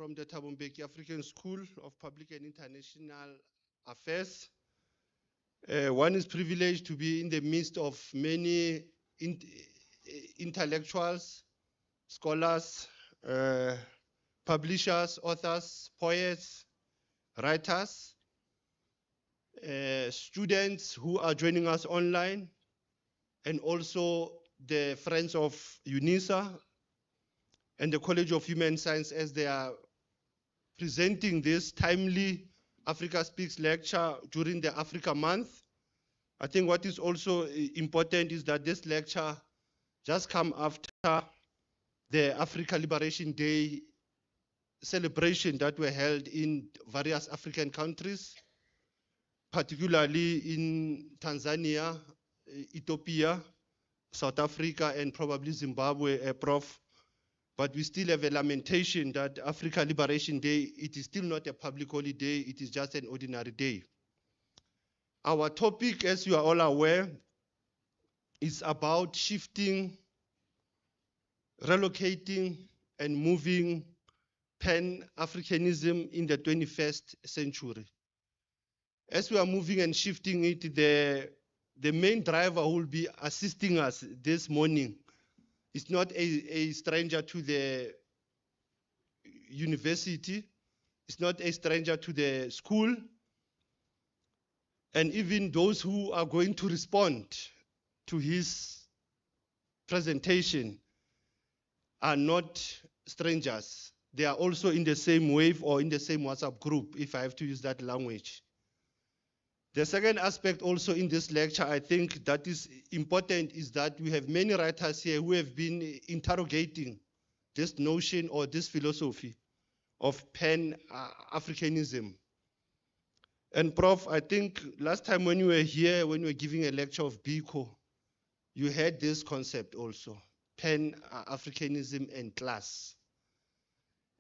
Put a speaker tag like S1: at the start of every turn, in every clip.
S1: from the Thabo Mbeki African School of Public and International Affairs. One is privileged to be in the midst of many intellectuals, scholars, publishers, authors, poets, writers, students who are joining us online, and also the friends of UNISA and the College of Human Science as they are presenting this timely Africa Speaks lecture during the Africa Month. I think what is also important is that this lecture just come after the Africa Liberation Day celebration that were held in various African countries, particularly in Tanzania, Ethiopia, South Africa, and probably Zimbabwe, Prof. But we still have a lamentation that Africa Liberation Day, it is still not a public holiday, it is just an ordinary day. Our topic, as you are all aware, is about shifting, relocating, and moving pan-Africanism in the 21st century. As we are moving and shifting it, the main driver who will be assisting us this morning is not a stranger to the university, it's not a stranger to the school, and even those who are going to respond to his presentation are not strangers. They are also in the same wave or in the same WhatsApp group, if I have to use that language. The second aspect also in this lecture, I think that is important, is that we have many writers here who have been interrogating this notion or this philosophy of pan-Africanism. And Prof, I think last time when you were here, when you were giving a lecture of Biko, you had this concept also, pan-Africanism and class.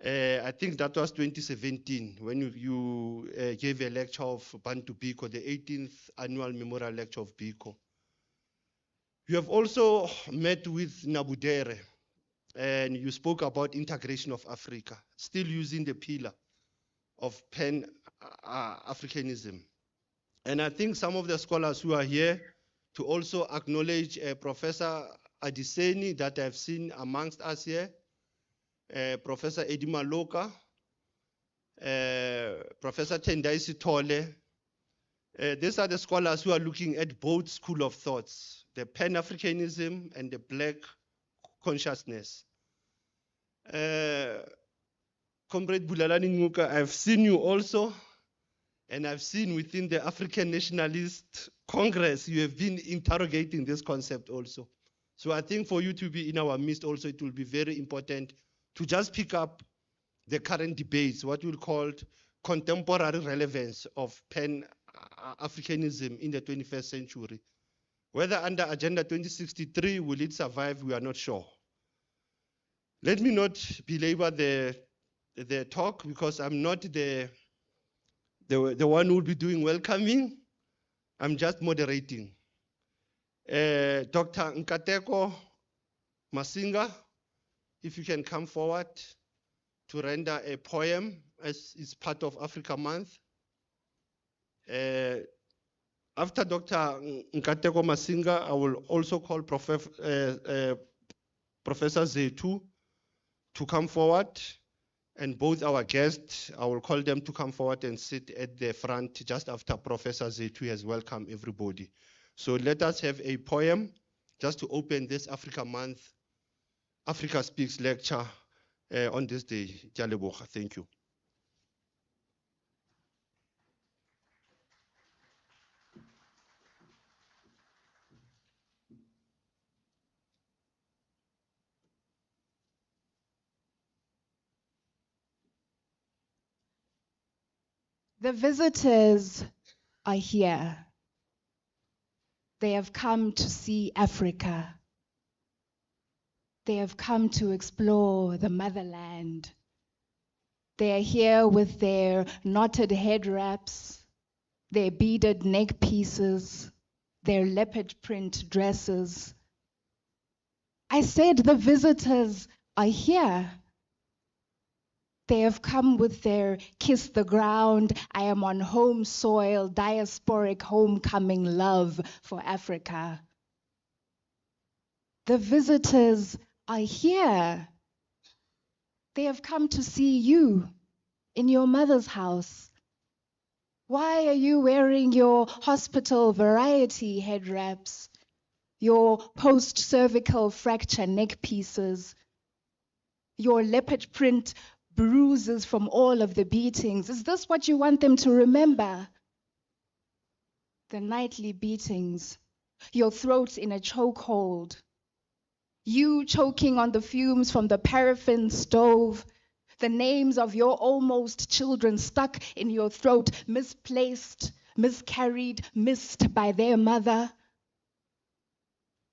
S1: I think that was 2017 when you gave a lecture of Bantu Biko, the 18th annual memorial lecture of Biko. You have also met with Nabudere, and you spoke about integration of Africa, still using the pillar of pan-Africanism. And I think some of the scholars who are here to also acknowledge Professor Adiseni that I've seen amongst us here, Professor Eddie Maloka, Professor Tendai Sitole. These are the scholars who are looking at both school of thoughts, the pan-Africanism and the Black consciousness. Comrade Bulalani Nguka, I've seen you also, and I've seen within the African Nationalist Congress, you have been interrogating this concept also. So I think for you to be in our midst also, it will be very important to just pick up the current debates, what we'll call contemporary relevance of pan-Africanism in the 21st century. Whether under Agenda 2063, will it survive, we are not sure. Let me not belabor the talk because I'm not the one who will be doing welcoming. I'm just moderating. Dr. Nkateko Masinga, if you can come forward to render a poem as is part of Africa Month. After Dr. Nkateko Masinga, I will also call Professor Zetu to come forward, and both our guests, I will call them to come forward and sit at the front just after Professor Zetu has welcomed everybody. So let us have a poem just to open this Africa Month, Africa Speaks lecture on this day. Thank you.
S2: The visitors are here. They have come to see Africa. They have come to explore the motherland. They are here with their knotted head wraps, their beaded neck pieces, their leopard print dresses. I said the visitors are here. They have come with their kiss the ground, I am on home soil, diasporic homecoming love for Africa. The visitors are here. They have come to see you in your mother's house. Why are you wearing your hospital variety head wraps, your post-cervical fracture neck pieces, your leopard print bruises from all of the beatings? Is this what you want them to remember? The nightly beatings, your throat in a chokehold, you choking on the fumes from the paraffin stove, the names of your almost children stuck in your throat, misplaced, miscarried, missed by their mother.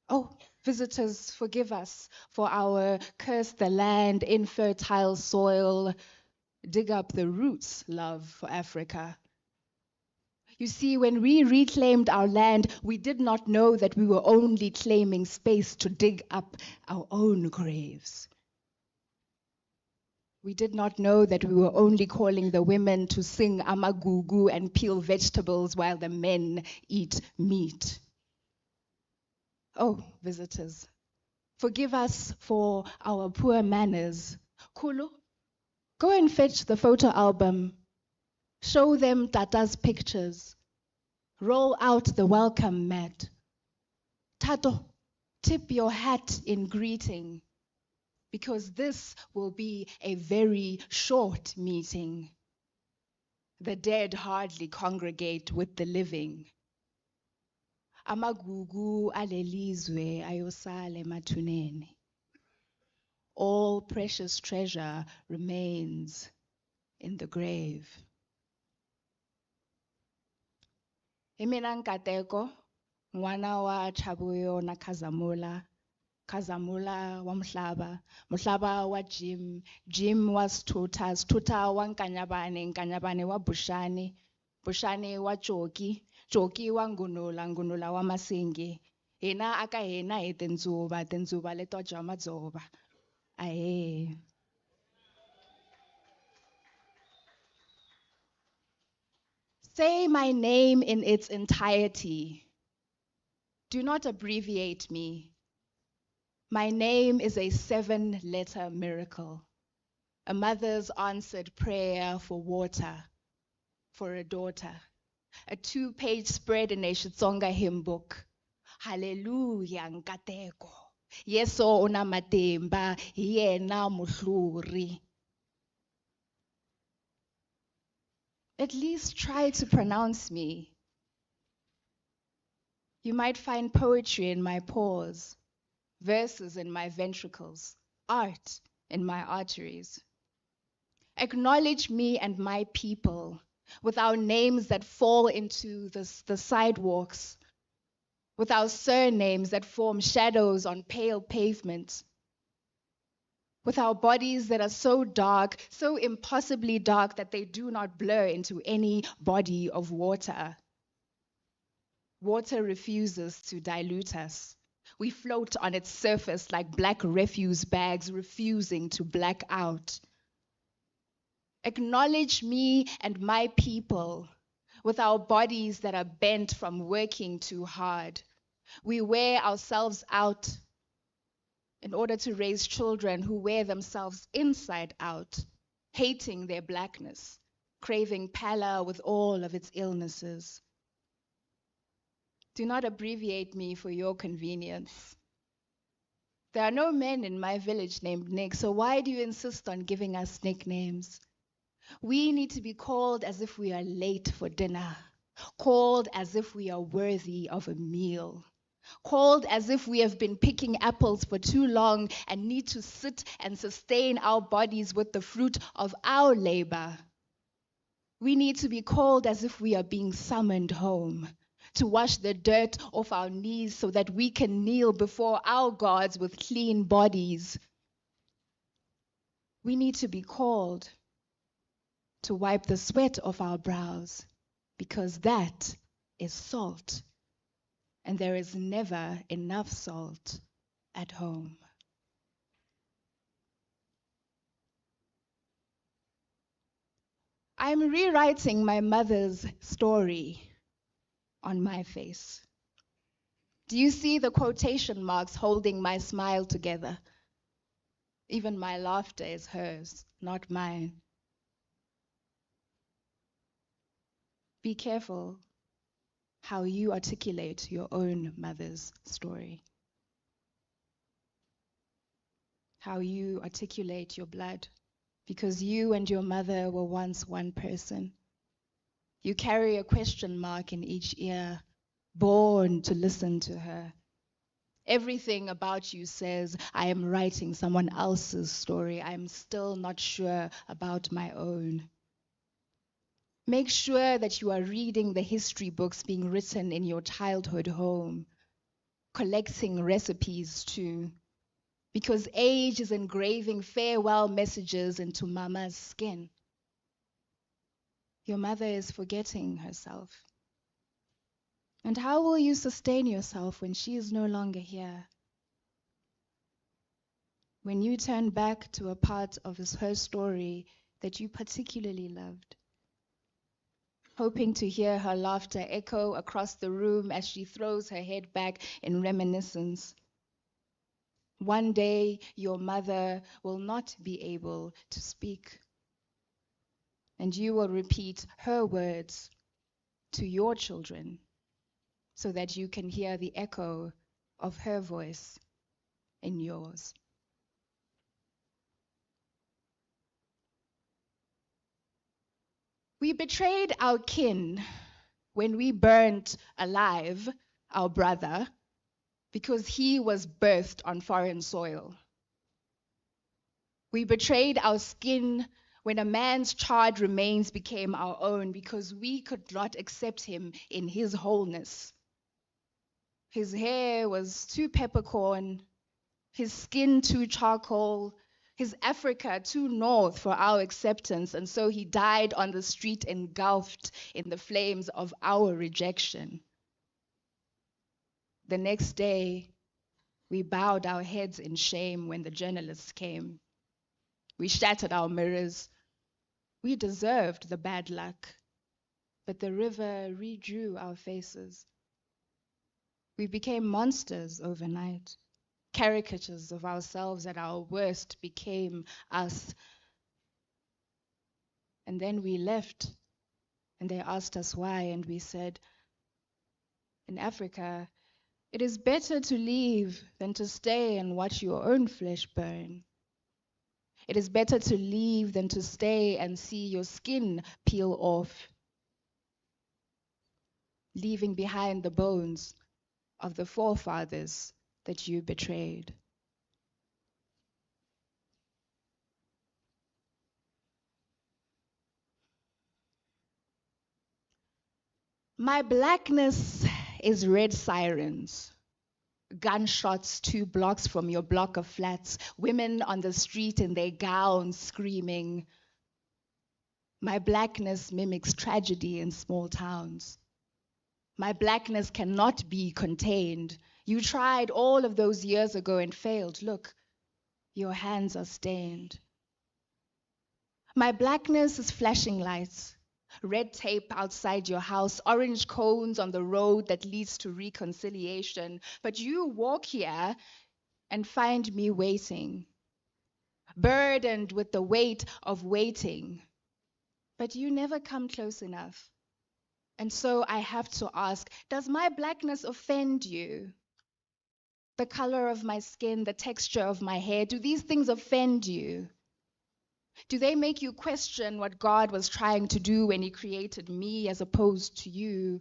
S2: Oh, visitors, forgive us for our curse the land, infertile soil, dig up the roots love for Africa. You see, when we reclaimed our land, we did not know that we were only claiming space to dig up our own graves. We did not know that we were only calling the women to sing amagugu and peel vegetables while the men eat meat. Oh, visitors, forgive us for our poor manners. Kulu, go and fetch the photo album. Show them Tata's pictures. Roll out the welcome mat. Tato, tip your hat in greeting, because this will be a very short meeting. The dead hardly congregate with the living. Amagugu alelizwe ayosale mathuneni. All precious treasure remains in the grave. Imina Nkateko, ngwana wa Chabuyo na Kazamula, Kazamula wa Mhlaba, Mhlaba wa Jim, Jim wa Stuta, Stuta wa Nkanyabane, Nkanyabane wa Bushani, Bushani wa Choki, Choki wa Ngunula, Ngunula wa Masingi. Hina aka hina he Tendzuba, Tendzuba leto jama dzoba. Aye. Say my name in its entirety. Do not abbreviate me. My name is a 7-letter miracle, a mother's answered prayer for water, for a daughter, a 2-page spread in a Xitsonga hymn book. Hallelujah, Nkateko. Yeso una matemba, yena muhluri. At least try to pronounce me. You might find poetry in my pores, verses in my ventricles, art in my arteries. Acknowledge me and my people with our names that fall into the sidewalks, with our surnames that form shadows on pale pavements, with our bodies that are so dark, so impossibly dark that they do not blur into any body of water. Water refuses to dilute us. We float on its surface like black refuse bags refusing to black out. Acknowledge me and my people with our bodies that are bent from working too hard. We wear ourselves out in order to raise children who wear themselves inside out, hating their blackness, craving pallor with all of its illnesses. Do not abbreviate me for your convenience. There are no men in my village named Nick, so why do you insist on giving us nicknames? We need to be called as if we are late for dinner, called as if we are worthy of a meal, called as if we have been picking apples for too long and need to sit and sustain our bodies with the fruit of our labor. We need to be called as if we are being summoned home, to wash the dirt off our knees so that we can kneel before our gods with clean bodies. We need to be called to wipe the sweat off our brows, because that is salt, and there is never enough salt at home. I'm rewriting my mother's story on my face. Do you see the quotation marks holding my smile together? Even my laughter is hers, not mine. Be careful how you articulate your own mother's story. How you articulate your blood, because you and your mother were once one person. You carry a question mark in each ear, born to listen to her. Everything about you says, I am writing someone else's story. I'm still not sure about my own. Make sure that you are reading the history books being written in your childhood home, collecting recipes too, because age is engraving farewell messages into mama's skin. Your mother is forgetting herself. And how will you sustain yourself when she is no longer here? When you turn back to a part of her story that you particularly loved, hoping to hear her laughter echo across the room as she throws her head back in reminiscence. One day, your mother will not be able to speak, and you will repeat her words to your children so that you can hear the echo of her voice in yours. We betrayed our kin when we burnt alive our brother because he was birthed on foreign soil. We betrayed our skin when a man's charred remains became our own because we could not accept him in his wholeness. His hair was too peppercorn, his skin too charcoal, his Africa too north for our acceptance, and so he died on the street engulfed in the flames of our rejection. The next day, we bowed our heads in shame when the journalists came. We shattered our mirrors. We deserved the bad luck, but the river redrew our faces. We became monsters overnight. Caricatures of ourselves at our worst became us. And then we left, and they asked us why, and we said, in Africa, it is better to leave than to stay and watch your own flesh burn. It is better to leave than to stay and see your skin peel off, leaving behind the bones of the forefathers that you betrayed. My blackness is red sirens, gunshots 2 blocks from your block of flats, women on the street in their gowns screaming. My blackness mimics tragedy in small towns. My blackness cannot be contained. You tried all of those years ago and failed. Look, your hands are stained. My blackness is flashing lights, red tape outside your house, orange cones on the road that leads to reconciliation. But you walk here and find me waiting, burdened with the weight of waiting. But you never come close enough. And so I have to ask, does my blackness offend you? The color of my skin, the texture of my hair, do these things offend you? Do they make you question what God was trying to do when he created me as opposed to you?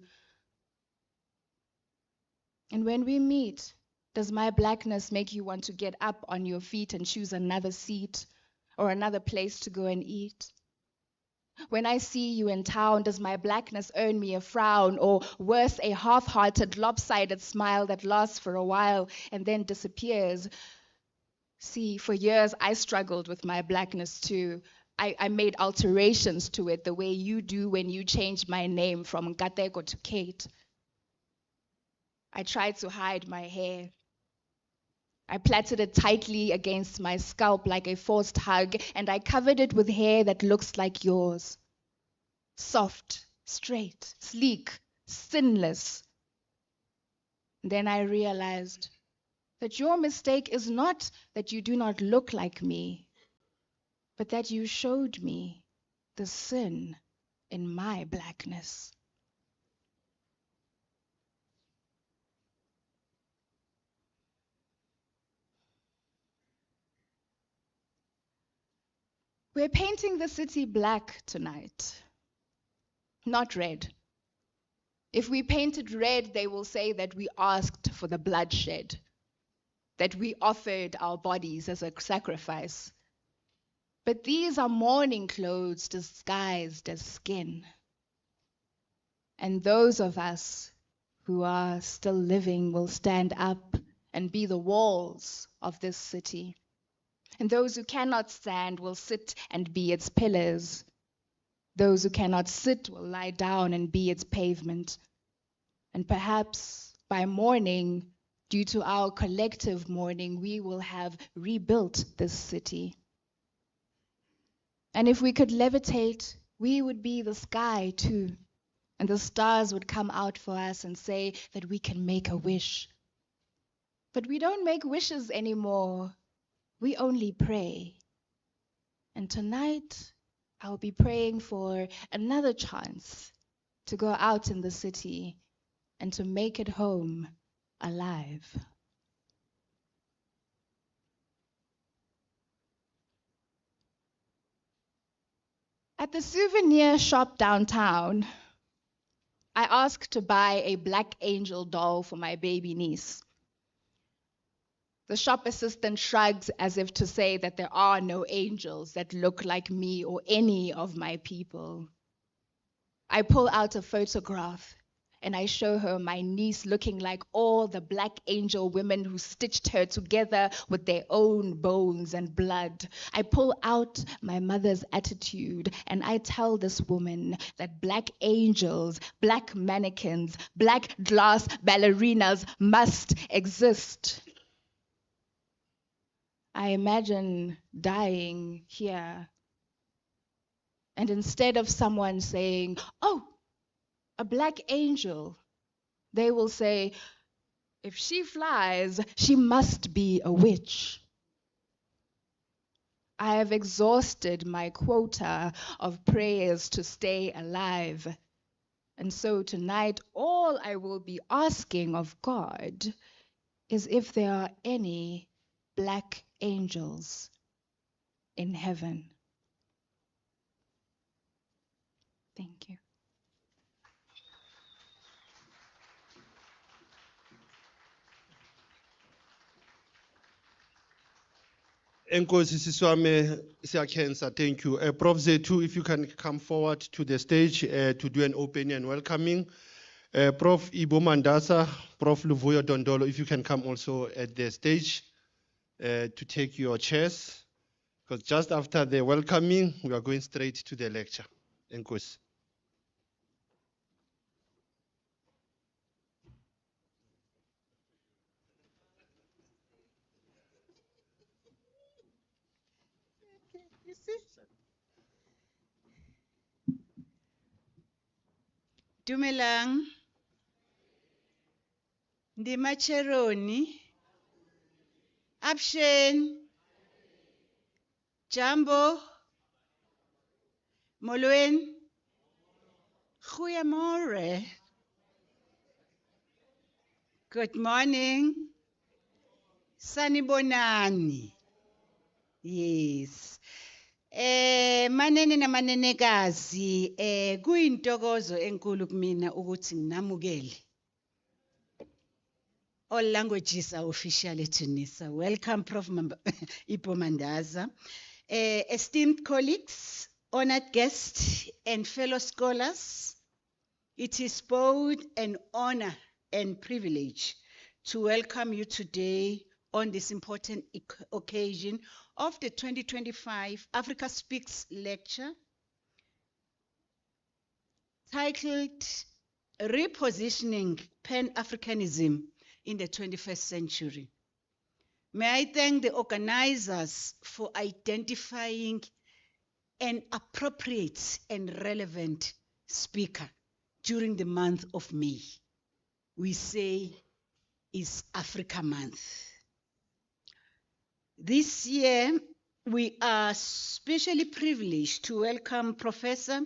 S2: And when we meet, does my blackness make you want to get up on your feet and choose another seat or another place to go and eat? When I see you in town, does my blackness earn me a frown, or worse, a half-hearted, lopsided smile that lasts for a while and then disappears? See, for years I struggled with my blackness too. I made alterations to it the way you do when you changed my name from Nkateko to Kate. I tried to hide my hair. I plaited it tightly against my scalp like a forced hug, and I covered it with hair that looks like yours. soft, straight, sleek, sinless. Then I realized that your mistake is not that you do not look like me, but that you showed me the sin in my blackness. We're painting the city black tonight, not red. If we paint it red, they will say that we asked for the bloodshed, that we offered our bodies as a sacrifice. But these are mourning clothes disguised as skin. And those of us who are still living will stand up and be the walls of this city. And those who cannot stand will sit and be its pillars. Those who cannot sit will lie down and be its pavement. And perhaps by morning, due to our collective mourning, we will have rebuilt this city. And if we could levitate, we would be the sky too. And the stars would come out for us and say that we can make a wish. But we don't make wishes anymore. We only pray. And tonight, I'll be praying for another chance to go out in the city and to make it home alive. At the souvenir shop downtown, I asked to buy a black angel doll for my baby niece. The shop assistant shrugs as if to say that there are no angels that look like me or any of my people. I pull out a photograph and I show her my niece looking like all the black angel women who stitched her together with their own bones and blood. I pull out my mother's attitude and I tell this woman that black angels, black mannequins, black glass ballerinas must exist. I imagine dying here. And instead of someone saying, "Oh, a black angel," they will say, "If she flies, she must be a witch." I have exhausted my quota of prayers to stay alive. And so tonight, all I will be asking of God is if there are any black angels in heaven. Thank you.
S1: Enkosi Siswame Siyakenza, thank you. Prof Zetu, if you can come forward to the stage to do an opening and welcoming. Prof Ibo Mandasa, Prof Luvuyo Dondolo, if you can come also at the stage to take your chairs. Because just after the welcoming, we are going straight to the lecture. Enkosi.
S3: Dumelang, Ndimacheroni, Abshen, Jambo, Molwen, Goeiemorgen. Good morning. Sanibonani. Yes. Manene na manenekazi, kuyintokozo enkulu kumina ukuthi nginamukele. All languages are official at Tunisia. Welcome, Prof. Ipo Mandaza. Esteemed colleagues, honored guests, and fellow scholars, it is both an honor and privilege to welcome you today on this important occasion of the 2025 Africa Speaks lecture titled Repositioning Pan-Africanism in the 21st Century. May I thank the organizers for identifying an appropriate and relevant speaker during the month of May. We say is Africa Month. This year, we are specially privileged to welcome Professor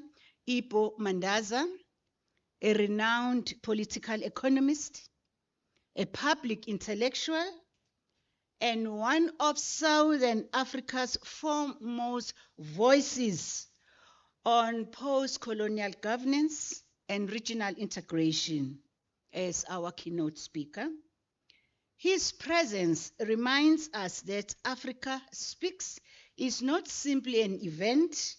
S3: Ipo Mandaza, a renowned political economist, a public intellectual, and one of Southern Africa's foremost voices on post-colonial governance and regional integration as our keynote speaker. His presence reminds us that Africa Speaks is not simply an event,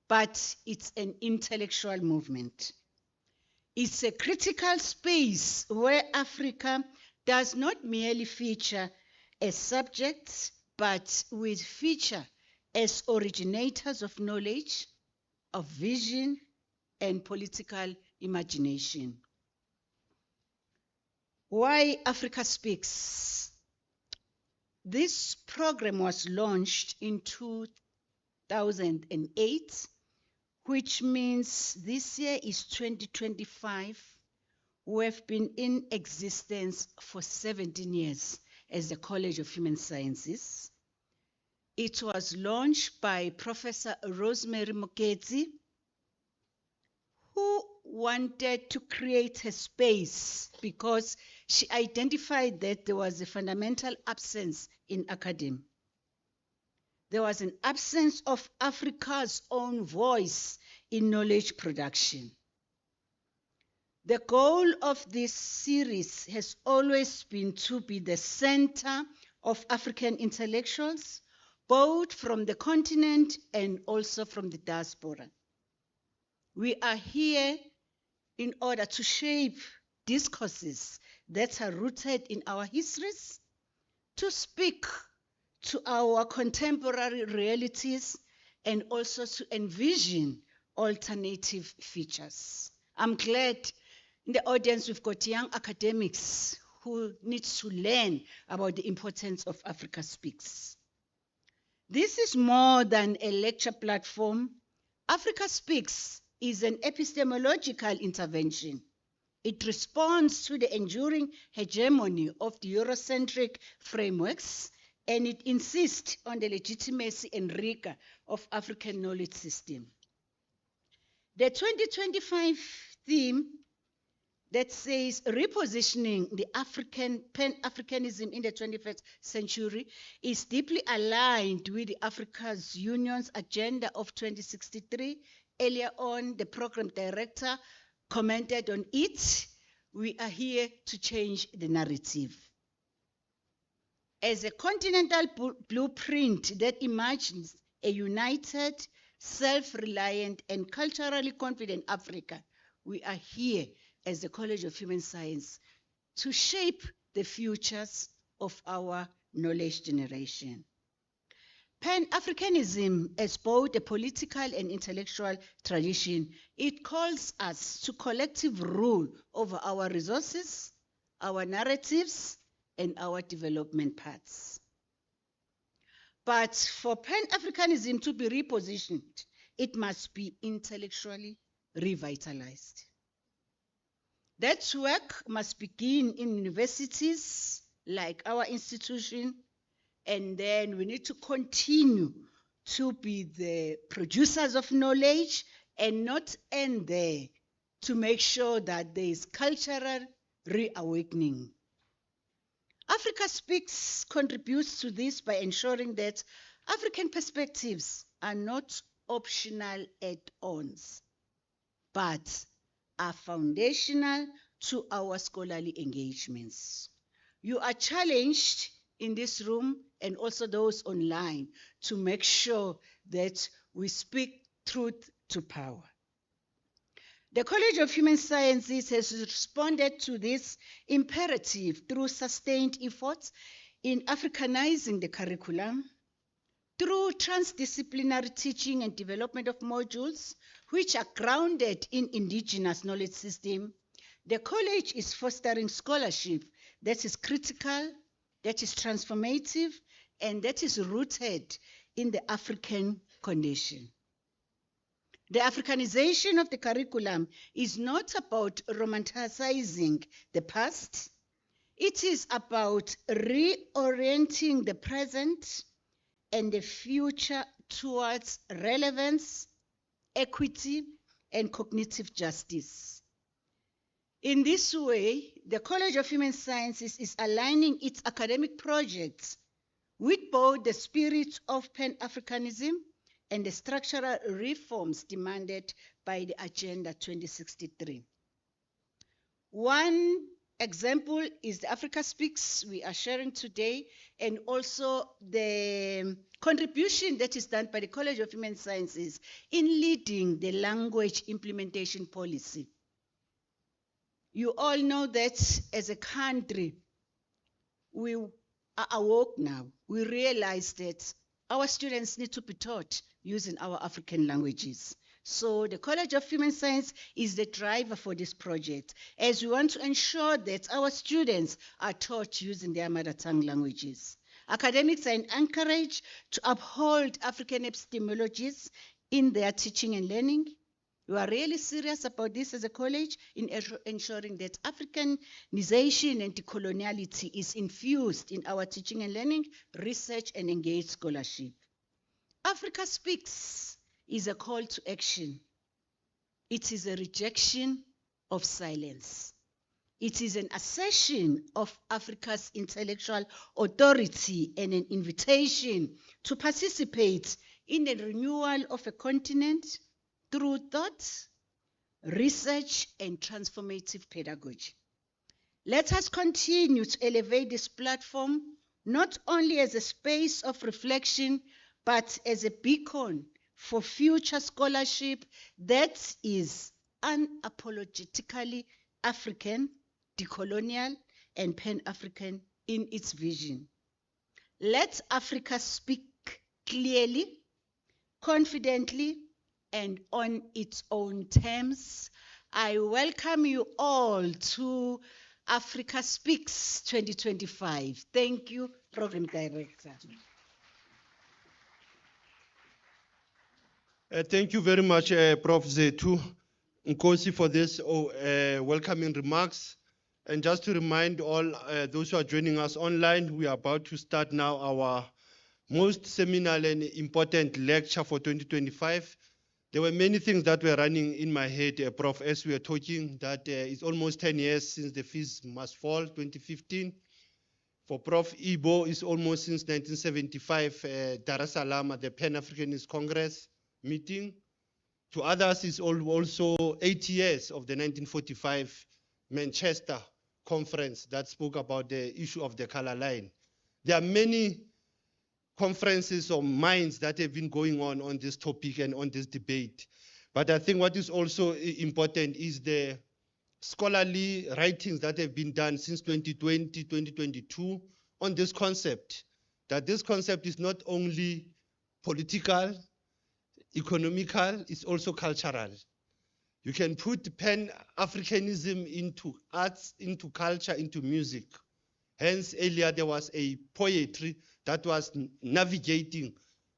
S3: but it's an intellectual movement. It's a critical space where Africa does not merely feature as subjects, but will feature as originators of knowledge, of vision, and political imagination. Why Africa Speaks? This program was launched in 2008, which means this year is 2025. We have been in existence for 17 years as the College of Human Sciences. It was launched by Professor Rosemary Moketsi, who wanted to create a space because she identified that there was a fundamental absence in academia. There was an absence of Africa's own voice in knowledge production. The goal of this series has always been to be the center of African intellectuals, both from the continent and also from the diaspora. We are here in order to shape discourses that are rooted in our histories, to speak to our contemporary realities, and also to envision alternative features. I'm glad in the audience we've got young academics who need to learn about the importance of Africa Speaks. This is more than a lecture platform. Africa Speaks is an epistemological intervention. It responds to the enduring hegemony of the Eurocentric frameworks, and it insists on the legitimacy and rigor of African knowledge system. The 2025 theme that says repositioning the pan-africanism in the 21st century is deeply aligned with the Africa's Union's agenda of 2063. Earlier on, the program director commented on it. We are here to change the narrative. As a continental blueprint that imagines a united, self-reliant, and culturally confident Africa, we are here as the College of Human Science to shape the futures of our knowledge generation. Pan-Africanism, as both a political and intellectual tradition, it calls us to collective rule over our resources, our narratives, and our development paths. But for Pan-Africanism to be repositioned, it must be intellectually revitalized. That work must begin in universities like our institution, and then we need to continue to be the producers of knowledge and not end there, to make sure that there is cultural reawakening. Africa Speaks contributes to this by ensuring that African perspectives are not optional add-ons, but are foundational to our scholarly engagements. You are challenged in this room and also those online to make sure that we speak truth to power. The College of Human Sciences has responded to this imperative through sustained efforts in Africanizing the curriculum, through transdisciplinary teaching and development of modules which are grounded in indigenous knowledge system. The college is fostering scholarship that is critical, that is transformative, and that is rooted in the African condition. The Africanization of the curriculum is not about romanticizing the past. It is about reorienting the present and the future towards relevance, equity, and cognitive justice. In this way, the College of Human Sciences is aligning its academic projects with both the spirit of Pan-Africanism and the structural reforms demanded by the Agenda 2063. One example is the Africa Speaks we are sharing today, and also the contribution that is done by the College of Human Sciences in leading the language implementation policy. You all know that as a country, we are awoke now. We realize that our students need to be taught using our African languages. So the College of Human Science is the driver for this project, as we want to ensure that our students are taught using their mother tongue languages. Academics are encouraged to uphold African epistemologies in their teaching and learning. We are really serious about this as a college in ensuring that Africanization and decoloniality is infused in our teaching and learning, research, and engaged scholarship. Africa Speaks is a call to action. It is a rejection of silence. It is an assertion of Africa's intellectual authority and an invitation to participate in the renewal of a continent through thought, research, and transformative pedagogy. Let us continue to elevate this platform not only as a space of reflection, but as a beacon for future scholarship that is unapologetically African, decolonial, and Pan-African in its vision. Let Africa speak clearly, confidently, and on its own terms. I welcome you all to Africa Speaks 2025. Thank you, Program Director.
S1: Thank you very much, Prof. Zethu Nkosi, for this welcoming remarks. And just to remind all those who are joining us online, we are about to start now our most seminal and important lecture for 2025. There were many things that were running in my head, Prof, as we were talking, that it's almost 10 years since the fees must fall, 2015. For Prof Ibo, it's almost since 1975, Dar es Salaam at the Pan-Africanist Congress meeting. To others, it's also 8 years of the 1945 Manchester conference that spoke about the issue of the color line. There are many conferences or minds that have been going on this topic and on this debate. But I think what is also important is the scholarly writings that have been done since 2020, 2022 on this concept, that this concept is not only political, economical, it's also cultural. You can put Pan-Africanism into arts, into culture, into music. Hence, earlier there was a poetry that was navigating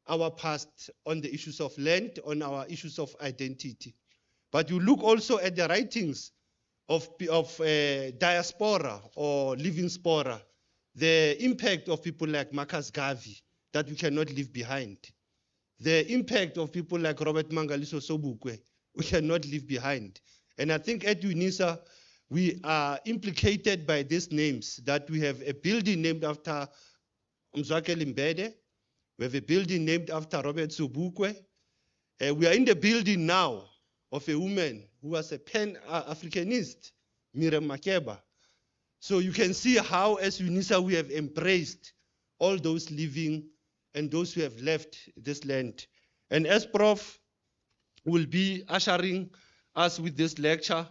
S1: our past on the issues of land, on our issues of identity. But you look also at the writings of diaspora or living spora, the impact of people like Marcus Garvey that we cannot leave behind. The impact of people like Robert Mangaliso Sobukwe, we cannot leave behind. And I think at UNISA, we are implicated by these names, that we have a building named after Mzwakeli Mbede, we have a building named after Robert Sobukwe. We are in the building now of a woman who was a Pan-Africanist, Miriam Makeba. So you can see how, as UNISA, we have embraced all those living and those who have left this land. And as Prof will be ushering us with this lecture,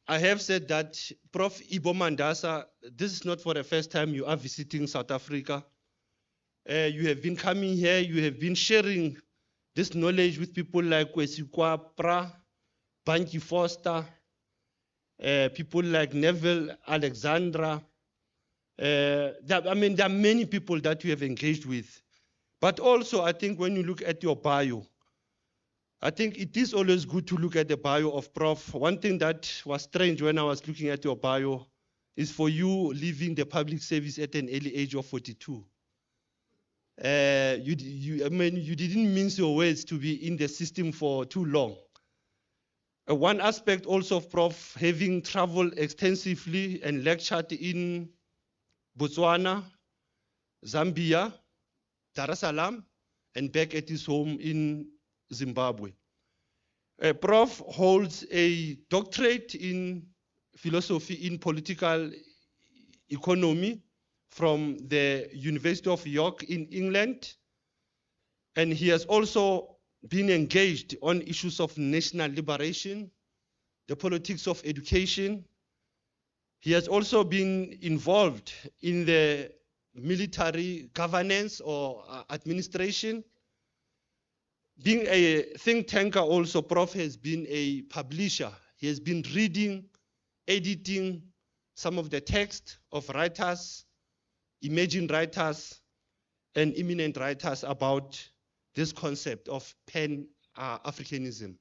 S1: I have said that Prof Ibo Mandasa, this is not for the first time you are visiting South Africa. You have been coming here, you have been sharing this knowledge with people like Kwesikwa Pra, Banky Foster, people like Neville Alexandra. There are many people that you have engaged with. But also, I think when you look at your bio, I think it is always good to look at the bio of Prof. One thing that was strange when I was looking at your bio is for you leaving the public service at an early age of 42. You didn't mince your words to be in the system for too long. One aspect also of Prof having traveled extensively and lectured in Botswana, Zambia, Dar es Salaam, and back at his home in Zimbabwe. Prof holds a doctorate in philosophy in political economy from the University of York in England. And he has also been engaged on issues of national liberation, the politics of education. He has also been involved in the military governance or administration. Being a think tanker also, Prof has been a publisher. He has been reading, editing some of the text of writers, emerging writers, and eminent writers about this concept of pan-africanism.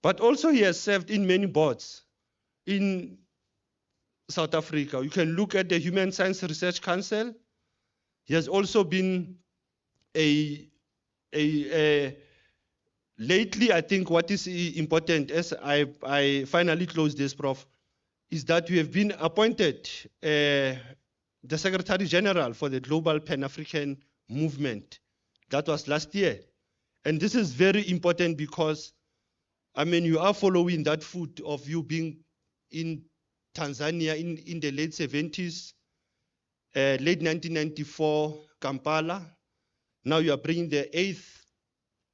S1: But also he has served in many boards in South Africa. You can look at the Human Science Research Council. He has also been lately, I think what is important, as I finally close this, Prof, is that we have been appointed the Secretary General for the Global Pan-African Movement. That was last year. And this is very important because, I mean, you are following that foot of you being in Tanzania in the late 70s, late 1994, Kampala. Now you are bringing the 8th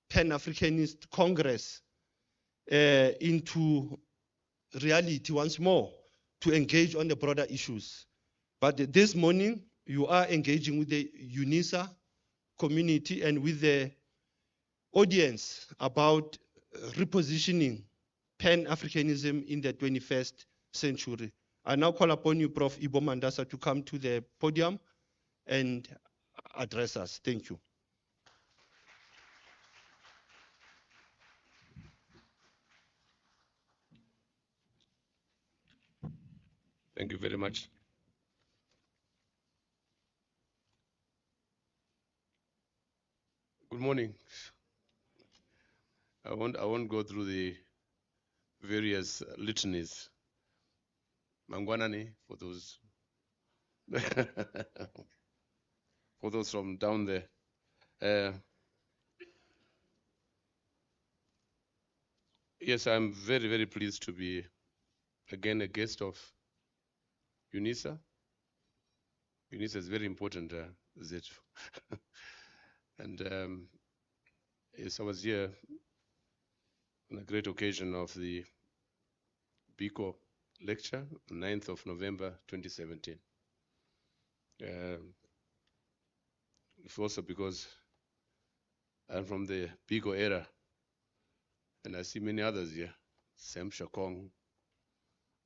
S1: Pan-Africanist Congress into reality once more to engage on the broader issues. But this morning, you are engaging with the UNISA community and with the audience about repositioning Pan-Africanism in the 21st century. I now call upon you, Prof. Ibo Mandasa, to come to the podium and address us. Thank you.
S4: Thank you very much. Good morning. I won't go through the various litanies. Mangwanani for those for those from down there. Yes, I'm very, very pleased to be again a guest of UNISA. UNISA is very important, Zet. And yes, I was here on a great occasion of the BICO lecture, 9th of November 2017. It's also because I'm from the BICO era, and I see many others here, Sam Shakong,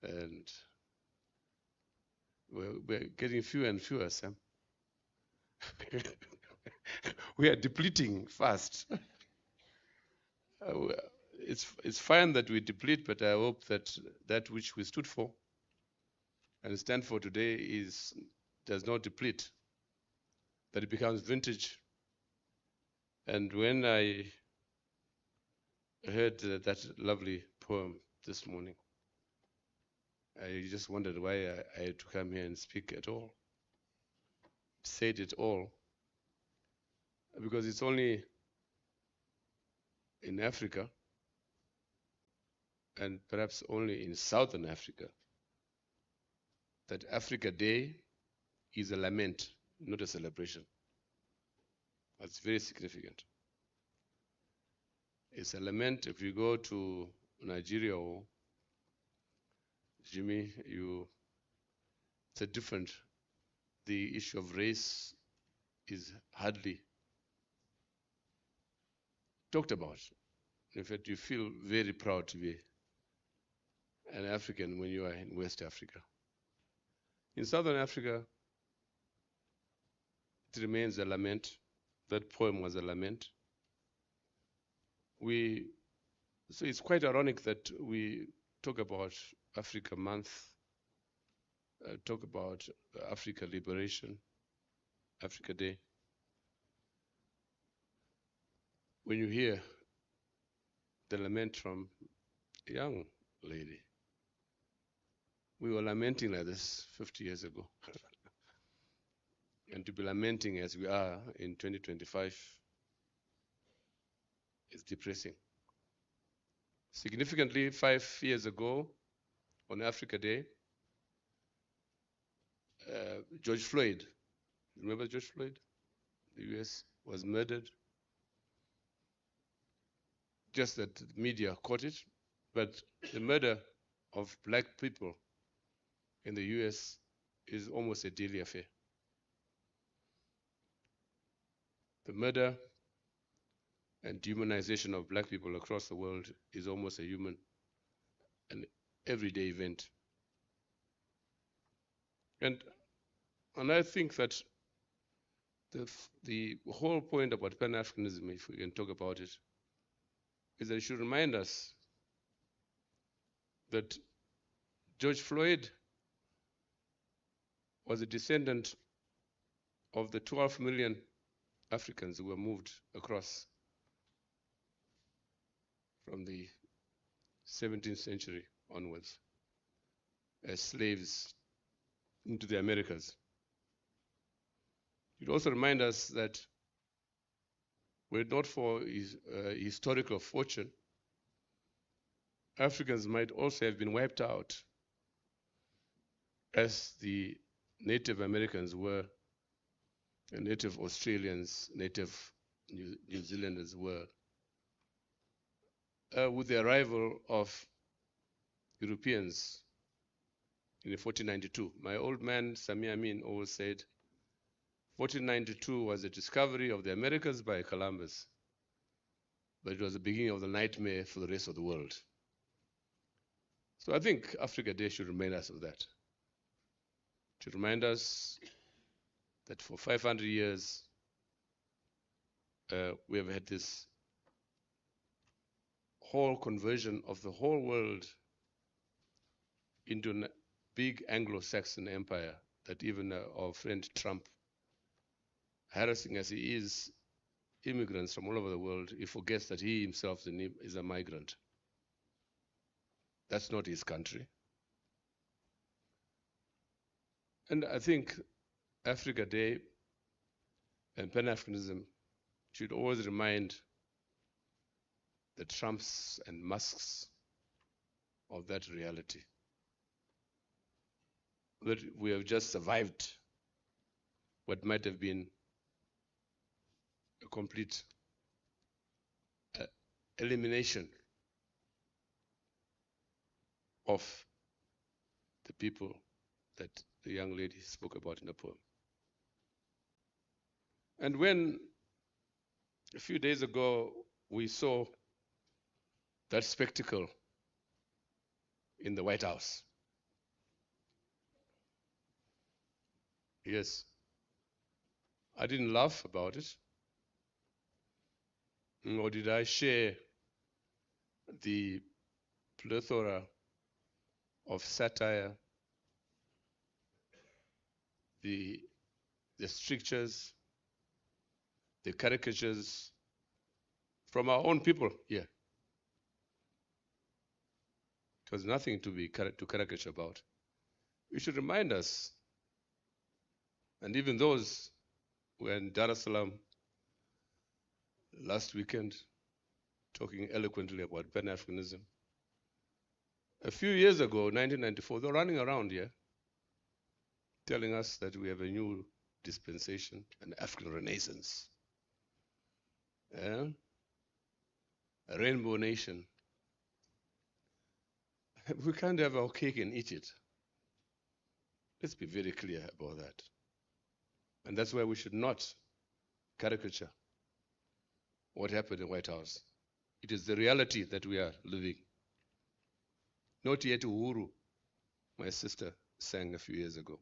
S4: and we're getting fewer and fewer, Sam. We are depleting fast. It's fine that we deplete, but I hope that that which we stood for and stand for today does not deplete, that it becomes vintage. And when I heard that lovely poem this morning, I just wondered why I had to come here and speak at all, said it all, because it's only in Africa, and perhaps only in Southern Africa, that Africa Day is a lament, not a celebration. That's very significant. It's a lament. If you go to Nigeria or Jimmy, it's a different. The issue of race is hardly talked about. In fact, you feel very proud to be an African when you are in West Africa. In Southern Africa, it remains a lament. That poem was a lament. So it's quite ironic that we talk about Africa Month, talk about Africa Liberation, Africa Day. When you hear the lament from a young lady, we were lamenting like this 50 years ago. And to be lamenting as we are in 2025 is depressing. Significantly, 5 years ago, on Africa Day, George Floyd, remember George Floyd? The US was murdered. Just that the media caught it, but the murder of black people in the US is almost a daily affair. The murder and dehumanization of black people across the world is almost a human and everyday event. And I think that the whole point about pan-Africanism, if we can talk about it, is that it should remind us that George Floyd was a descendant of the 12 million Africans who were moved across from the 17th century onwards as slaves into the Americas. It also reminds us that were it not for his historical fortune, Africans might also have been wiped out as the Native Americans were, and Native Australians, Native New Zealanders were. With the arrival of Europeans in 1492. My old man, Sami Amin, always said, 1492 was the discovery of the Americas by Columbus, but it was the beginning of the nightmare for the rest of the world. So I think Africa Day should remind us of that. To remind us that for 500 years, we have had this whole conversion of the whole world into a big Anglo-Saxon empire that even our friend Trump, harassing as he is immigrants from all over the world, he forgets that he himself is a migrant. That's not his country. And I think Africa Day and Pan-Africanism should always remind the Trumps and Musks of that reality. That we have just survived what might have been a complete elimination of the people that the young lady spoke about in the poem. And when a few days ago we saw that spectacle in the White House, yes, I didn't laugh about it, nor did I share the plethora of satire, the strictures, the caricatures from our own people here. It was nothing to caricature about. We should remind us, and even those who were in Dar es Salaam last weekend talking eloquently about Pan-Africanism. A few years ago, 1994, they were running around here telling us that we have a new dispensation, an African Renaissance, a rainbow nation. We can't have our cake and eat it. Let's be very clear about that. And that's why we should not caricature what happened in the White House. It is the reality that we are living. Not yet Uhuru, my sister sang a few years ago.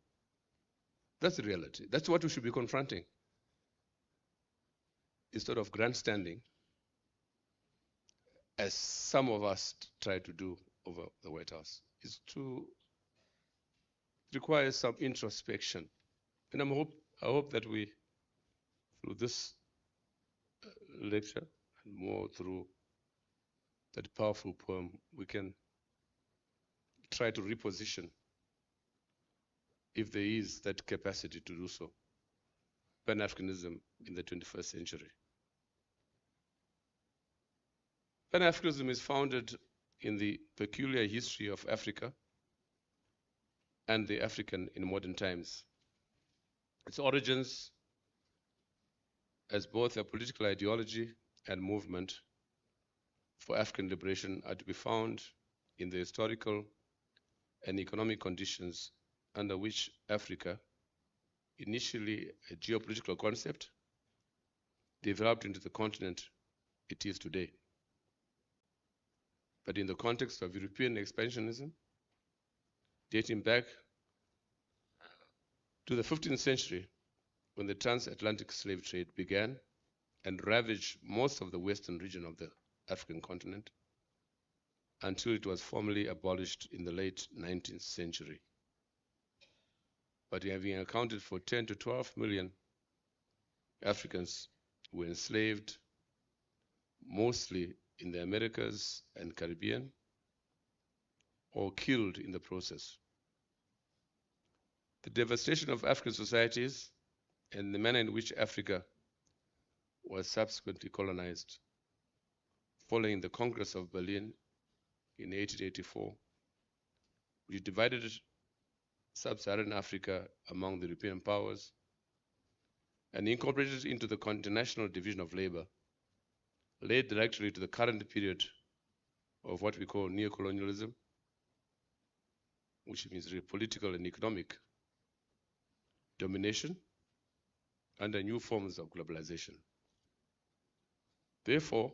S4: That's the reality. That's what we should be confronting. Instead of grandstanding as some of us try to do over the White House, is to require some introspection. And I hope that we, through this lecture and more through that powerful poem, we can try to reposition, if there is that capacity to do so, Pan-Africanism in the 21st century. Pan-Africanism is founded in the peculiar history of Africa and the African in modern times. Its origins as both a political ideology and movement for African liberation are to be found in the historical and economic conditions under which Africa, initially a geopolitical concept, developed into the continent it is today. But in the context of European expansionism, dating back to the 15th century, when the transatlantic slave trade began and ravaged most of the western region of the African continent, until it was formally abolished in the late 19th century. But having accounted for 10 to 12 million Africans who were enslaved, mostly in the Americas and Caribbean, or killed in the process. The devastation of African societies and the manner in which Africa was subsequently colonized following the Congress of Berlin in 1884, which divided sub-Saharan Africa among the European powers and incorporated it into the international division of labor, led directly to the current period of what we call neocolonialism, which means political and economic domination under new forms of globalization. Therefore,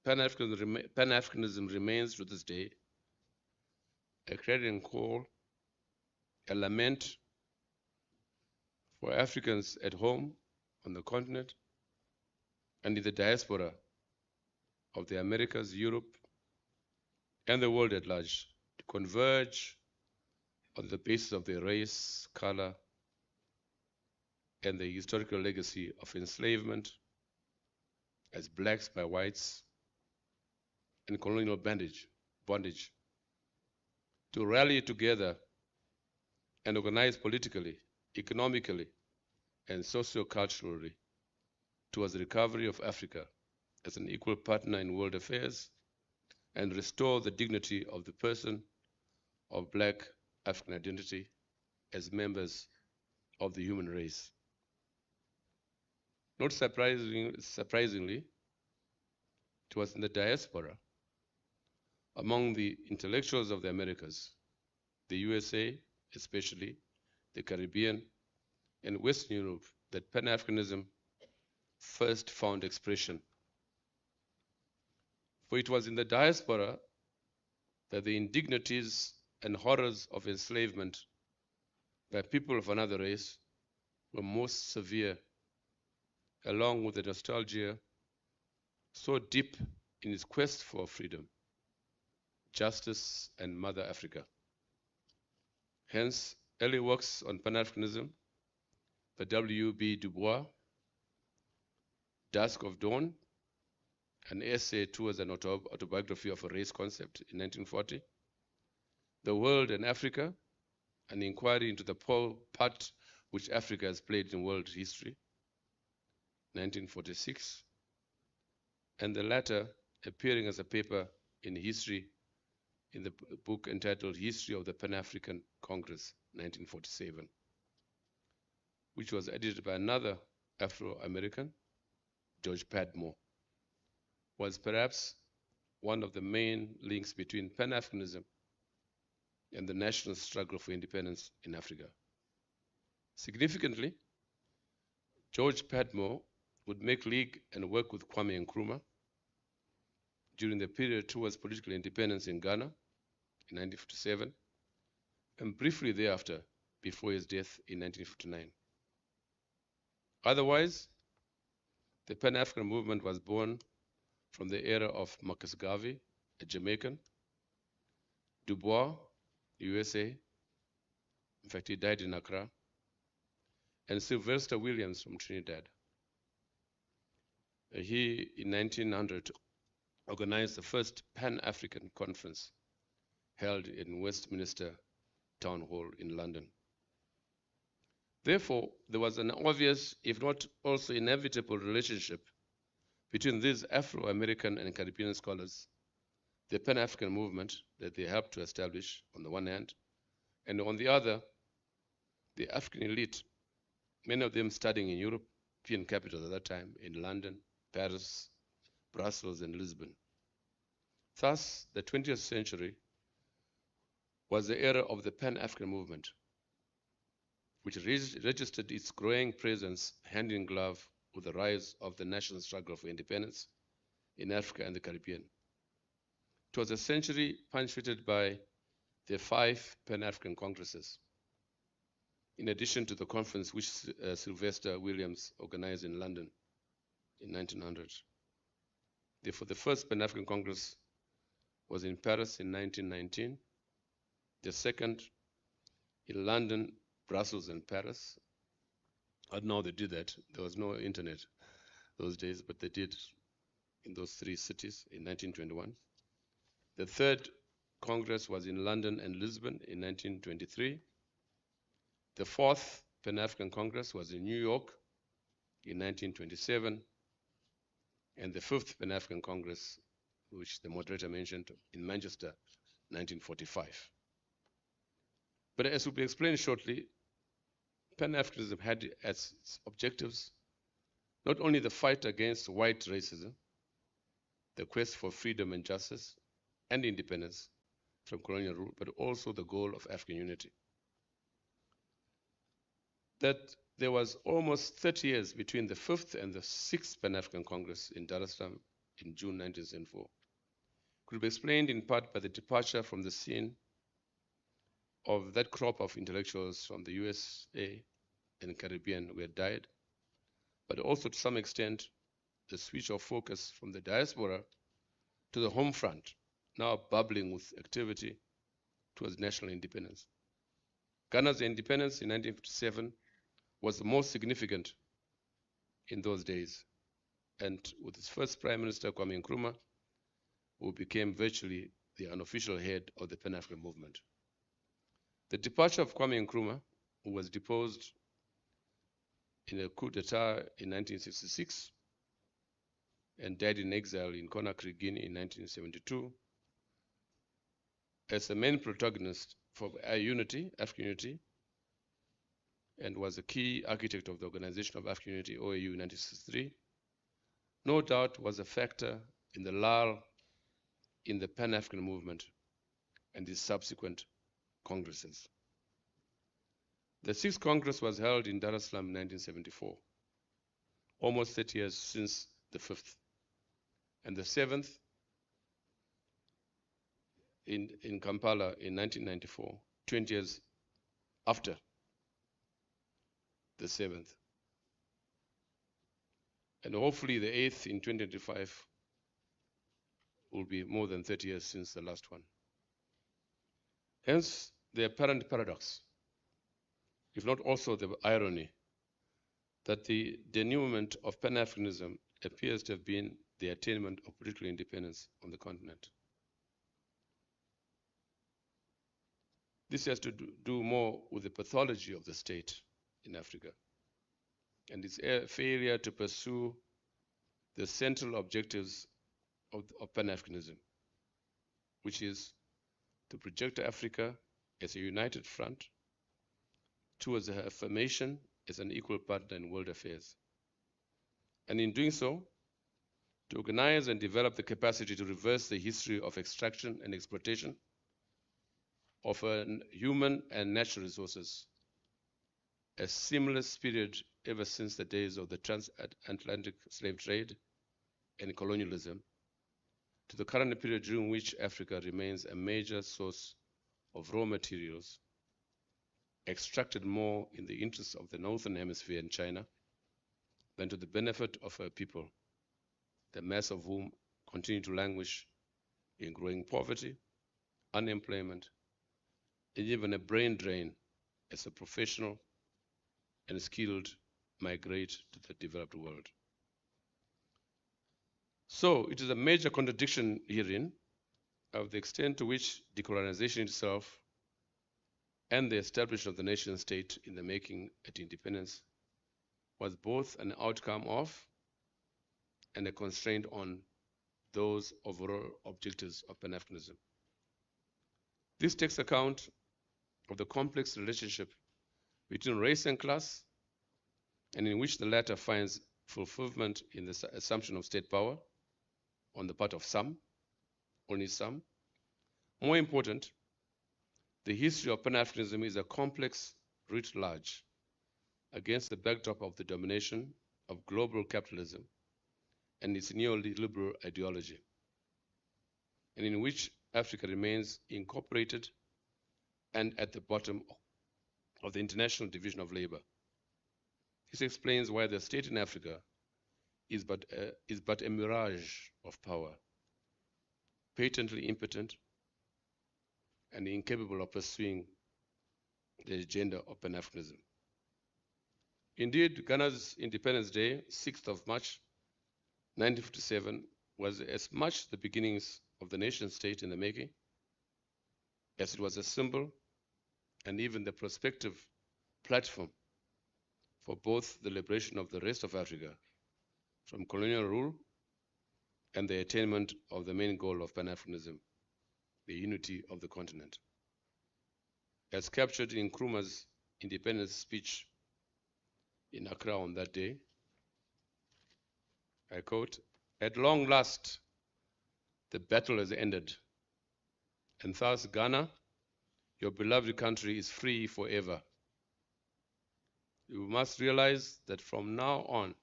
S4: Pan-Africanism remains to this day a clarion call, a lament for Africans at home on the continent and in the diaspora of the Americas, Europe, and the world at large to converge on the basis of their race, color, and the historical legacy of enslavement as blacks by whites and colonial bondage, to rally together and organize politically, economically, and socio-culturally towards the recovery of Africa as an equal partner in world affairs and restore the dignity of the person of black African identity as members of the human race. Not surprisingly, it was in the diaspora, among the intellectuals of the Americas, the USA especially, the Caribbean, and Western Europe, that Pan-Africanism first found expression. For it was in the diaspora that the indignities and horrors of enslavement by people of another race were most severe, along with the nostalgia so deep in its quest for freedom, justice, and Mother Africa. Hence, early works on Pan-Africanism, the W.B. Du Bois, Dusk of Dawn, an essay towards an autobiography of a race concept in 1940, The World and Africa, an inquiry into the part which Africa has played in world history, 1946, and the latter appearing as a paper in history in the book entitled History of the Pan-African Congress, 1947, which was edited by another Afro-American, George Padmore, was perhaps one of the main links between Pan-Africanism and the national struggle for independence in Africa. Significantly, George Padmore would make league and work with Kwame Nkrumah during the period towards political independence in Ghana in 1957, and briefly thereafter, before his death in 1959. Otherwise, the Pan-African movement was born from the era of Marcus Garvey, a Jamaican, Du Bois, USA, in fact he died in Accra, and Sylvester Williams from Trinidad. He, in 1900, organized the first Pan-African conference held in Westminster Town Hall in London. Therefore, there was an obvious, if not also inevitable, relationship between these Afro-American and Caribbean scholars, the Pan-African movement that they helped to establish on the one hand, and on the other, the African elite, many of them studying in European capitals at that time, in London, Paris, Brussels, and Lisbon. Thus, the 20th century was the era of the Pan-African movement, which registered its growing presence hand in glove with the rise of the national struggle for independence in Africa and the Caribbean. It was a century punctuated by the 5 Pan-African Congresses, in addition to the conference which Sylvester Williams organized in London in 1900. Therefore, the first Pan-African Congress was in Paris in 1919, the second in London, Brussels, and Paris. I don't know how they did that. There was no internet those days, but they did in those 3 cities in 1921. The third Congress was in London and Lisbon in 1923. The fourth Pan-African Congress was in New York in 1927. And the fifth Pan-African Congress, which the moderator mentioned, in Manchester, 1945. But as will be explained shortly, Pan-Africanism had as its objectives not only the fight against white racism, the quest for freedom and justice and independence from colonial rule, but also the goal of African unity. That there was almost 30 years between the 5th and the 6th Pan-African Congress in Dar es Salaam in June 1974 could be explained in part by the departure from the scene of that crop of intellectuals from the USA and Caribbean who had died, but also to some extent the switch of focus from the diaspora to the home front, now bubbling with activity towards national independence. Ghana's independence in 1957 was the most significant in those days, and with its first Prime Minister, Kwame Nkrumah, who became virtually the unofficial head of the Pan-African movement. The departure of Kwame Nkrumah, who was deposed in a coup d'etat in 1966 and died in exile in Conakry, Guinea in 1972, as the main protagonist for our unity, African unity, and was a key architect of the Organization of African Unity, OAU, in 1963, no doubt was a factor in the lull in the Pan-African movement and its subsequent congresses. The 6th Congress was held in Dar es Salaam in 1974, almost 30 years since the 5th, and the 7th in Kampala in 1994, 20 years after the 7th. And hopefully the 8th in 2025 will be more than 30 years since the last one. Hence, the apparent paradox, if not also the irony, that the denouement of Pan-Africanism appears to have been the attainment of political independence on the continent. This has to do more with the pathology of the state in Africa and its failure to pursue the central objectives of Pan-Africanism, which is to project Africa as a united front towards her affirmation as an equal partner in world affairs. And in doing so, to organize and develop the capacity to reverse the history of extraction and exploitation of human and natural resources, a seamless period ever since the days of the transatlantic slave trade and colonialism, to the current period during which Africa remains a major source of raw materials, extracted more in the interests of the Northern Hemisphere and China than to the benefit of her people, the mass of whom continue to languish in growing poverty, unemployment, and even a brain drain as a professional and skilled migrate to the developed world. So it is a major contradiction herein of the extent to which decolonization itself and the establishment of the nation state in the making at independence was both an outcome of and a constraint on those overall objectives of pan-Africanism. This takes account of the complex relationship between race and class, and in which the latter finds fulfillment in the assumption of state power on the part of some, only some. More important, the history of pan-Africanism is a complex writ large against the backdrop of the domination of global capitalism and its neoliberal ideology, and in which Africa remains incorporated and at the bottom of the international division of labor. This explains why the state in Africa is but a mirage of power, patently impotent and incapable of pursuing the agenda of pan-Africanism. Indeed, Ghana's Independence Day, 6th of March, 1957, was as much the beginnings of the nation state in the making as it was a symbol and even the prospective platform for both the liberation of the rest of Africa from colonial rule and the attainment of the main goal of pan-Africanism, the unity of the continent. As captured in Nkrumah's independence speech in Accra on that day, I quote, "At long last, the battle has ended, and thus Ghana, your beloved country, is free forever. You must realize that from now on,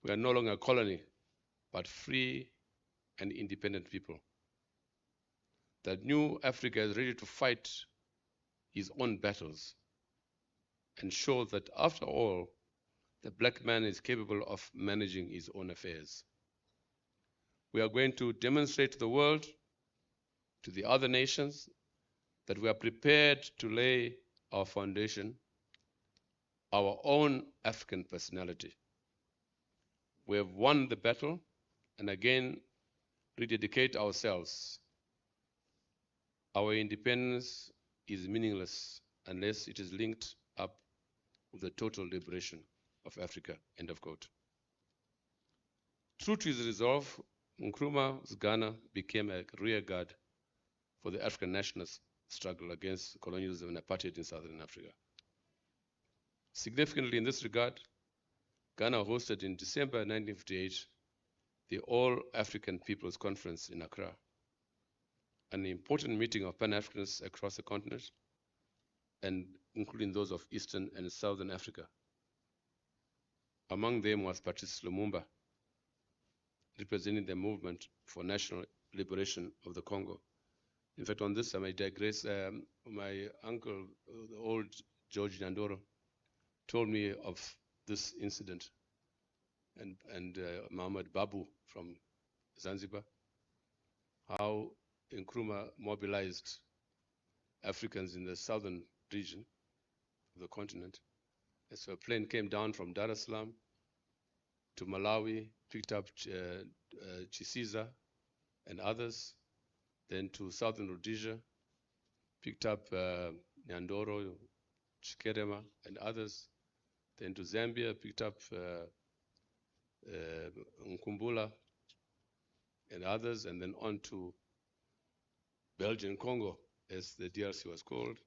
S4: we are no longer a colony, but free and independent people. That new Africa is ready to fight his own battles and show that after all, the black man is capable of managing his own affairs. We are going to demonstrate to the world, to the other nations, that we are prepared to lay our foundation, our own African personality. We have won the battle and again rededicate ourselves. Our independence is meaningless unless it is linked up with the total liberation of Africa," end of quote. True to his resolve, Nkrumah's Ghana became a rearguard for the African nationalist struggle against colonialism and apartheid in Southern Africa. Significantly in this regard, Ghana hosted in December 1958 the All-African People's Conference in Accra, an important meeting of Pan-Africanists across the continent, and including those of Eastern and Southern Africa. Among them was Patrice Lumumba, representing the movement for national liberation of the Congo. In fact, on this, I may digress. My uncle, the old George Nyandoro, told me of this incident, and Muhammad Babu from Zanzibar, how Nkrumah mobilized Africans in the southern region of the continent. And so a plane came down from Dar es Salaam to Malawi, picked up Chisiza and others, then to southern Rhodesia, picked up Nyandoro, Chikerema and others, then to Zambia, picked up Nkumbula and others, and then on to Belgian Congo, as the DRC was called.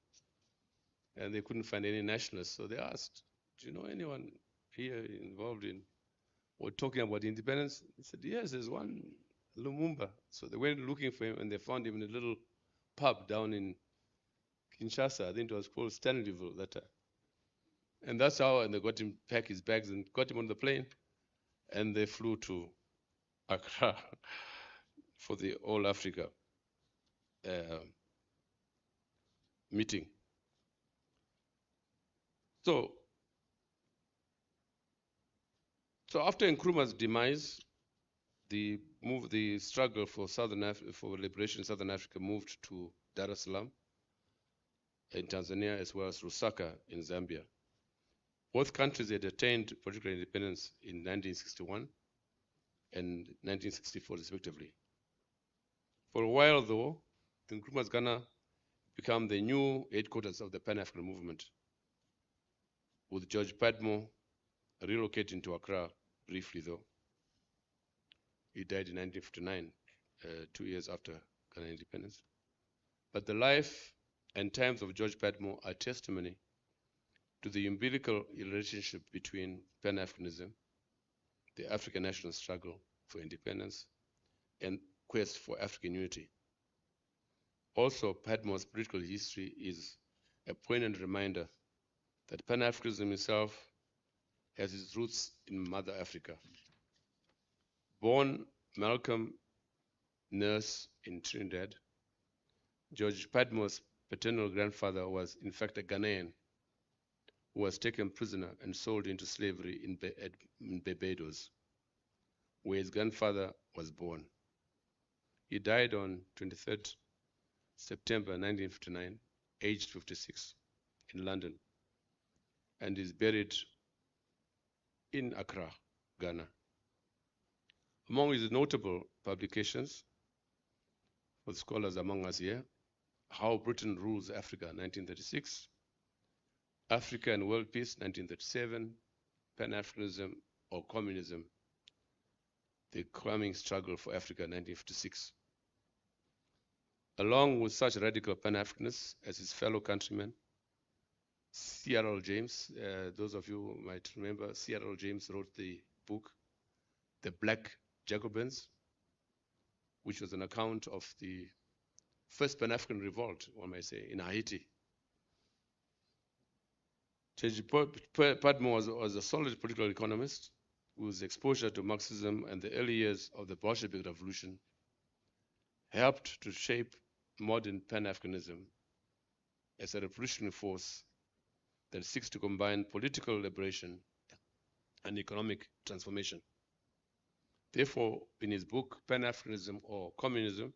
S4: And they couldn't find any nationalists, so they asked, "Do you know anyone here involved in or talking about independence?" He said, "Yes, there's one, Lumumba." So they went looking for him, and they found him in a little pub down in Kinshasa. I think it was called Stanleyville that time. And that's how, and they got him pack his bags and got him on the plane, and they flew to Accra for the All Africa meeting. So after Nkrumah's demise, the struggle for for liberation in Southern Africa moved to Dar es Salaam in Tanzania, as well as Lusaka in Zambia. Both countries had attained political independence in 1961 and 1964 respectively. For a while though, Nkrumah's Ghana became the new headquarters of the Pan-African movement, with George Padmore relocating to Accra briefly though. He died in 1959, 2 years after Ghana independence. But the life and times of George Padmore are testimony to the umbilical relationship between Pan-Africanism, the African national struggle for independence, and quest for African unity. Also, Padmore's political history is a poignant reminder that Pan-Africanism itself has its roots in Mother Africa. Born Malcolm Nurse in Trinidad, George Padmore's paternal grandfather was in fact a Ghanaian who was taken prisoner and sold into slavery in Barbados, where his grandfather was born. He died on 23rd September 1959, aged 56, in London, and is buried in Accra, Ghana. Among his notable publications, for the scholars among us here, How Britain Rules Africa, 1936, Africa and World Peace, 1937, Pan-Africanism or Communism, The Coming Struggle for Africa, 1956. Along with such radical Pan-Africanists as his fellow countrymen, C.R.L. James, those of you who might remember, C.R.L. James wrote the book, The Black Jacobins, which was an account of the first Pan-African revolt, one might say, in Haiti. George Padmore was a solid political economist whose exposure to Marxism and the early years of the Bolshevik Revolution helped to shape modern Pan-Africanism as a revolutionary force that seeks to combine political liberation and economic transformation. Therefore, in his book, Pan-Africanism or Communism,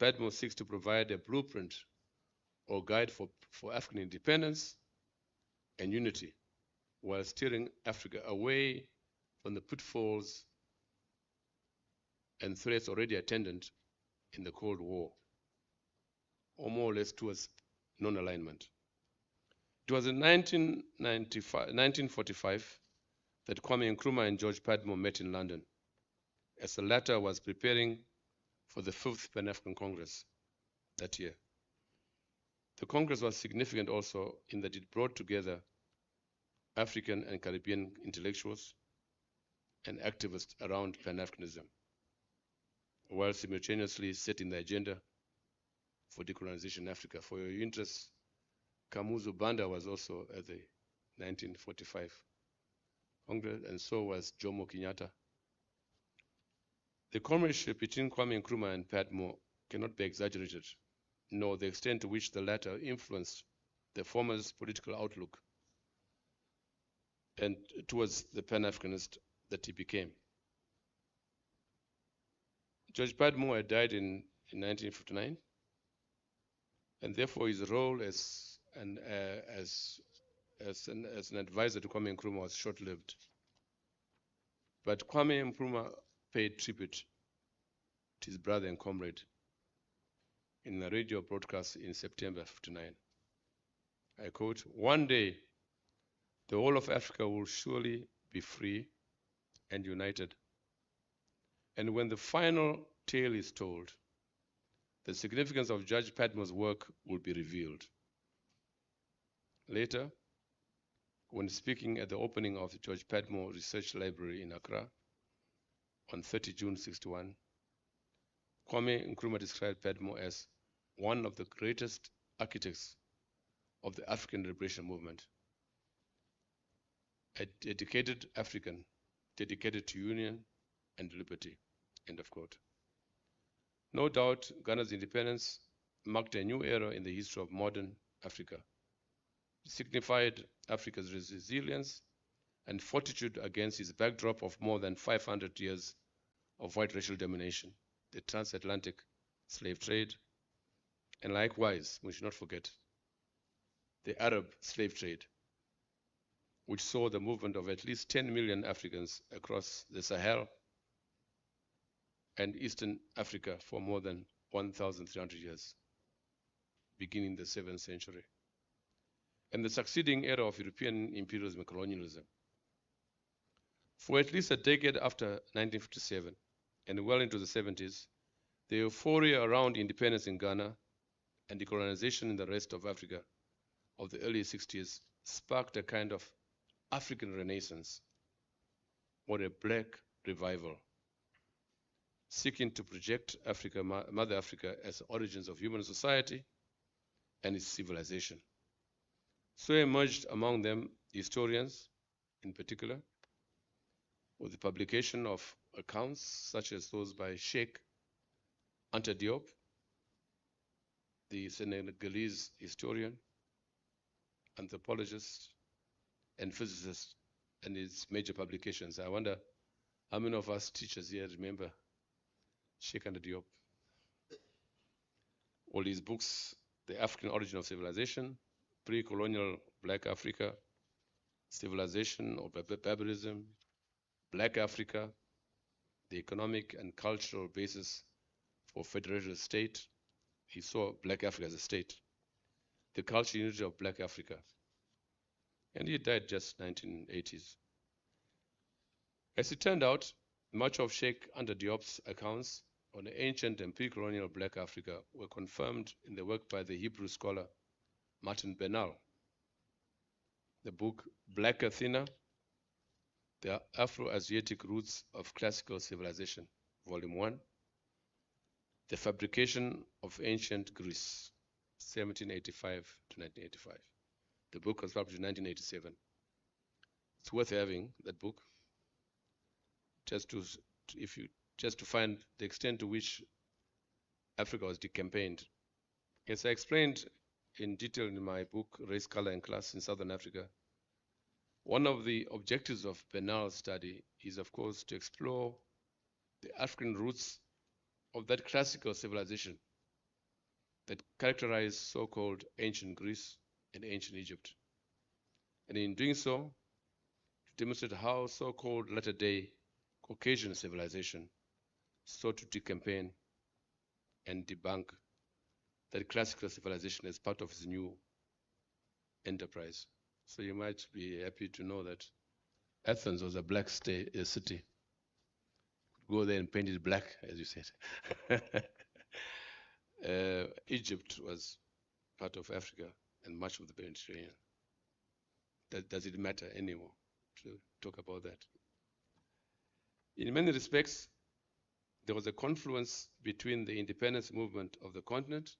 S4: Padmore seeks to provide a blueprint or guide for African independence and unity, while steering Africa away from the pitfalls and threats already attendant in the Cold War, or more or less towards non-alignment. It was in 1945 that Kwame Nkrumah and George Padmore met in London, as the latter was preparing for the 5th Pan-African Congress that year. The Congress was significant also in that it brought together African and Caribbean intellectuals and activists around Pan-Africanism, while simultaneously setting the agenda for decolonization in Africa. For your interest, Kamuzu Banda was also at the 1945 Congress, and so was Jomo Kenyatta. The comradeship between Kwame Nkrumah and Padmore cannot be exaggerated, nor the extent to which the latter influenced the former's political outlook and towards the Pan-Africanist that he became. George Padmore had died in 1959, and therefore his role as an advisor to Kwame Nkrumah was short-lived. But Kwame Nkrumah paid tribute to his brother and comrade in a radio broadcast in September 1959. I quote, "One day, the whole of Africa will surely be free and united. And when the final tale is told, the significance of Judge Padmore's work will be revealed." Later, when speaking at the opening of the George Padmore Research Library in Accra on 30 June 1961, Kwame Nkrumah described Padmore as one of the greatest architects of the African liberation movement, a dedicated African, dedicated to union and liberty, end of quote. No doubt, Ghana's independence marked a new era in the history of modern Africa. It signified Africa's resilience and fortitude against its backdrop of more than 500 years of white racial domination, the transatlantic slave trade, and likewise, we should not forget, the Arab slave trade, which saw the movement of at least 10 million Africans across the Sahel and Eastern Africa for more than 1,300 years, beginning the 7th century, and the succeeding era of European imperialism and colonialism. For at least a decade after 1957 and well into the 70s, the euphoria around independence in Ghana and decolonization in the rest of Africa of the early 60s sparked a kind of African renaissance or a black revival, seeking to project Africa, Mother Africa, as the origins of human society and its civilization. So emerged among them historians, in particular, with the publication of accounts such as those by Sheikh Anta Diop, the Senegalese historian, anthropologist, and physicist, and his major publications. I wonder how many of us teachers here remember Sheikh Anta Diop. All his books, The African Origin of Civilization, Pre-Colonial Black Africa, Civilization or Barbarism, Black Africa, The Economic and Cultural Basis for Federal State. He saw Black Africa as a state. The Cultural Unity of Black Africa. And he died just 1980s. As it turned out, much of Sheikh Anta Diop's accounts on the ancient and pre-colonial Black Africa were confirmed in the work by the Hebrew scholar Martin Bernal. The book Black Athena, The Afro-Asiatic Roots of Classical Civilization, Volume 1. The Fabrication of Ancient Greece, 1785 to 1985. The book was published in 1987. It's worth having that book, just to find the extent to which Africa was decampaigned. As I explained in detail in my book, Race, Color, and Class in Southern Africa, one of the objectives of Bernal's study is, of course, to explore the African roots of that classical civilization that characterized so-called ancient Greece and ancient Egypt. And in doing so, to demonstrate how so-called latter-day Caucasian civilization sought to decampaign and debunk that classical civilization as part of its new enterprise. So you might be happy to know that Athens was a black city. Go there and paint it black, as you said. Egypt was part of Africa and much of the Mediterranean. Does it matter anymore to talk about that? In many respects, there was a confluence between the independence movement of the continent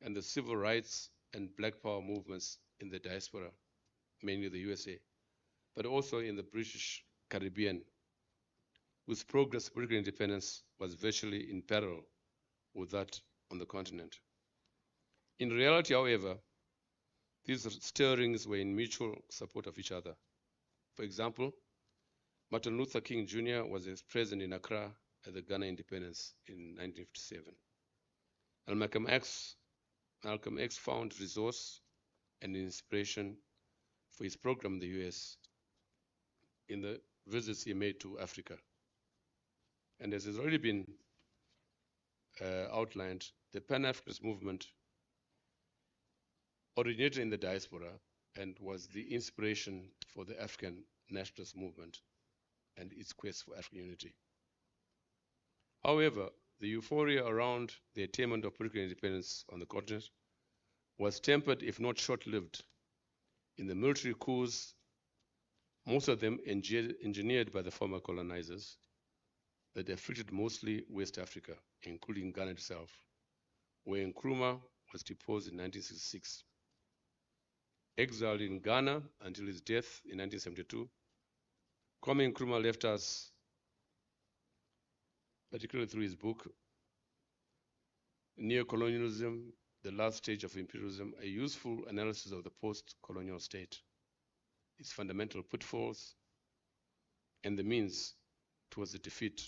S4: and the civil rights and black power movements in the diaspora, mainly the USA, but also in the British Caribbean, whose progress to political independence was virtually in parallel with that on the continent. In reality, however, these stirrings were in mutual support of each other. For example, Martin Luther King Jr. was present in Accra at the Ghana independence in 1957. And Malcolm X found resource and inspiration for his program in the US in the visits he made to Africa. And as has already been outlined, the pan-Africanist movement originated in the diaspora and was the inspiration for the African nationalist movement and its quest for African unity. However, the euphoria around the attainment of political independence on the continent was tempered, if not short-lived, in the military coups, most of them engineered by the former colonizers, that afflicted mostly West Africa, including Ghana itself, where Nkrumah was deposed in 1966. Exiled in Ghana until his death in 1972, Kwame Nkrumah left us, particularly through his book, Neo-Colonialism, the Last Stage of Imperialism, a useful analysis of the post-colonial state, its fundamental pitfalls, and the means towards the defeat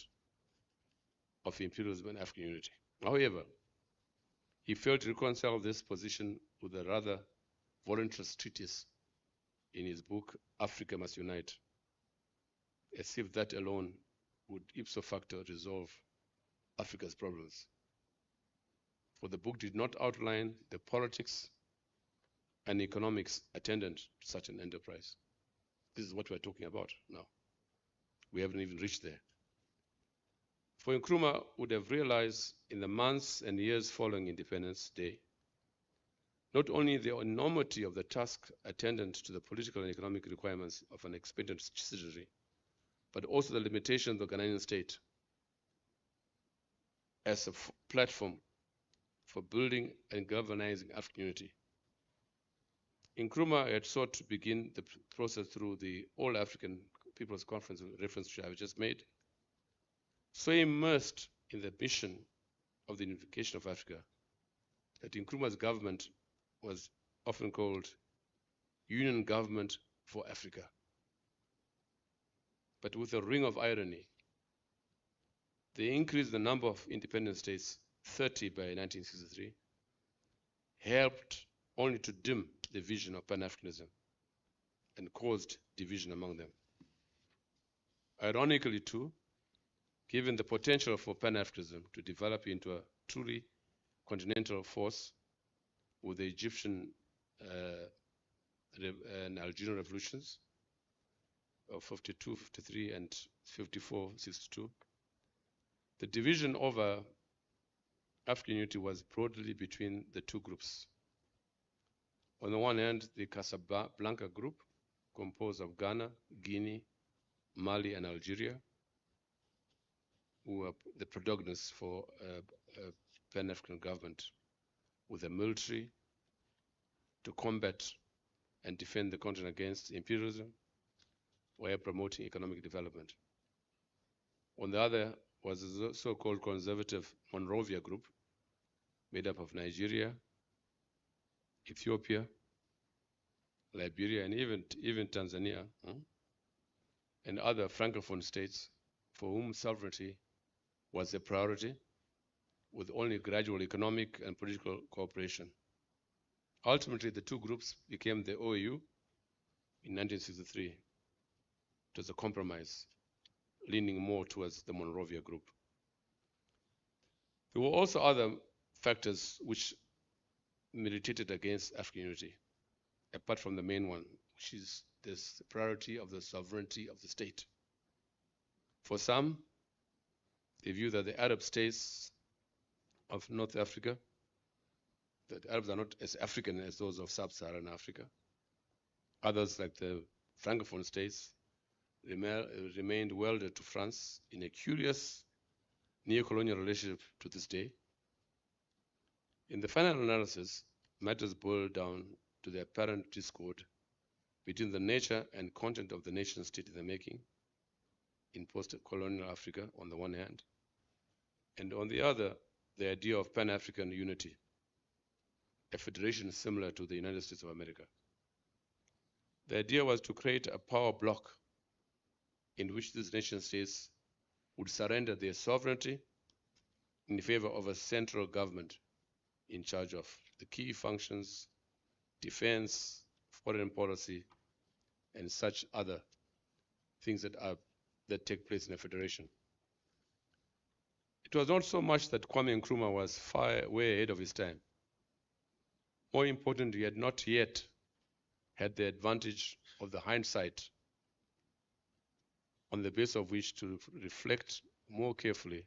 S4: of imperialism and African unity. However, he failed to reconcile this position with a rather voluntarist treatise in his book, Africa Must Unite, as if that alone would ipso facto resolve Africa's problems. For the book did not outline the politics and economics attendant to such an enterprise. This is what we're talking about now. We haven't even reached there. For Nkrumah would have realized in the months and years following Independence Day, not only the enormity of the task attendant to the political and economic requirements of an expanded citizenry, but also the limitations of the Ghanaian state as a platform for building and galvanizing African unity. Nkrumah had sought to begin the process through the All African People's Conference, reference which I have just made, so immersed in the mission of the unification of Africa that Nkrumah's government was often called Union Government for Africa. But with a ring of irony, the increase in the number of independent states, 30 by 1963, helped only to dim the vision of pan-Africanism and caused division among them. Ironically too, given the potential for pan-Africanism to develop into a truly continental force with the Egyptian and Algerian revolutions of 52, 53, and 54, 62, the division over African unity was broadly between the two groups. On the one hand, the Casablanca group, composed of Ghana, Guinea, Mali, and Algeria, who were the protagonists for a pan-African government with a military to combat and defend the continent against imperialism while promoting economic development. On the other was the so-called conservative Monrovia group, made up of Nigeria, Ethiopia, Liberia, and even Tanzania, and other Francophone states for whom sovereignty was a priority, with only gradual economic and political cooperation. Ultimately, the two groups became the OAU in 1963. It was a compromise, leaning more towards the Monrovia group. There were also other factors which militated against African unity, apart from the main one, which is this priority of the sovereignty of the state. For some, they view that the Arab states of North Africa, that Arabs are not as African as those of sub-Saharan Africa. Others, like the Francophone states, remained welded to France in a curious neo-colonial relationship to this day. In the final analysis, matters boil down to the apparent discord between the nature and content of the nation state in the making in post-colonial Africa on the one hand, and on the other, the idea of Pan-African unity, a federation similar to the United States of America. The idea was to create a power bloc in which these nation states would surrender their sovereignty in favor of a central government in charge of the key functions, defense, foreign policy, and such other things that take place in a federation. It was not so much that Kwame Nkrumah was way ahead of his time. More important, he had not yet had the advantage of the hindsight on the basis of which to reflect more carefully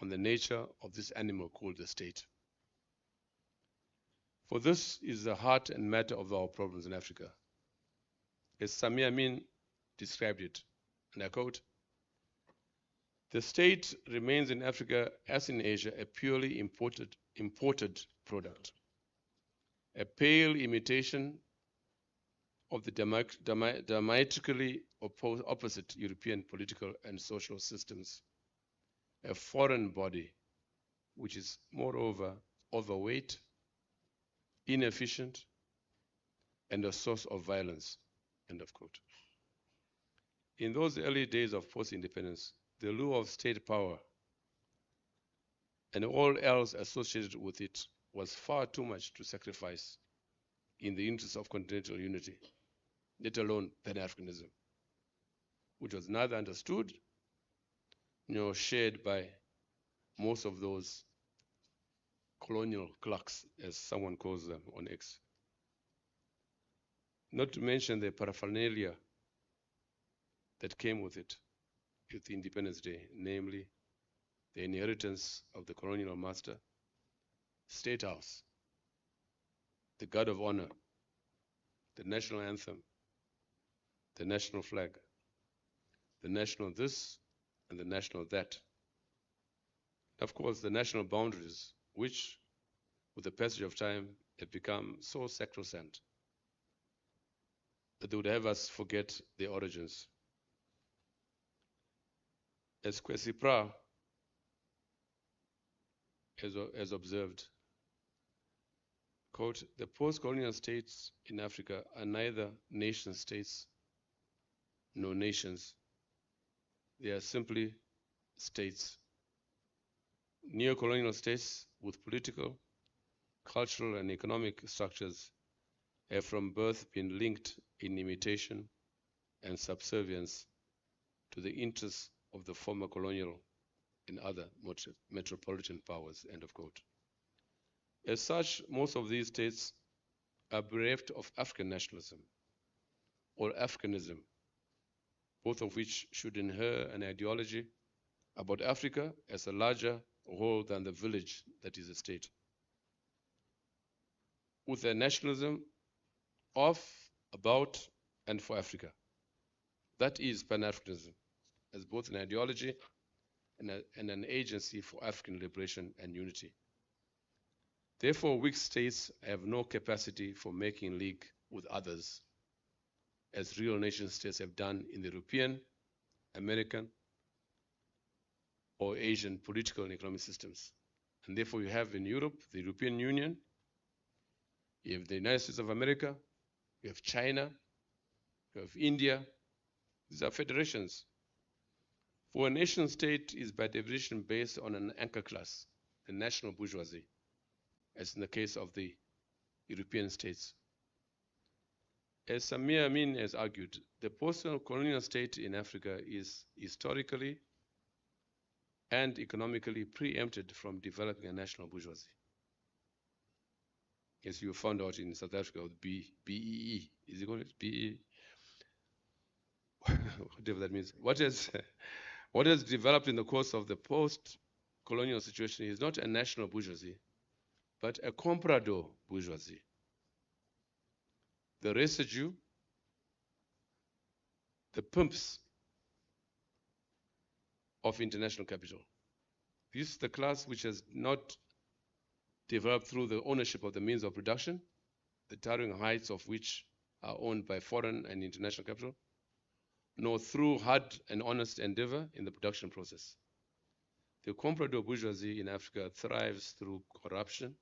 S4: on the nature of this animal called the state. For this is the heart and matter of our problems in Africa. As Samir Amin described it, and I quote, "The state remains in Africa, as in Asia, a purely imported product, a pale imitation of the diametrically opposite European political and social systems, a foreign body which is moreover overweight, inefficient, and a source of violence," end of quote. In those early days of post-independence, the lure of state power and all else associated with it was far too much to sacrifice in the interest of continental unity, let alone pan-Africanism, which was neither understood nor shared by most of those colonial clerks, as someone calls them on X. Not to mention the paraphernalia that came with it, with Independence Day, namely the inheritance of the colonial master, State House, the Guard of Honor, the national anthem, the national flag, the national this and the national that. Of course, the national boundaries, which with the passage of time had become so sacrosanct that they would have us forget their origins. As Kwesi Pra has observed, quote, the post-colonial states in Africa are neither nation states nor nations. They are simply states. Neo-colonial states with political, cultural, and economic structures have from birth been linked in imitation and subservience to the interests of the former colonial and other metropolitan powers, end of quote. As such, most of these states are bereft of African nationalism or Africanism, both of which should inher an ideology about Africa as a larger whole than the village that is a state, with a nationalism of, about, and for Africa. That is pan-Africanism, as both an ideology and an agency for African liberation and unity. Therefore, weak states have no capacity for making league with others, as real nation states have done in the European, American, or Asian political and economic systems. And therefore, you have in Europe the European Union, you have the United States of America, you have China, you have India. These are federations. For a nation state is by definition based on an anchor class, the national bourgeoisie, as in the case of the European states. As Samir Amin has argued, the post-colonial state in Africa is historically and economically preempted from developing a national bourgeoisie. As you found out in South Africa with BEE, is it called BEE? Whatever that means. What has developed in the course of the post-colonial situation is not a national bourgeoisie, but a comprador bourgeoisie. The residue, the pimps of international capital. This is the class which has not developed through the ownership of the means of production, the towering heights of which are owned by foreign and international capital, nor through hard and honest endeavor in the production process. The comprador bourgeoisie in Africa thrives through corruption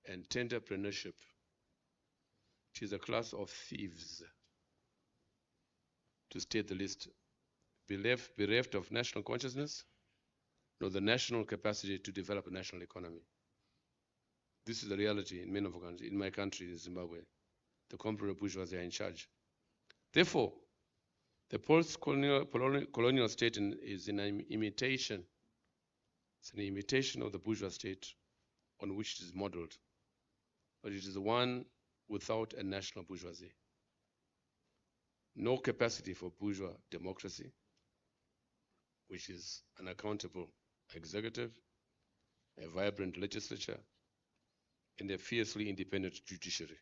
S4: and tenderpreneurship. It is a class of thieves, to state the least, bereft of national consciousness, nor the national capacity to develop a national economy. This is the reality in many of our countries. In my country, in Zimbabwe, the comprador bourgeoisie are in charge. Therefore, the post-colonial state is an imitation. It's an imitation of the bourgeois state on which it is modeled, but it is one without a national bourgeoisie. No capacity for bourgeois democracy, which is an accountable executive, a vibrant legislature, and a fiercely independent judiciary.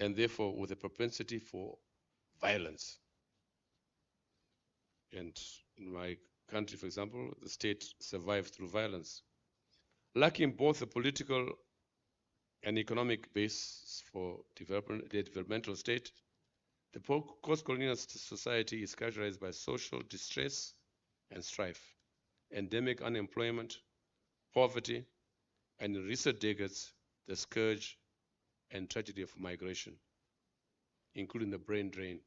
S4: And therefore, with a propensity for violence. And in my country, for example, the state survived through violence. Lacking both a political and economic base for the developmental state, the post-colonial society is characterized by social distress and strife, endemic unemployment, poverty, and in recent decades, the scourge and tragedy of migration, including the brain drain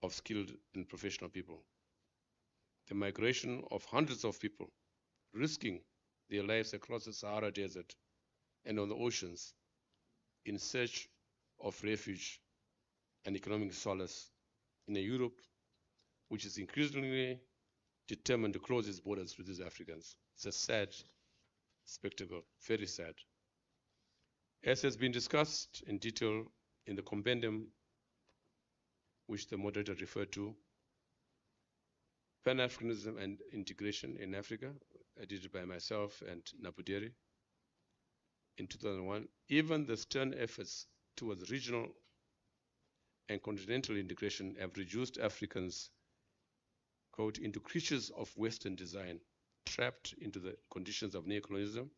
S4: of skilled and professional people. the migration of hundreds of people, risking their lives across the Sahara Desert and on the oceans in search of refuge and economic solace in a Europe which is increasingly determined to close its borders to these Africans. It's a sad spectacle, very sad. As has been discussed in detail in the compendium which the moderator referred to, Pan-Africanism and Integration in Africa, edited by myself and Napuderi in 2001, even the stern efforts towards regional and continental integration have reduced Africans, quote, into creatures of Western design, trapped into the conditions of neocolonialism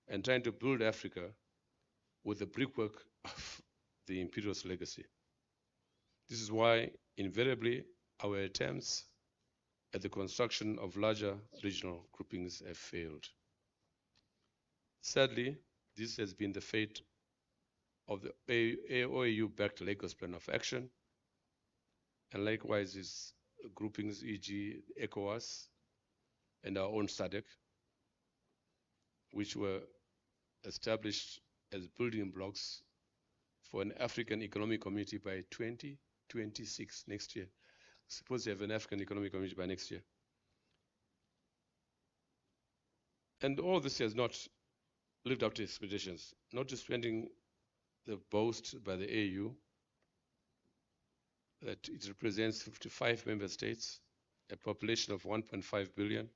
S4: and trying to build Africa with the brickwork of the imperialist legacy. This is why, invariably, our attempts at the construction of larger regional groupings have failed. Sadly, this has been the fate of the OAU-backed Lagos Plan of Action, and likewise its groupings, e.g. ECOWAS and our own SADC, which were established as building blocks for an African Economic Community by 2026, next year. Suppose you have an African Economic Community by next year. And all this has not lived up to expectations, notwithstanding the boast by the AU that it represents 55 member states, a population of 1.5 billion,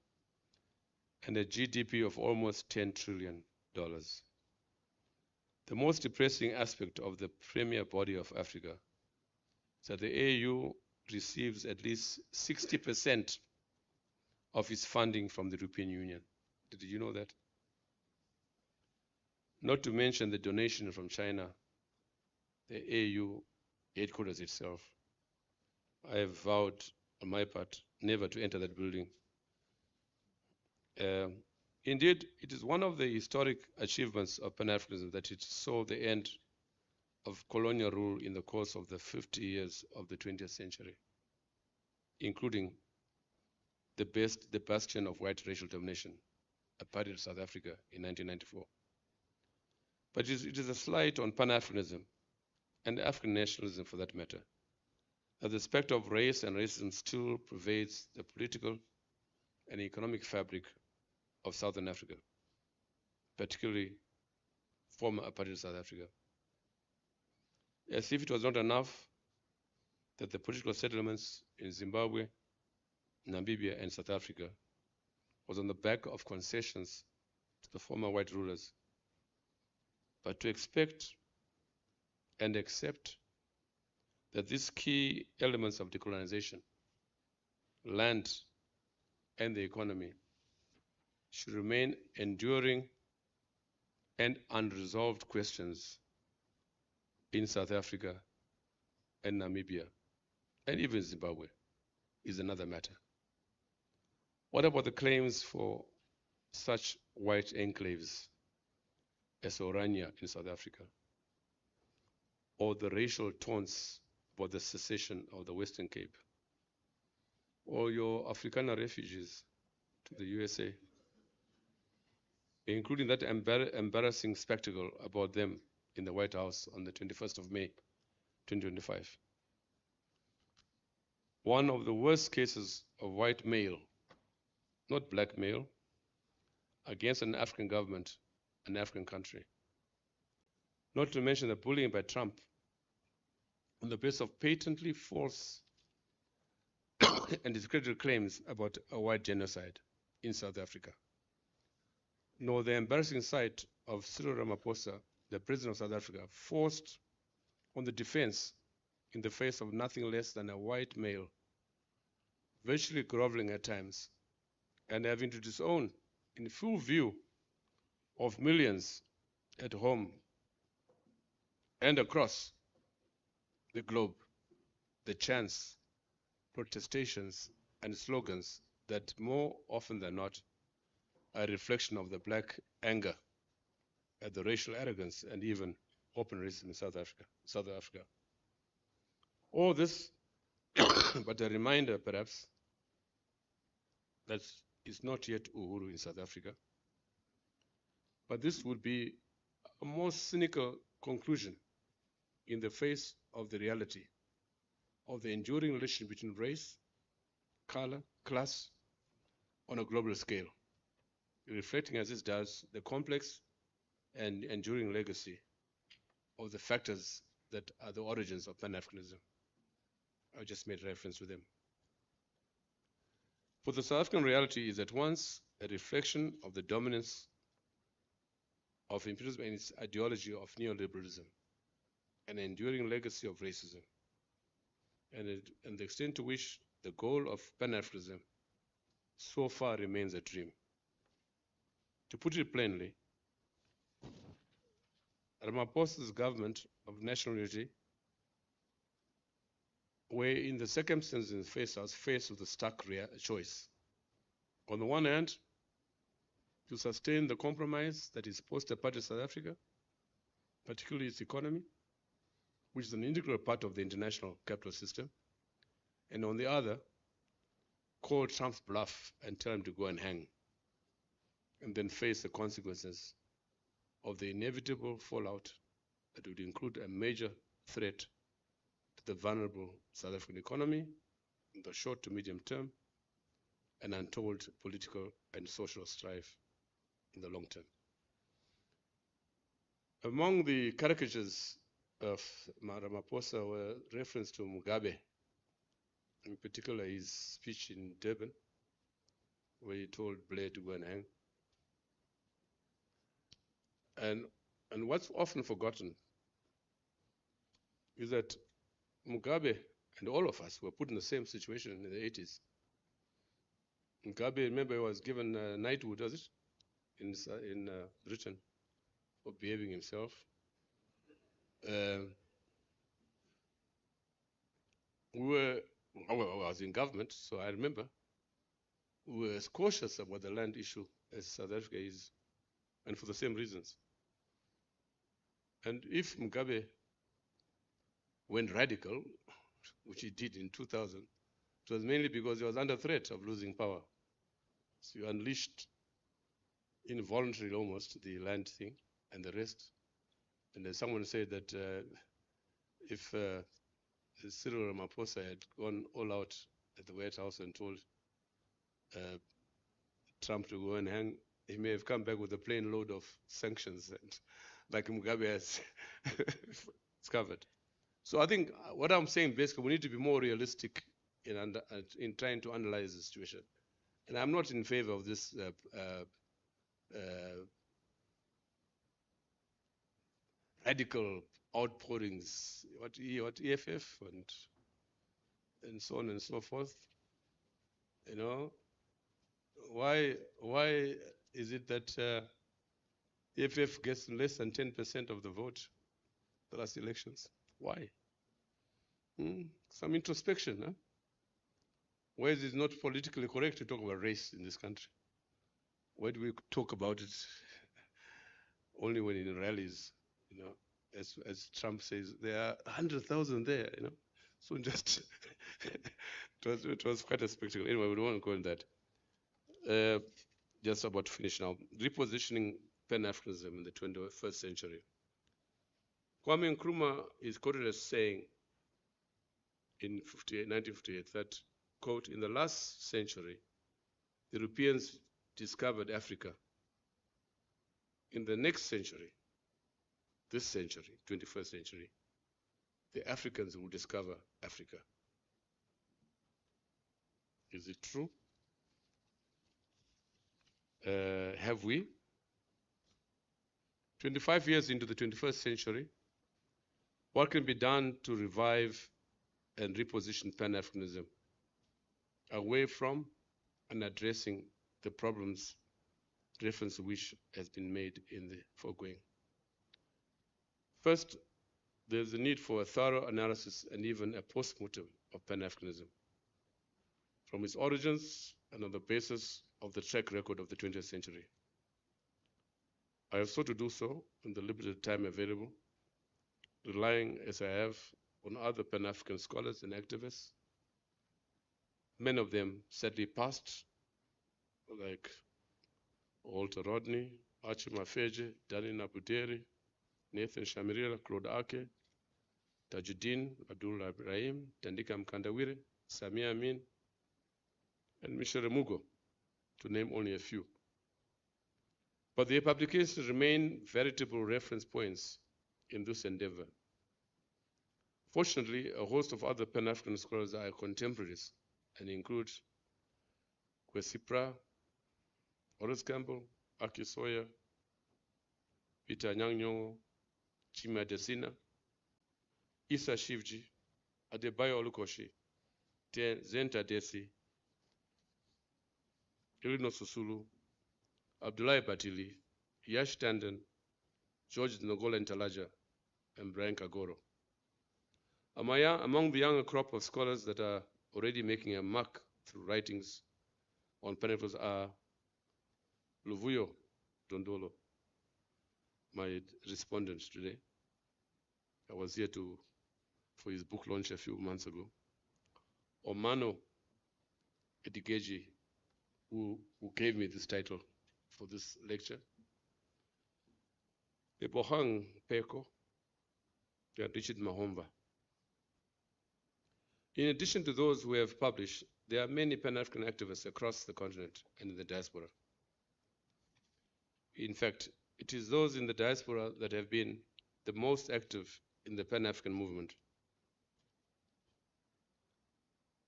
S4: and a GDP of almost $10 trillion. The most depressing aspect of the premier body of Africa is that the AU receives at least 60% of its funding from the European Union. Did you know that? Not to mention the donation from China, the AU headquarters itself. I have vowed on my part never to enter that building. Indeed, it is one of the historic achievements of Pan-Africanism that it saw the end of colonial rule in the course of the 50 years of the 20th century, including the bastion of white racial domination, apartheid South Africa in 1994. But it is a slight on Pan-Africanism and African nationalism for that matter, that the specter of race and racism still pervades the political and economic fabric of Southern Africa, particularly former apartheid South Africa. As if it was not enough that the political settlements in Zimbabwe, Namibia, and South Africa was on the back of concessions to the former white rulers, but to expect and accept that these key elements of decolonization, land and the economy, should remain enduring and unresolved questions in South Africa and Namibia, and even Zimbabwe, is another matter. What about the claims for such white enclaves as Orania in South Africa, or the racial taunts about the secession of the Western Cape, or your Afrikaner refugees to the USA, including that embarrassing spectacle about them in the White House on the 21st of May, 2025. One of the worst cases of white male, not black male, against an African government, an African country. Not to mention the bullying by Trump on the basis of patently false and discredited claims about a white genocide in South Africa. Nor the embarrassing sight of Cyril Ramaphosa, the president of South Africa, forced on the defense in the face of nothing less than a white male, virtually groveling at times, and having to disown in full view of millions at home and across the globe the chants, protestations, and slogans that more often than not are a reflection of the black anger at the racial arrogance and even open racism in South Africa. All this, but a reminder perhaps, that is not yet Uhuru in South Africa. But this would be a more cynical conclusion in the face of the reality of the enduring relationship between race, color, class on a global scale, reflecting as it does the complex and enduring legacy of the factors that are the origins of Pan-Africanism. I just made reference to them. For the South African reality is at once a reflection of the dominance of imperialism and its ideology of neoliberalism, an enduring legacy of racism, and the extent to which the goal of Pan-Africanism so far remains a dream. To put it plainly, Ramaphosa's government of national unity were in the circumstances faced with a stark choice. On the one hand, to sustain the compromise that is post-apartheid South Africa, particularly its economy, which is an integral part of the international capital system, and on the other, call Trump's bluff and tell him to go and hang, and then face the consequences of the inevitable fallout that would include a major threat to the vulnerable South African economy in the short to medium term, and untold political and social strife in the long term. Among the caricatures of Ramaphosa were reference to Mugabe, in particular his speech in Durban, where he told Blair to go and hang. And what's often forgotten is that Mugabe and all of us were put in the same situation in the 80s. Mugabe, remember, he was given knighthood, was it, in Britain for behaving himself. I was in government, so I remember we were as cautious about the land issue as South Africa is, and for the same reasons. And if Mugabe went radical, which he did in 2000, it was mainly because he was under threat of losing power. So he unleashed involuntarily almost the land thing and the rest. And then someone said that if Cyril Ramaphosa had gone all out at the White House and told Trump to go and hang, he may have come back with a plane load of sanctions, and like Mugabe has discovered. So I think what I'm saying basically, we need to be more realistic in trying to analyze the situation. And I'm not in favor of this radical outpourings, what EFF and so on and so forth. You know, why is it that EFF gets less than 10% of the vote the last elections? Why? Some introspection, huh? Why is it not politically correct to talk about race in this country? Why do we talk about it only when in rallies, you know, as Trump says, there are 100,000 there, you know. So just, it was quite a spectacle. Anyway, we don't want to go into that. Just about to finish now. Repositioning pan-Africanism in the 21st century. Kwame Nkrumah is quoted as saying in 1958 that, quote, in the last century, the Europeans discovered Africa. In the next century, this century, 21st century, the Africans will discover Africa. Is it true? Have we? 25 years into the 21st century, what can be done to revive and reposition Pan-Africanism away from and addressing the problems reference to which has been made in the foregoing? First, there's a need for a thorough analysis and even a post-mortem of Pan-Africanism from its origins and on the basis of the track record of the 20th century. I have sought to do so in the limited time available, relying, as I have, on other Pan-African scholars and activists, many of them sadly past like Walter Rodney, Archie Mafeje, Danny Nabuderi, Nathan Shamirila, Claude Ake, Tajuddin Abdul Ibrahim, Tandika Mkandawire, Samia Amin, and Michel Mugo, to name only a few. But their publications remain veritable reference points in this endeavor. Fortunately, a host of other Pan-African scholars are contemporaries and include Kwesipra, Horace Campbell, Aki Sawyer, Peter Nyang'nyongo, Chima Desina, Issa Shivji, Adebayo Olukoshi, Zenta Desi, Irino Susulu, Abdullahi Batili, Yash Tandon, George Nogola Ntalaja, and Brian Kagoro. Among the younger crop of scholars that are already making a mark through writings on Pan-Africanism are Luvuyo Dondolo, my respondent today. I was here for his book launch a few months ago. Omano Edigeji, who gave me this title for this lecture. Ebohang Peko and Richard Mahomba. In addition to those who have published, there are many Pan-African activists across the continent and in the diaspora. In fact, it is those in the diaspora that have been the most active in the Pan-African movement,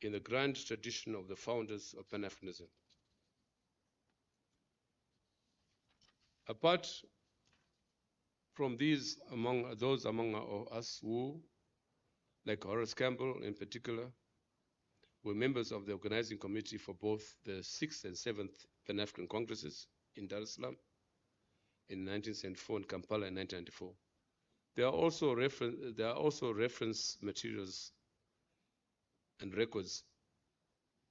S4: in the grand tradition of the founders of Pan-Africanism. Apart from these, those among us who, like Horace Campbell in particular, were members of the organizing committee for both the 6th and 7th Pan-African Congresses in Dar es Salaam in 1974 and Kampala in 1994. There are also reference materials and records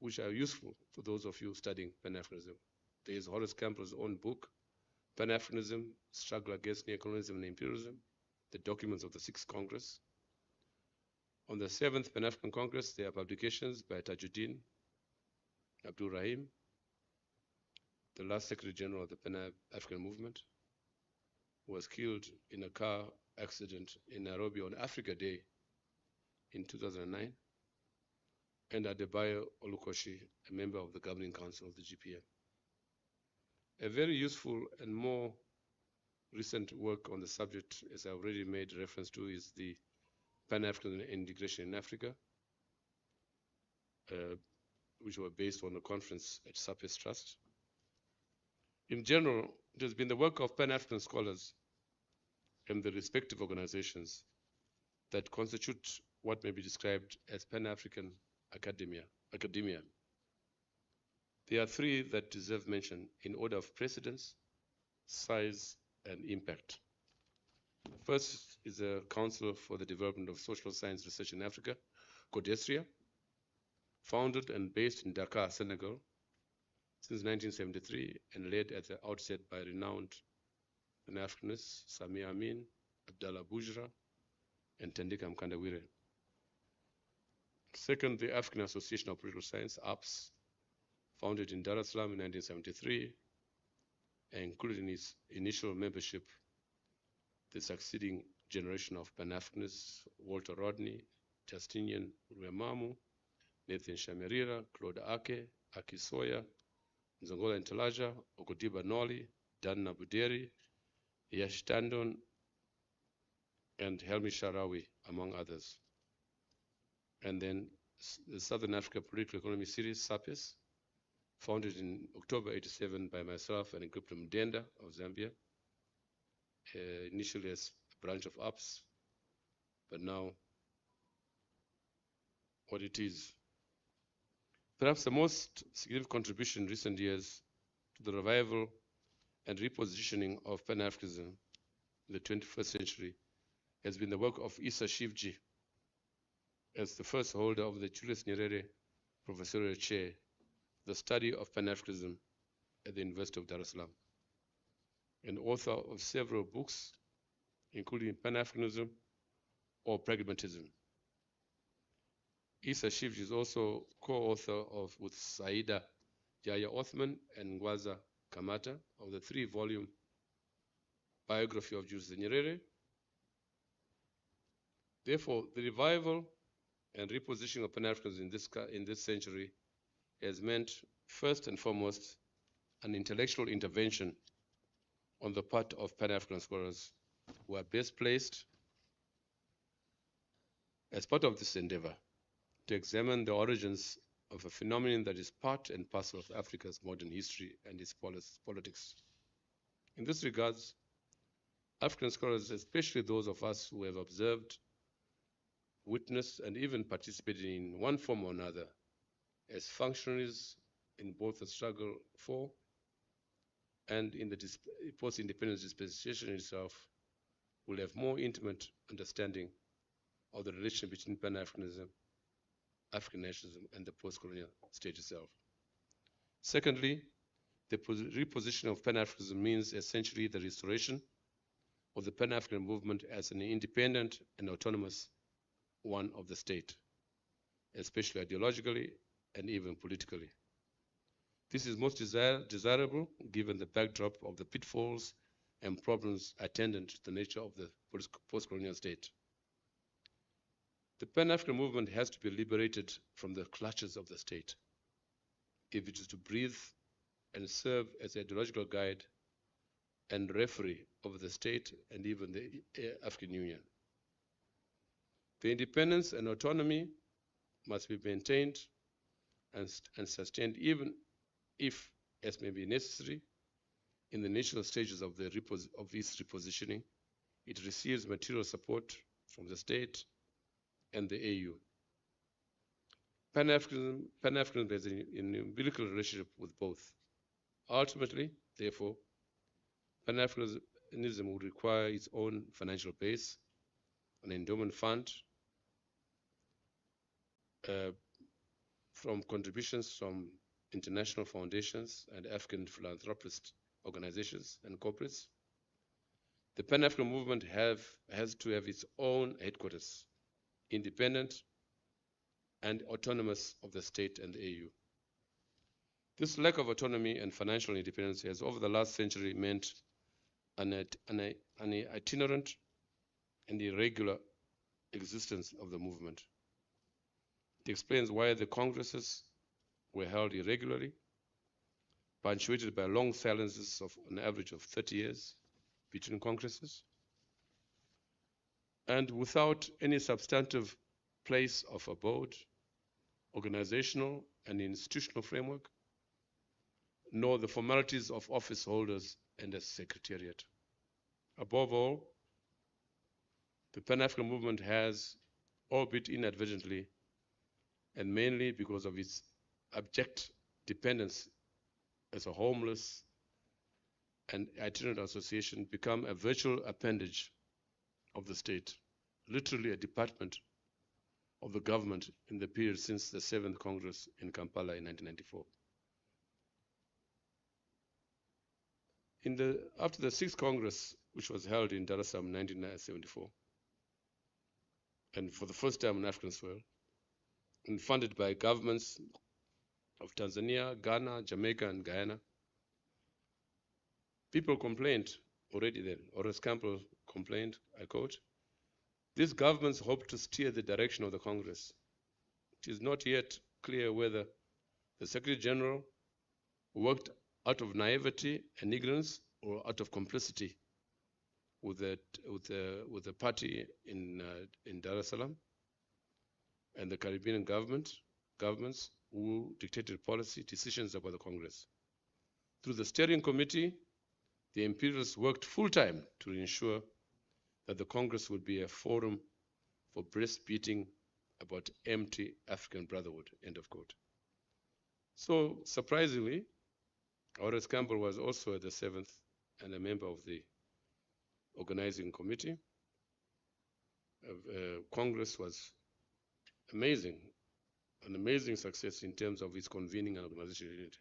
S4: which are useful for those of you studying Pan-Africanism. There is Horace Campbell's own book, Pan-Africanism, Struggle Against Neocolonialism and Imperialism, the documents of the 6th Congress. On the 7th Pan-African Congress, there are publications by Tajuddin Abdul Rahim, the last Secretary General of the Pan-African Movement, who was killed in a car accident in Nairobi on Africa Day in 2009, and Adebayo Olukoshi, a member of the Governing Council of the GPM. A very useful and more recent work on the subject, as I already made reference to, is the Pan-African Integration in Africa, which were based on a conference at SAPES Trust. In general, it has been the work of Pan-African scholars and the respective organizations that constitute what may be described as Pan-African academia. There are three that deserve mention in order of precedence, size, and impact. First is the Council for the Development of Social Science Research in Africa, CODESRIA, founded and based in Dakar, Senegal, since 1973, and led at the outset by renowned Pan-Africanists Samia Amin, Abdallah Boujra, and Tandika Mkandawire. Second, the African Association of Political Science, APS, founded in Dar es Salaam in 1973, and included in its initial membership the succeeding generation of Pan-Africanists, Walter Rodney, Justinian Rwemamu, Nathan Shamirira, Claude Ake, Aki Sawyer, Nzongola Ntalaja, Okodiba Noli, Dan Nabuderi, Yash Tandon, and Helmi Sharawi, among others. And then the Southern Africa Political Economy Series, SAPES, founded in October 87 by myself and Encrypto Mdenda of Zambia, initially as a branch of APS, but now what it is. Perhaps the most significant contribution in recent years to the revival and repositioning of Pan-Africanism in the 21st century has been the work of Issa Shivji as the first holder of the Julius Nyerere Professorial Chair, the study of Pan-Africanism at the University of Dar es Salaam, and author of several books, including Pan-Africanism or Pragmatism. Issa Shivji is also co-author with Saida Yahya Othman and Ngwaza Kamata of the 3-volume biography of Julius Nyerere. Therefore, the revival and repositioning of Pan-Africanism in this century has meant, first and foremost, an intellectual intervention on the part of Pan-African scholars who are best placed as part of this endeavor to examine the origins of a phenomenon that is part and parcel of Africa's modern history and its politics. In this regard, African scholars, especially those of us who have observed, witnessed, and even participated in one form or another as functionaries in both the struggle for and in the post-independence dispensation itself, will have more intimate understanding of the relation between Pan-Africanism, African nationalism, and the post-colonial stage itself. Secondly, the repositioning of Pan-Africanism means essentially the restoration of the Pan-African movement as an independent and autonomous one of the state, especially ideologically and even politically. This is most desirable given the backdrop of the pitfalls and problems attendant to the nature of the post-colonial state. The Pan-African movement has to be liberated from the clutches of the state if it is to breathe and serve as an ideological guide and referee over the state and even the African Union. The independence and autonomy must be maintained and sustained even if, as may be necessary, in the initial stages of its repositioning, it receives material support from the state and the AU. Pan-Africanism has an umbilical relationship with both. Ultimately, therefore, Pan-Africanism would require its own financial base, an endowment fund, from contributions from international foundations and African philanthropist organizations and corporates. The Pan-African movement has to have its own headquarters, independent and autonomous of the state and the AU. This lack of autonomy and financial independence has over the last century meant an itinerant and irregular existence of the movement. It explains why the congresses were held irregularly, punctuated by long silences of an average of 30 years between congresses, and without any substantive place of abode, organizational and institutional framework, nor the formalities of office holders and a secretariat. Above all, the Pan-African movement has, albeit inadvertently, and mainly because of its abject dependence as a homeless and itinerant association, become a virtual appendage of the state, literally a department of the government in the period since the 7th Congress in Kampala in 1994. After the 6th Congress, which was held in Dar es Salaam in 1974, and for the first time on African soil, and funded by governments of Tanzania, Ghana, Jamaica, and Guyana, people complained already then. Horace Campbell complained, I quote, "These governments hope to steer the direction of the Congress. It is not yet clear whether the Secretary General worked out of naivety and ignorance or out of complicity with the party in Dar es Salaam and the Caribbean governments who dictated policy decisions about the Congress. Through the steering committee, the imperialists worked full-time to ensure that the Congress would be a forum for breast-beating about empty African brotherhood," end of quote. So, surprisingly, Horace Campbell was also at the 7th and a member of the organizing committee. Congress was amazing, an amazing success in terms of its convening and organizational unity.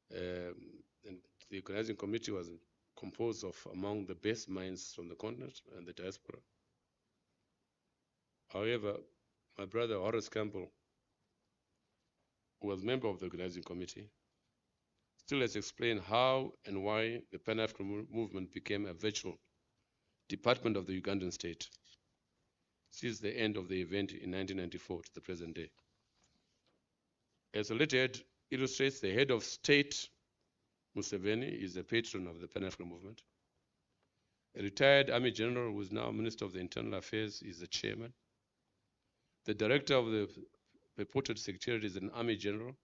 S4: And the organizing committee was composed of among the best minds from the continent and the diaspora. However, my brother Horace Campbell who was member of the organizing committee, still has explained how and why the Pan-African movement became a virtual department of the Ugandan state since the end of the event in 1994 to the present day. As the letterhead illustrates, the head of state, Museveni, is a patron of the Pan-African movement. A retired army general who is now Minister of the Internal Affairs is the chairman. The director of the purported secretariat is an army general.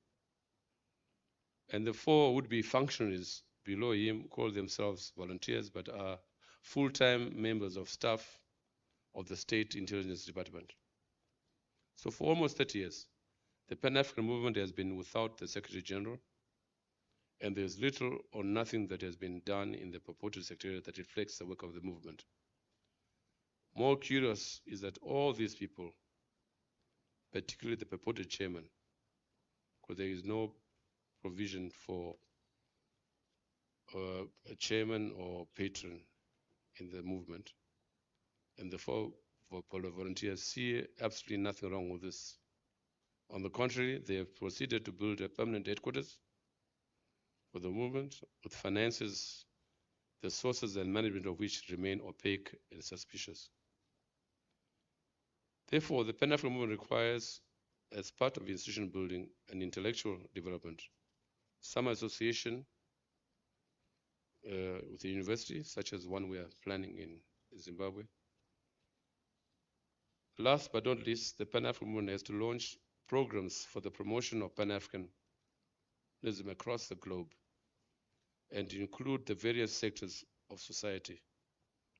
S4: And the four would-be functionaries below him call themselves volunteers but are full-time members of staff of the State Intelligence Department. So for almost 30 years, the Pan-African movement has been without the Secretary General, and there's little or nothing that has been done in the purported secretariat that reflects the work of the movement. More curious is that all these people, particularly the purported chairman, because there is no provision for a chairman or patron in the movement, and the four volunteers see absolutely nothing wrong with this. On the contrary, they have proceeded to build a permanent headquarters for the movement with finances, the sources and management of which remain opaque and suspicious. Therefore, the Pan-African movement requires, as part of institution building and intellectual development, some association with the university, such as one we are planning in Zimbabwe. Last but not least, the Pan-African movement has to launch programs for the promotion of Pan-Africanism across the globe and to include the various sectors of society,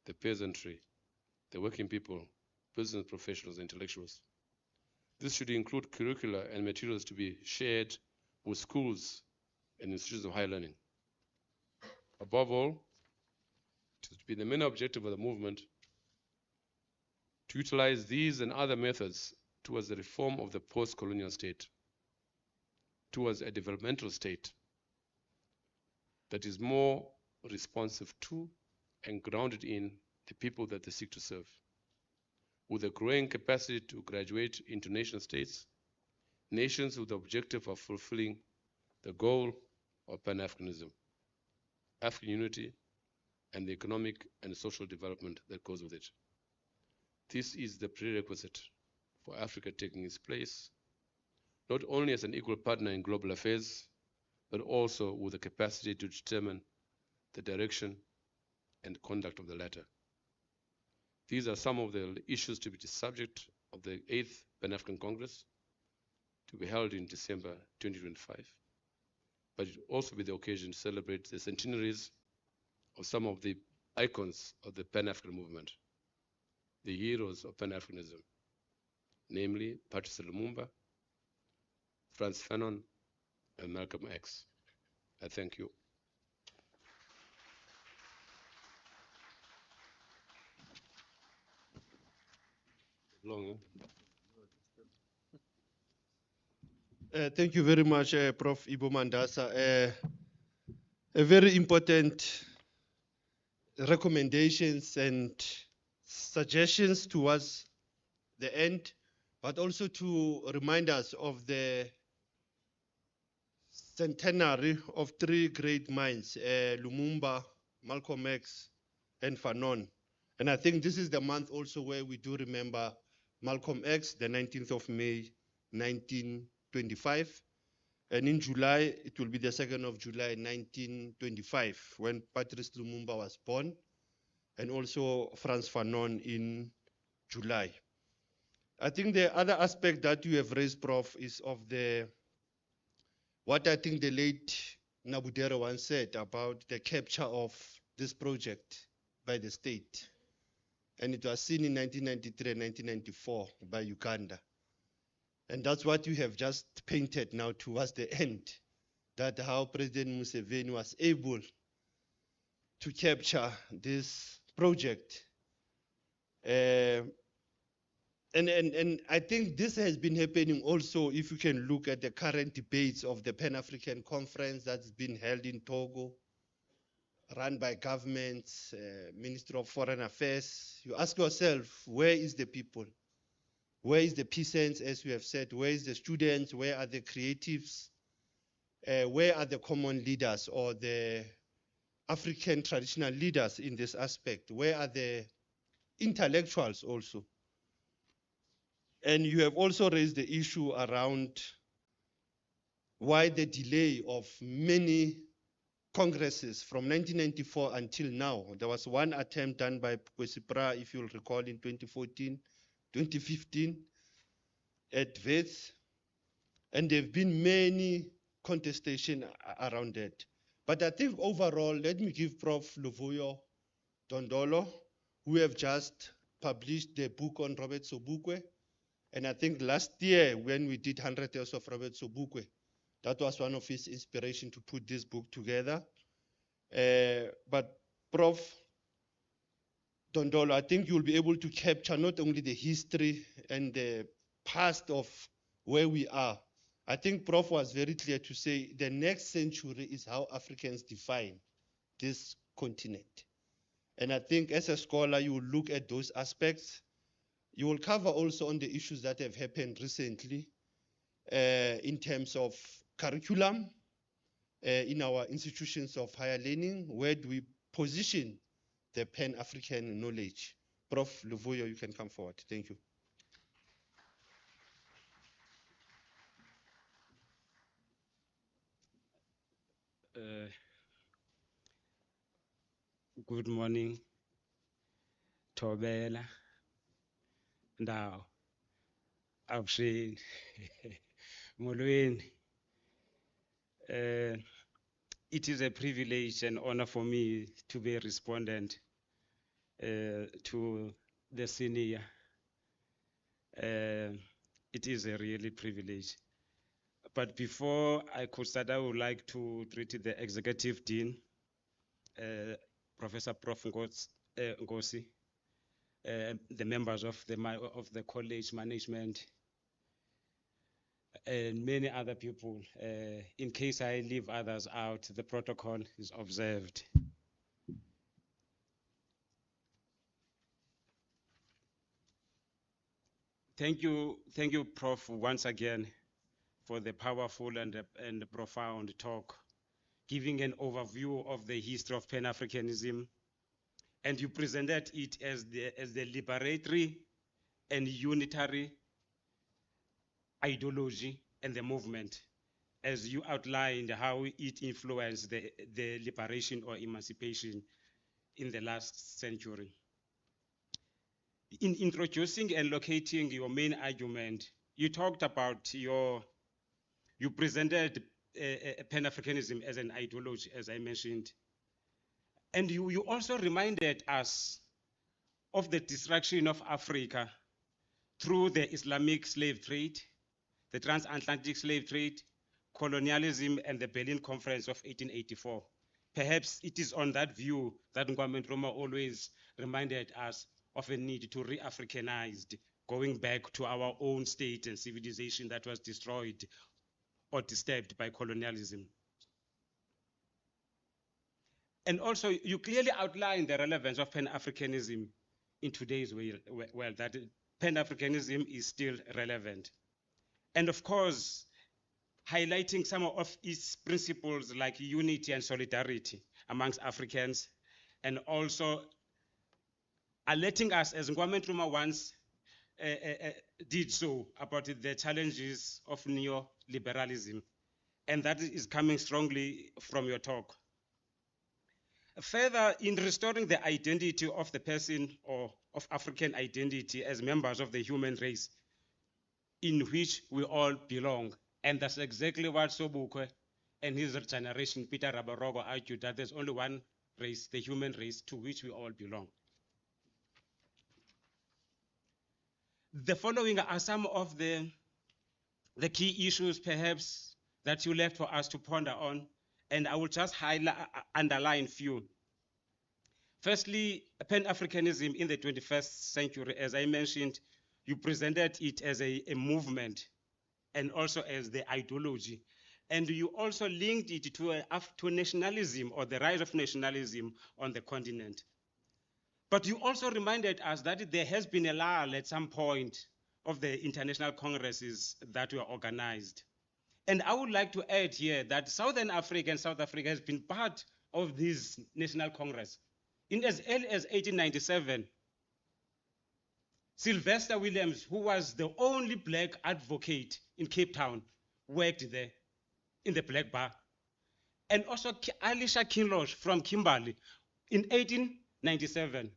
S4: the peasantry, the working people, business professionals, intellectuals. This should include curricula and materials to be shared with schools and institutions of higher learning. Above all, it has been the main objective of the movement to utilize these and other methods towards the reform of the post-colonial state, towards a developmental state that is more responsive to and grounded in the people that they seek to serve, with a growing capacity to graduate into nation states, nations with the objective of fulfilling the goal of Pan-Africanism, African unity, and the economic and social development that goes with it. This is the prerequisite for Africa taking its place, not only as an equal partner in global affairs, but also with the capacity to determine the direction and conduct of the latter. These are some of the issues to be the subject of the 8th Pan-African Congress, to be held in December 2025. But it will also be the occasion to celebrate the centenaries of some of the icons of the Pan-African movement, the heroes of Pan-Africanism, namely Patrice Lumumba, Frantz Fanon, and Malcolm X. I thank you. Long,
S1: Thank you very much, Prof. Ibo Mandasa. A very important recommendations and suggestions towards the end, but also to remind us of the centenary of three great minds, Lumumba, Malcolm X, and Fanon. And I think this is the month also where we do remember Malcolm X, the 19th of May, 1925. And in July, it will be the 2nd of July, 1925, when Patrice Lumumba was born, and also Frantz Fanon in July. I think the other aspect that you have raised, Prof, is of what I think the late Nabudere once said about the capture of this project by the state. And it was seen in 1993 and 1994 by Uganda. And that's what you have just painted now towards the end, that how President Museveni was able to capture this project. And I think this has been happening also if you can look at the current debates of the Pan-African Conference that's been held in Togo, run by governments, Ministry of Foreign Affairs. You ask yourself, where is the people? Where is the peasants, as we have said? Where is the students? Where are the creatives? Where are the common leaders or the African traditional leaders in this aspect? Where are the intellectuals also? And you have also raised the issue around why the delay of many congresses from 1994 until now. There was one attempt done by Kwesipra, if you'll recall, in 2014, 2015 at Wits, and there have been many contestation around that. But I think overall, let me give Prof. Luvuyo Dondolo, who have just published the book on Robert Sobukwe. And I think last year when we did 100 years of Robert Sobukwe, that was one of his inspiration to put this book together. But Prof. Dondolo, I think you'll be able to capture not only the history and the past of where we are. I think Prof was very clear to say the next century is how Africans define this continent. And I think as a scholar, you will look at those aspects. You will cover also on the issues that have happened recently in terms of curriculum in our institutions of higher learning. Where do we position the Pan-African knowledge? Prof. Luvuyo, you can come forward. Thank you.
S5: Good morning, Tobela, Ndao, Abshin, Molweni. It is a privilege and honor for me to be a respondent to the senior. It is a really privilege. But before I could start, I would like to greet the Executive Dean, Professor Prof. Ngosi, the members of the college management, and many other people. In case I leave others out, the protocol is observed. Thank you, Prof, once again for the powerful and profound talk, giving an overview of the history of Pan-Africanism. And you presented it as the liberatory and unitary ideology and the movement, as you outlined how it influenced the liberation or emancipation in the last century. In introducing and locating your main argument, you talked about you presented Pan-Africanism as an ideology, as I mentioned. And you also reminded us of the destruction of Africa through the Islamic slave trade, the transatlantic slave trade, colonialism, and the Berlin Conference of 1884. Perhaps it is on that view that Kwame Nkrumah always reminded us of a need to re-Africanize, going back to our own state and civilization that was destroyed or disturbed by colonialism. And also, you clearly outlined the relevance of Pan-Africanism in today's world, that Pan-Africanism is still relevant. And of course, highlighting some of its principles like unity and solidarity amongst Africans, and also alerting us, as Kwame Nkrumah once did so, about the challenges of neoliberalism. And that is coming strongly from your talk. Further, in restoring the identity of the person or of African identity as members of the human race in which we all belong. And that's exactly what Sobukwe and his generation, Peter Rabarogo, argued, that there's only one race, the human race, to which we all belong. The following are some of the key issues, perhaps, that you left for us to ponder on, and I will just underline few. Firstly, Pan-Africanism in the 21st century, as I mentioned, you presented it as a movement and also as the ideology. And you also linked it to nationalism, or the rise of nationalism on the continent. But you also reminded us that there has been a lull at some point of the international congresses that were organized. And I would like to add here that Southern Africa and South Africa has been part of this National Congress. In as early as 1897, Sylvester Williams, who was the only black advocate in Cape Town, worked there in the Black Bar. And also Alicia Kinloch from Kimberley in 1897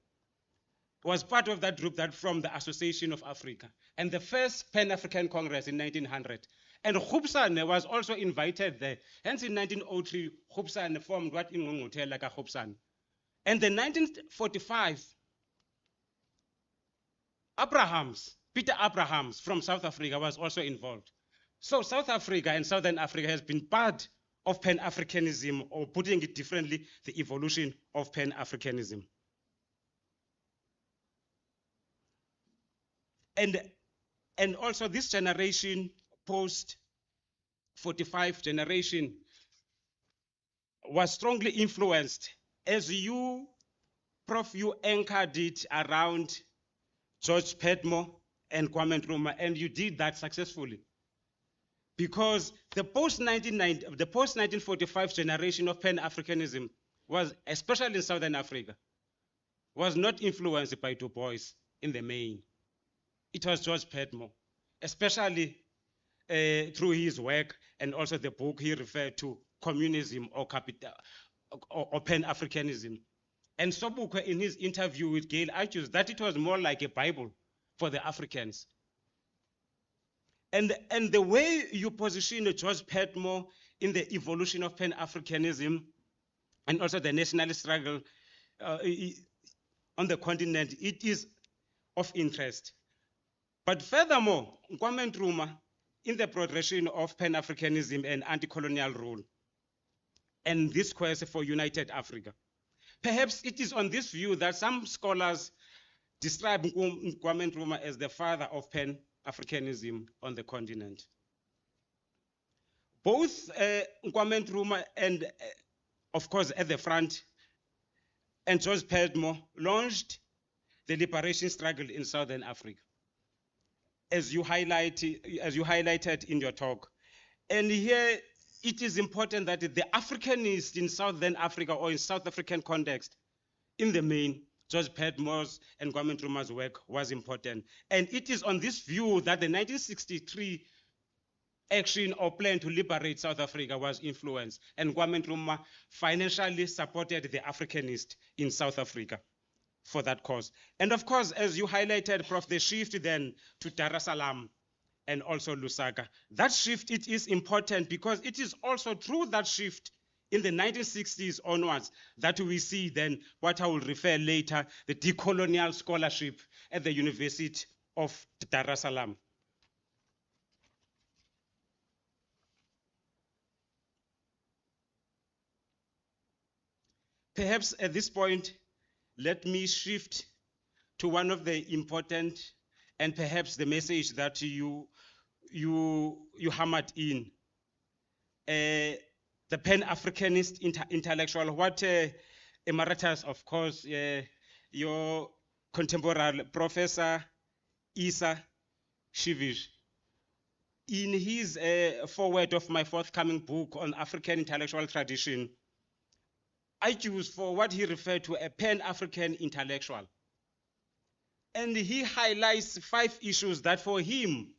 S5: was part of that group that from the Association of Africa, and the first Pan-African Congress in 1900. And Khubsane was also invited there. Hence in 1903, Khubsane formed what in Ngqungquthela like a Khubsane. And in 1945, Peter Abrahams from South Africa was also involved. So South Africa and Southern Africa has been part of Pan-Africanism, or putting it differently, the evolution of Pan-Africanism. And also this generation, post-45 generation, was strongly influenced, as you, Prof, you anchored it around George Padmore and Kwame Nkrumah, and you did that successfully. Because the post-1945 generation of Pan-Africanism was, especially in Southern Africa, was not influenced by Du Bois in the main. It was George Padmore, especially through his work and also the book he referred to, Communism or Pan-Africanism. And Sobukwe, in his interview with Gail, argues that it was more like a Bible for the Africans. And the way you position George Padmore in the evolution of Pan-Africanism and also the national struggle on the continent, it is of interest. But furthermore, Kwame Nkrumah in the progression of Pan-Africanism and anti-colonial rule, and this quest for united Africa. Perhaps it is on this view that some scholars describe Kwame Nkrumah as the father of Pan-Africanism on the continent. Both Kwame Nkrumah and, of course, at the front, and George Padmore launched the liberation struggle in Southern Africa, as you highlighted in your talk. And here it is important that the Africanists in Southern Africa, or in South African context, in the main, George Padmore's and Kwame Nkrumah's work was important. And it is on this view that the 1963 action or plan to liberate South Africa was influenced, and Kwame Nkrumah financially supported the Africanists in South Africa for that cause. And of course, as you highlighted, Prof, the shift then to Dar es Salaam and also Lusaka. That shift, it is important because it is also through that shift in the 1960s onwards that we see then what I will refer later, the decolonial scholarship at the University of Dar es Salaam. Perhaps at this point, let me shift to one of the important and perhaps the message that you hammered in. The Pan-Africanist intellectual, what emeritus, of course, your contemporary Professor Isa Shivish, in his foreword of my forthcoming book on African intellectual tradition, I choose for what he referred to a Pan-African intellectual. And he highlights 5 issues that for him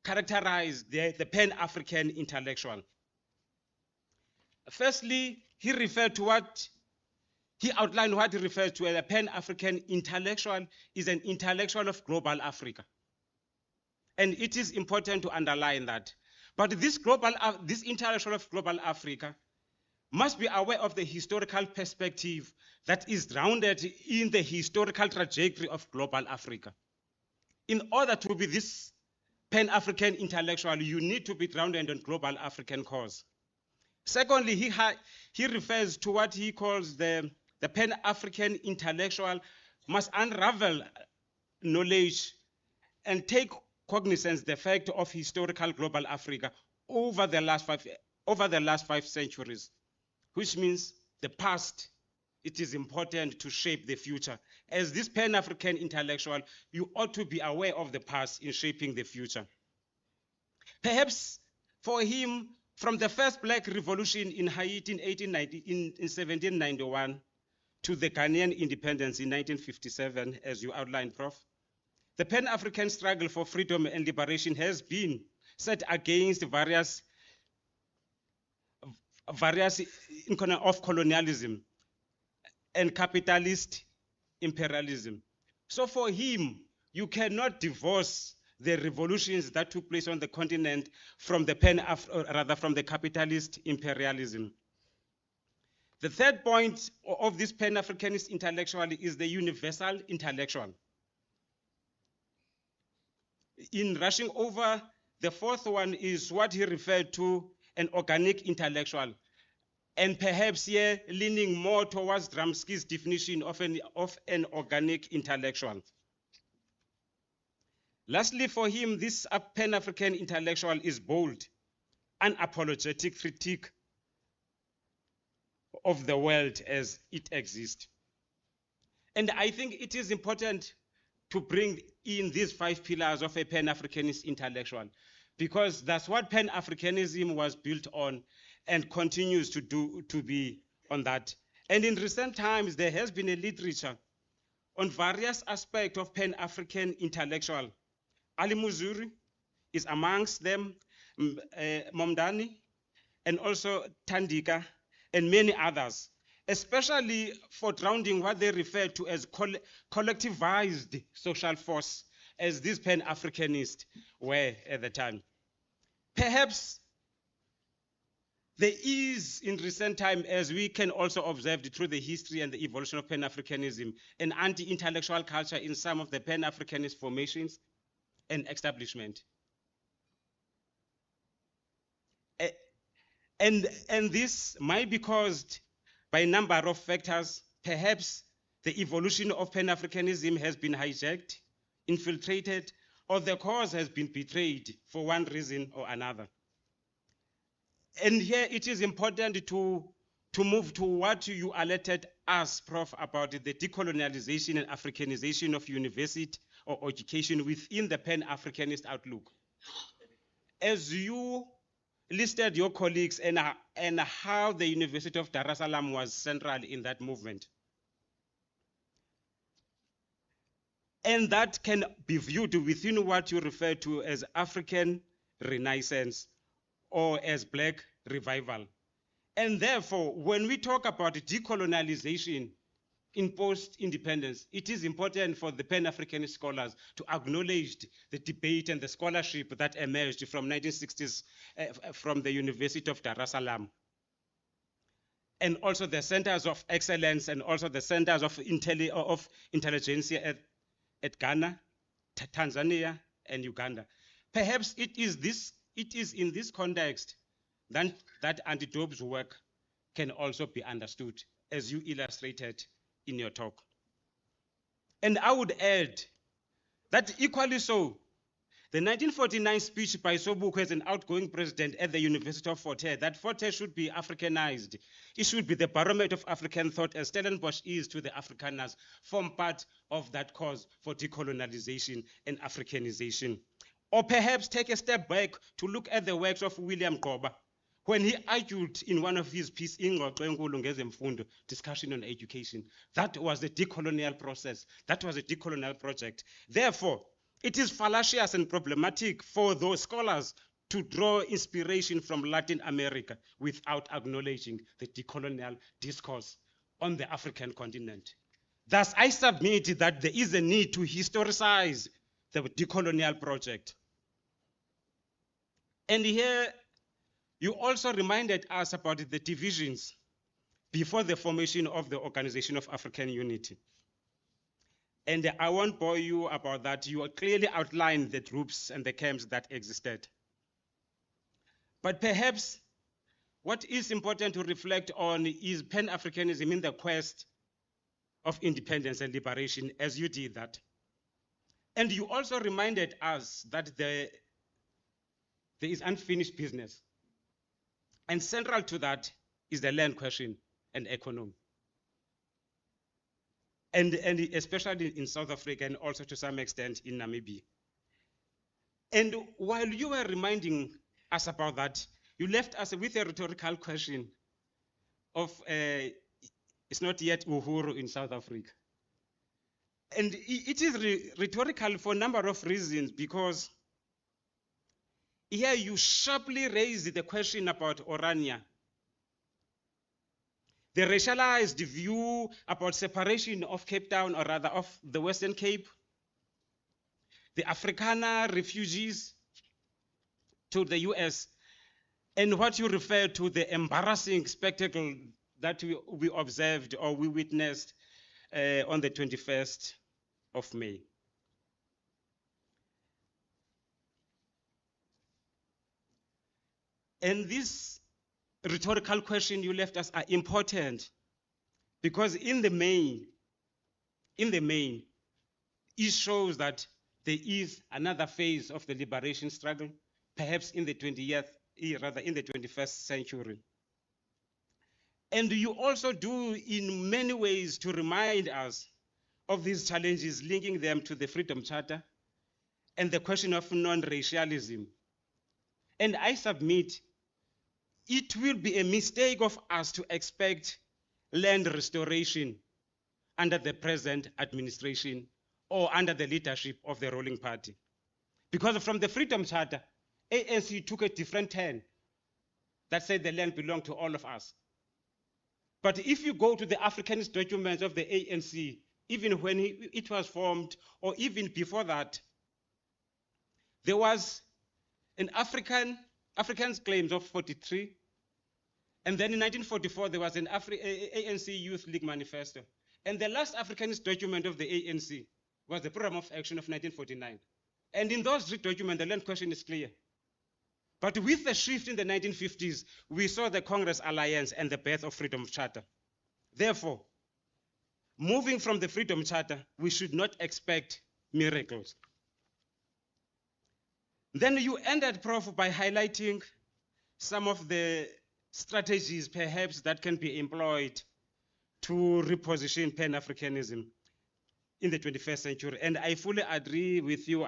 S5: characterize the Pan-African intellectual. Firstly, he outlined what he refers to as a Pan-African intellectual is an intellectual of global Africa. And it is important to underline that. But this intellectual of global Africa must be aware of the historical perspective that is grounded in the historical trajectory of global Africa. In order to be this Pan-African intellectual, you need to be grounded on global African cause. Secondly, he refers to what he calls the Pan-African intellectual must unravel knowledge and take cognizance the fact of historical global Africa over the last 5 centuries, which means the past it is important to shape the future. As this Pan-African intellectual, you ought to be aware of the past in shaping the future. Perhaps for him, from the first Black Revolution in Haiti in 1791 to the Ghanaian independence in 1957, as you outlined, Prof, the Pan-African struggle for freedom and liberation has been set against various of colonialism and capitalist imperialism. So for him, you cannot divorce the revolutions that took place on the continent from the from the capitalist imperialism. The third point of this Pan-Africanist intellectual is the universal intellectual. In rushing over, the fourth one is what he referred to an organic intellectual, and perhaps here leaning more towards Dramsky's definition of an organic intellectual. Lastly, for him, this Pan-African intellectual is bold, unapologetic critique of the world as it exists. And I think it is important to bring in these 5 pillars of a Pan-Africanist intellectual, because that's what Pan-Africanism was built on and continues to be on that. And in recent times, there has been a literature on various aspects of Pan-African intellectual. Ali Muzuri is amongst them, Momdani, and also Tandika, and many others, especially for grounding what they refer to as collectivized social force, as these Pan-Africanists were at the time. Perhaps there is, in recent time, as we can also observe through the history and the evolution of Pan-Africanism, an anti-intellectual culture in some of the Pan-Africanist formations and establishment. And this might be caused by a number of factors. Perhaps the evolution of Pan-Africanism has been hijacked, infiltrated, or the cause has been betrayed for one reason or another. And here it is important to move to what you alerted us, Prof, about the decolonialization and Africanization of university or education within the Pan-Africanist outlook. As you listed your colleagues and how the University of Dar es Salaam was central in that movement. And that can be viewed within what you refer to as African Renaissance or as Black Revival. And therefore, when we talk about decolonialization in post-independence, it is important for the Pan-Africanist scholars to acknowledge the debate and the scholarship that emerged from 1960s from the University of Dar es Salaam. And also the centers of excellence and also the centers of intelligentsia at Ghana, Tanzania, and Uganda. Perhaps it is in this context that Antidope's work can also be understood, as you illustrated in your talk. And I would add that equally so, the 1949 speech by Sobukwe as an outgoing president at the University of Fort Hare, that Fort Hare should be Africanized. It should be the barometer of African thought, as Stellenbosch is to the Afrikaners, form part of that cause for decolonization and Africanization. Or perhaps take a step back to look at the works of William Makeba, when he argued in one of his pieces, Discussion on Education. That was the decolonial process. That was a decolonial project. Therefore, it is fallacious and problematic for those scholars to draw inspiration from Latin America without acknowledging the decolonial discourse on the African continent. Thus, I submit that there is a need to historicize the decolonial project. And here, you also reminded us about the divisions before the formation of the Organization of African Unity. And I won't bore you about that. You clearly outlined the groups and the camps that existed. But perhaps what is important to reflect on is Pan-Africanism in the quest of independence and liberation, as you did that. And you also reminded us that there is unfinished business. And central to that is the land question and economy. and especially in South Africa and also to some extent in Namibia. And while you were reminding us about that, you left us with a rhetorical question of it's not yet Uhuru in South Africa. And it is rhetorical for a number of reasons, because here you sharply raise the question about Orania. The racialized view about separation of Cape Town, or rather of the Western Cape, the Afrikaner refugees to the US, and what you refer to the embarrassing spectacle that we observed or we witnessed on the 21st of May. And this rhetorical question you left us are important, because in the main, it shows that there is another phase of the liberation struggle, perhaps in the 21st century. And you also do in many ways to remind us of these challenges, linking them to the Freedom Charter and the question of non-racialism. And I submit it will be a mistake of us to expect land restoration under the present administration or under the leadership of the ruling party. Because from the Freedom Charter, ANC took a different turn that said the land belonged to all of us. But if you go to the Africanist documents of the ANC, even when it was formed, or even before that, there was an Africans claims of 43, and then in 1944 there was an ANC Youth League manifesto. And the last Africanist document of the ANC was the Program of Action of 1949. And in those three documents, the land question is clear. But with the shift in the 1950s, we saw the Congress Alliance and the birth of Freedom Charter. Therefore, moving from the Freedom Charter, we should not expect miracles. Then you ended, Prof, by highlighting some of the strategies perhaps that can be employed to reposition pan-Africanism in the 21st century. And I fully agree with you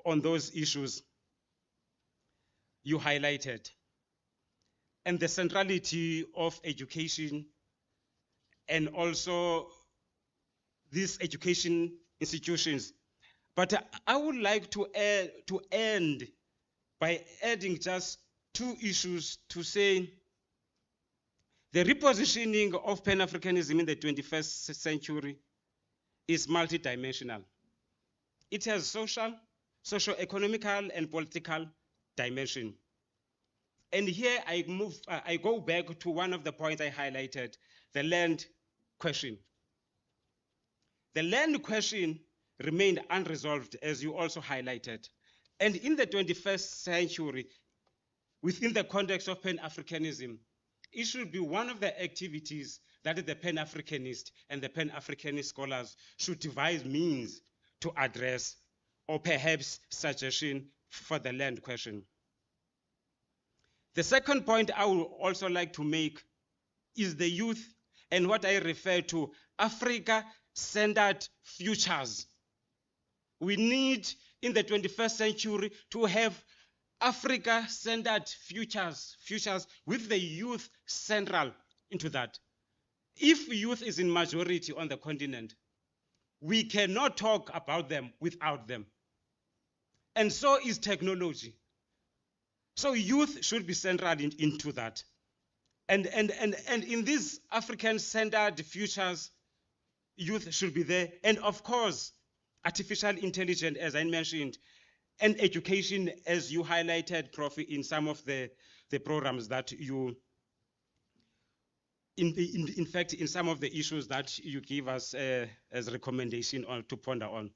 S5: on those issues you highlighted, and the centrality of education, and also these education institutions. But I would like to end by adding just two issues to say the repositioning of pan-Africanism in the 21st century is multidimensional. It has social, socio-economical, and political dimension. And here I go back to one of the points I highlighted, the land question. The land question remained unresolved, as you also highlighted. And in the 21st century, within the context of pan-Africanism, it should be one of the activities that the pan-Africanist and the pan-Africanist scholars should devise means to address, or perhaps suggestion for the land question. The second point I would also like to make is the youth and what I refer to Africa-centered futures. We need in the 21st century to have Africa-centered futures with the youth central into that. If youth is in majority on the continent, we cannot talk about them without them. And so is technology. So youth should be central into that. And in these African-centered futures, youth should be there. And of course, artificial intelligence, as I mentioned, and education, as you highlighted, Prof, in some of the programs that you, in fact, in some of the issues that you give us as recommendation on to ponder on.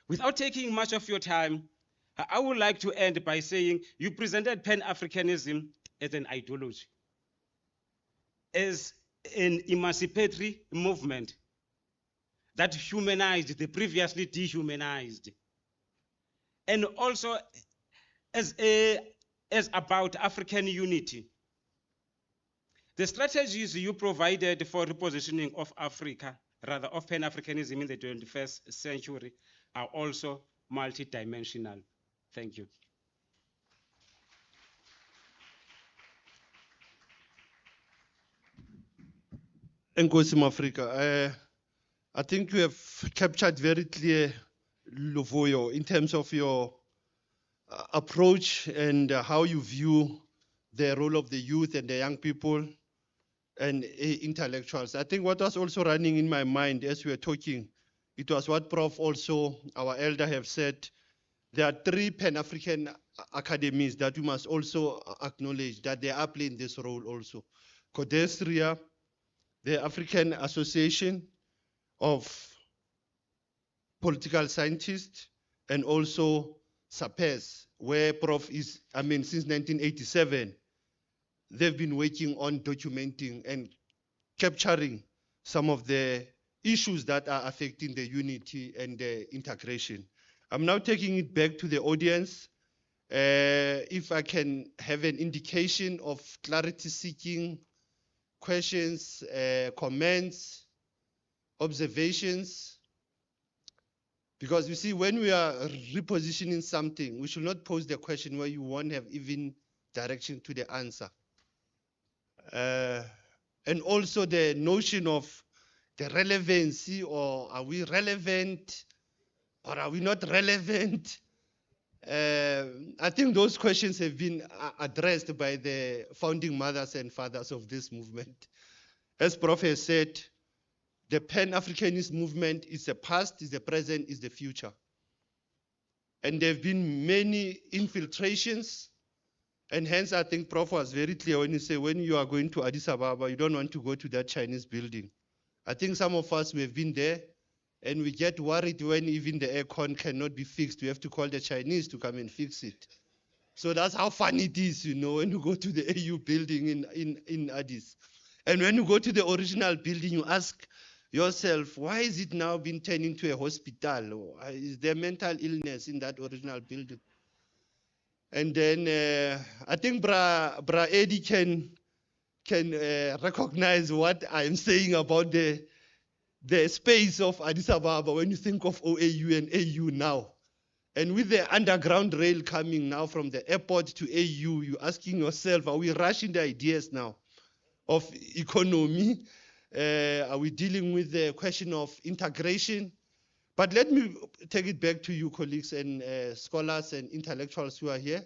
S5: Without taking much of your time, I would like to end by saying you presented pan-Africanism as an ideology, as an emancipatory movement that humanized the previously dehumanized, and also as about African unity. The strategies you provided for repositioning of Africa, rather of Pan-Africanism in the 21st century, are also multidimensional. Thank you.
S1: Enkosi Africa, I think you have captured very clear, Luvuyo, in terms of your approach and how you view the role of the youth and the young people and intellectuals. I think what was also running in my mind as we were talking, it was what Prof also, our elder, have said. There are 3 Pan-African academies that we must also acknowledge that they are playing this role also. Codestria, the African Association of Political Scientists, and also SAPES, where Prof is, since 1987, they've been working on documenting and capturing some of the issues that are affecting the unity and the integration. I'm now taking it back to the audience. If I can have an indication of clarity-seeking questions, comments, observations. Because you see, when we are repositioning something, we should not pose the question where you won't have even direction to the answer. And also the notion of the relevancy, or are we relevant, or are we not relevant? I think those questions have been addressed by the founding mothers and fathers of this movement. As Prof has said, the Pan-Africanist movement is the past, is the present, is the future. And there have been many infiltrations, and hence I think Prof was very clear when he said, when you are going to Addis Ababa, you don't want to go to that Chinese building. I think some of us, we have been there, and we get worried when even the aircon cannot be fixed. We have to call the Chinese to come and fix it. So that's how fun it is, when you go to the AU building in Addis. And when you go to the original building, you ask yourself, why is it now been turned into a hospital? Or is there mental illness in that original building? And then I think Bra Eddie can recognize what I'm saying about the space of Addis Ababa when you think of OAU and AU now. And with the underground rail coming now from the airport to AU, you're asking yourself, are we rushing the ideas now of economy? Are we dealing with the question of integration? But let me take it back to you, colleagues and scholars and intellectuals who are here.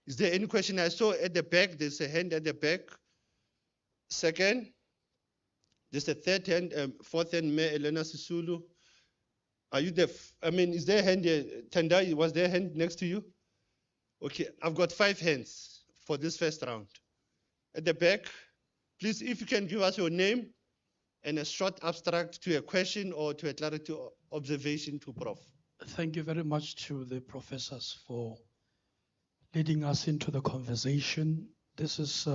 S1: Is there any question? I saw at the back, there's a hand at the back. Second, there's a third hand, fourth hand, Mayor Elena Sisulu. Are you there? Is there a hand here? Tendai, was there a hand next to you? Okay, I've got 5 hands for this first round. At the back, please, if you can give us your name and a short abstract to a question or to a clarity observation to Prof.
S6: Thank you very much to the professors for leading us into the conversation. This is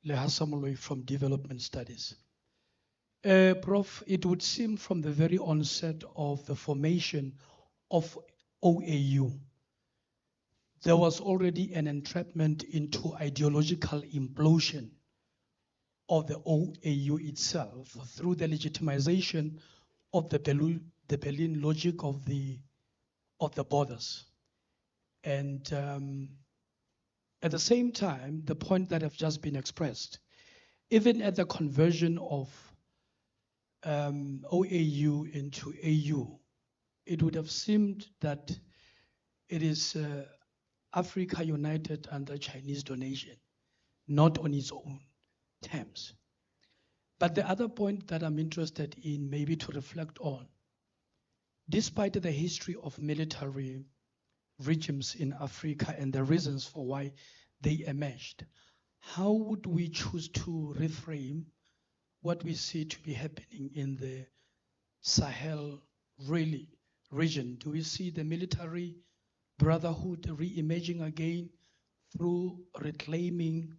S6: Lehasa Moloi from Development Studies. Prof, it would seem from the very onset of the formation of OAU, there was already an entrapment into ideological implosion of the OAU itself through the legitimization of the Berlin logic of the borders. And at the same time, the point that have just been expressed, even at the conversion of OAU into AU, it would have seemed that it is Africa united under Chinese donation, not on its own terms. But the other point that I'm interested in maybe to reflect on, despite the history of military regimes in Africa and the reasons for why they emerged, how would we choose to reframe what we see to be happening in the Sahel region? Do we see the military brotherhood re-emerging again through reclaiming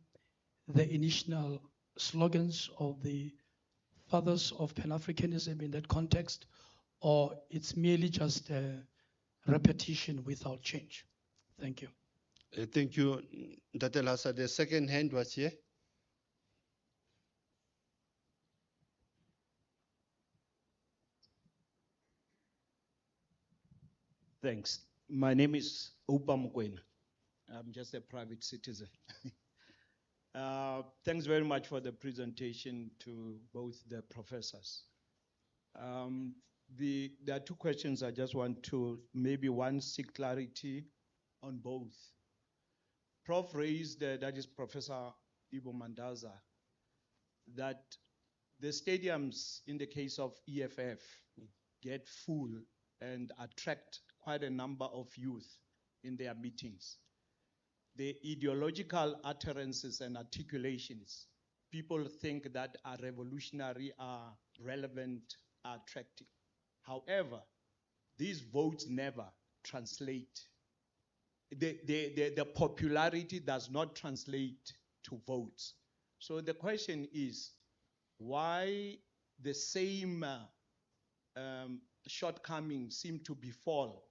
S6: the initial slogans of the fathers of Pan-Africanism in that context, or it's merely just a repetition without change? Thank you.
S1: Thank you, Dr. Lhasa. The second hand was here.
S7: Thanks. My name is Muckleneuk. I'm just a private citizen. Thanks very much for the presentation to both the professors. There are two questions I just want to, maybe one, seek clarity on both. Prof raised, that is Professor Ibo Mandaza, that the stadiums in the case of EFF get full and attract quite a number of youth in their meetings. The ideological utterances and articulations people think that are revolutionary, are relevant, are attractive. However, these votes never translate. The popularity does not translate to votes. So the question is, why the same shortcomings seem to befall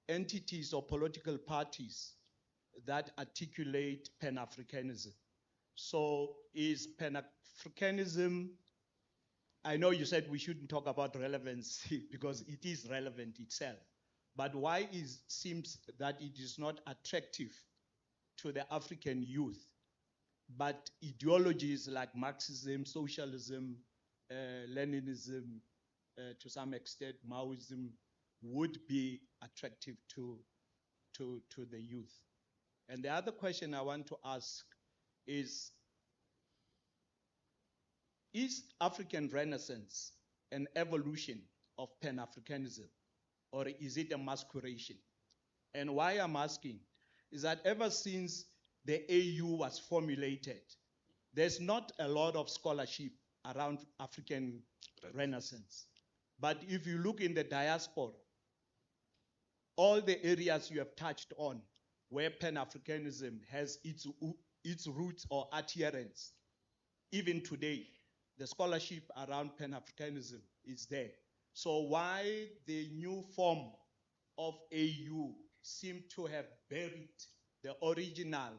S7: entities or political parties that articulate pan-Africanism? So is pan-Africanism, I know you said we shouldn't talk about relevancy because it is relevant itself, but why seems that it is not attractive to the African youth, but ideologies like Marxism, socialism, Leninism, to some extent Maoism, would be attractive to the youth? And the other question I want to ask is African Renaissance an evolution of Pan-Africanism, or is it a masqueration? And why I'm asking is that ever since the AU was formulated, there's not a lot of scholarship around African Renaissance. But if you look in the diaspora, all the areas you have touched on where Pan-Africanism has its roots or adherents, even today, the scholarship around Pan-Africanism is there. So why the new form of AU seem to have buried the original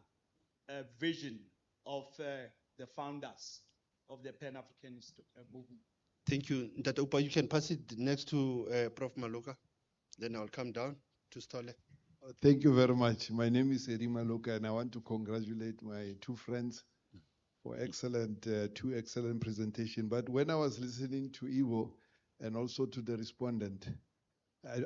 S7: vision of the founders of the Pan-Africanist movement?
S1: Thank you. Dr. Upa, you can pass it next to Prof. Maloka. Then I'll come down to Stole.
S8: Thank you very much. My name is Eri Maloka, and I want to congratulate my two friends for two excellent presentations. But when I was listening to Ivo and also to the respondent,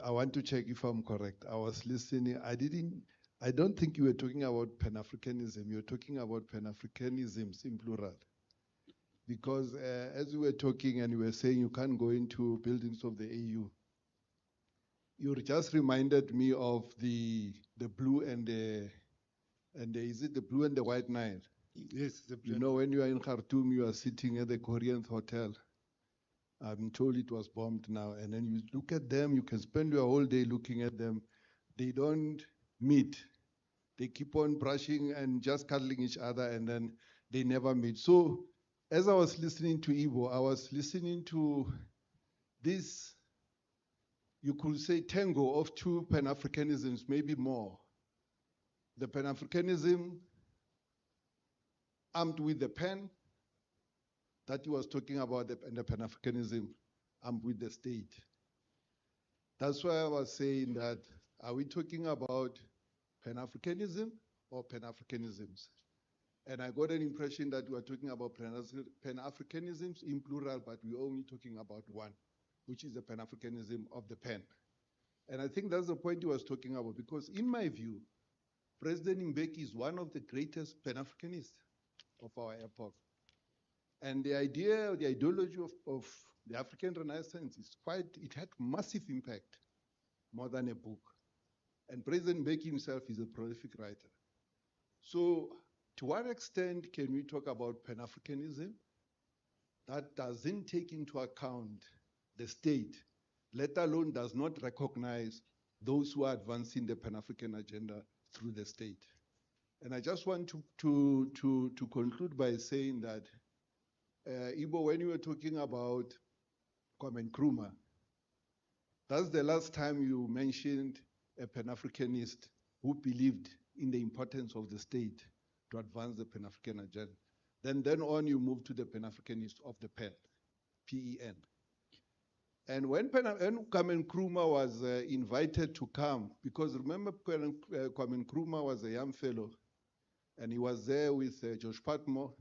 S8: I want to check if I'm correct. I was listening. I don't think you were talking about Pan-Africanism. You were talking about Pan-Africanisms in plural. Because as we were talking and you were saying you can't go into buildings of the AU, you just reminded me of the blue and the is it the blue and the white Nile?
S1: Yes.
S8: You know, when you are in Khartoum, you are sitting at the Korean hotel. I'm told it was bombed now. And then you look at them, you can spend your whole day looking at them. They don't meet. They keep on brushing and just cuddling each other, and then they never meet. So as I was listening to Ivo, I was listening to this, you could say, tango of two Pan-Africanisms, maybe more. The Pan-Africanism armed with the pen that he was talking about, and the Pan-Africanism armed with the state. That's why I was saying that, are we talking about Pan-Africanism or Pan-Africanisms? And I got an impression that we are talking about Pan-Africanisms in plural, but we're only talking about one, which is the Pan-Africanism of the pen. And I think that's the point he was talking about, because in my view, President Mbeki is one of the greatest Pan-Africanists of our epoch. And the idea, the ideology of the African Renaissance is it had massive impact, more than a book. And President Mbeki himself is a prolific writer. So to what extent can we talk about Pan-Africanism that doesn't take into account the state, let alone does not recognize those who are advancing the Pan-African agenda through the state? And I just want to conclude by saying that, Ibo, when you were talking about Kwame Nkrumah, that's the last time you mentioned a Pan-Africanist who believed in the importance of the state to advance the Pan-African agenda. Then on you move to the Pan-Africanist of the pen, P-E-N. And when Kwame Nkrumah was invited to come, because remember Kwame Nkrumah was a young fellow, and he was there with George Patmore.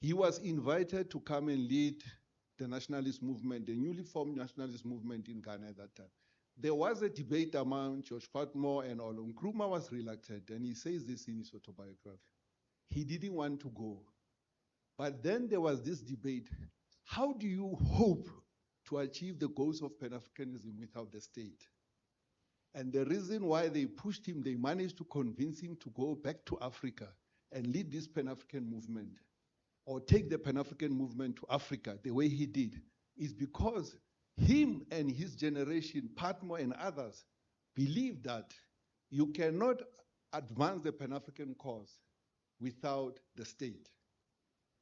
S8: He was invited to come and lead the nationalist movement, the newly formed nationalist movement in Ghana at that time. There was a debate among George Patmore and all. Nkrumah was reluctant, and he says this in his autobiography. He didn't want to go. But then there was this debate. How do you hope to achieve the goals of Pan-Africanism without the state? And the reason why they pushed him, they managed to convince him to go back to Africa and lead this Pan-African movement, or take the Pan-African movement to Africa the way he did, is because him and his generation, Patmore and others, believed that you cannot advance the Pan-African cause without the state.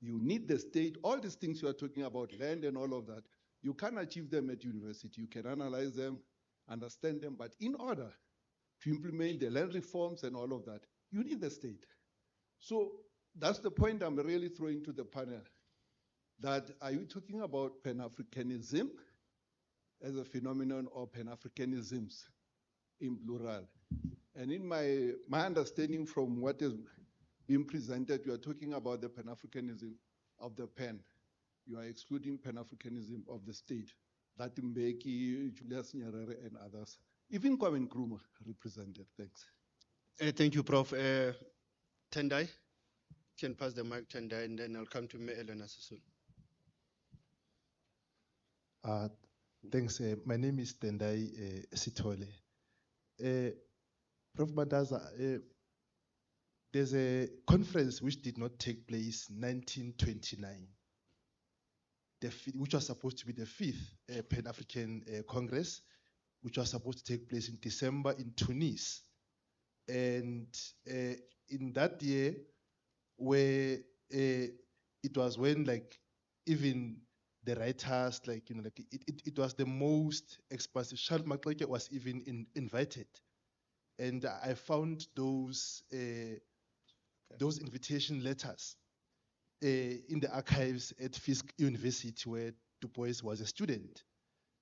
S8: You need the state. All these things you are talking about, land and all of that, you can't achieve them at university. You can analyze them, understand them, but in order to implement the land reforms and all of that, you need the state. So that's the point I'm really throwing to the panel, that are you talking about Pan-Africanism as a phenomenon, or Pan-Africanisms in plural? And in my understanding from what is being presented, you are talking about the Pan-Africanism of the pen. You are excluding Pan-Africanism of the state. That Mbeki, Julius Nyerere, and others. Even Kwame Nkrumah represented. Thanks.
S1: Thank you, Prof. Tendai, you can pass the mic, Tendai, and then I'll come to me, Elena soon.
S9: Thanks. My name is Tendai Sitole. Prof. Mandaza, there's a conference which did not take place in 1929, which was supposed to be the 5th Pan-African Congress, which was supposed to take place in December in Tunis. And in that year, where it was when, like, even the writers, like, you know, like it was the most expansive. Charles Makeba was even invited, and I found those invitation letters in the archives at Fisk University, where Du Bois was a student.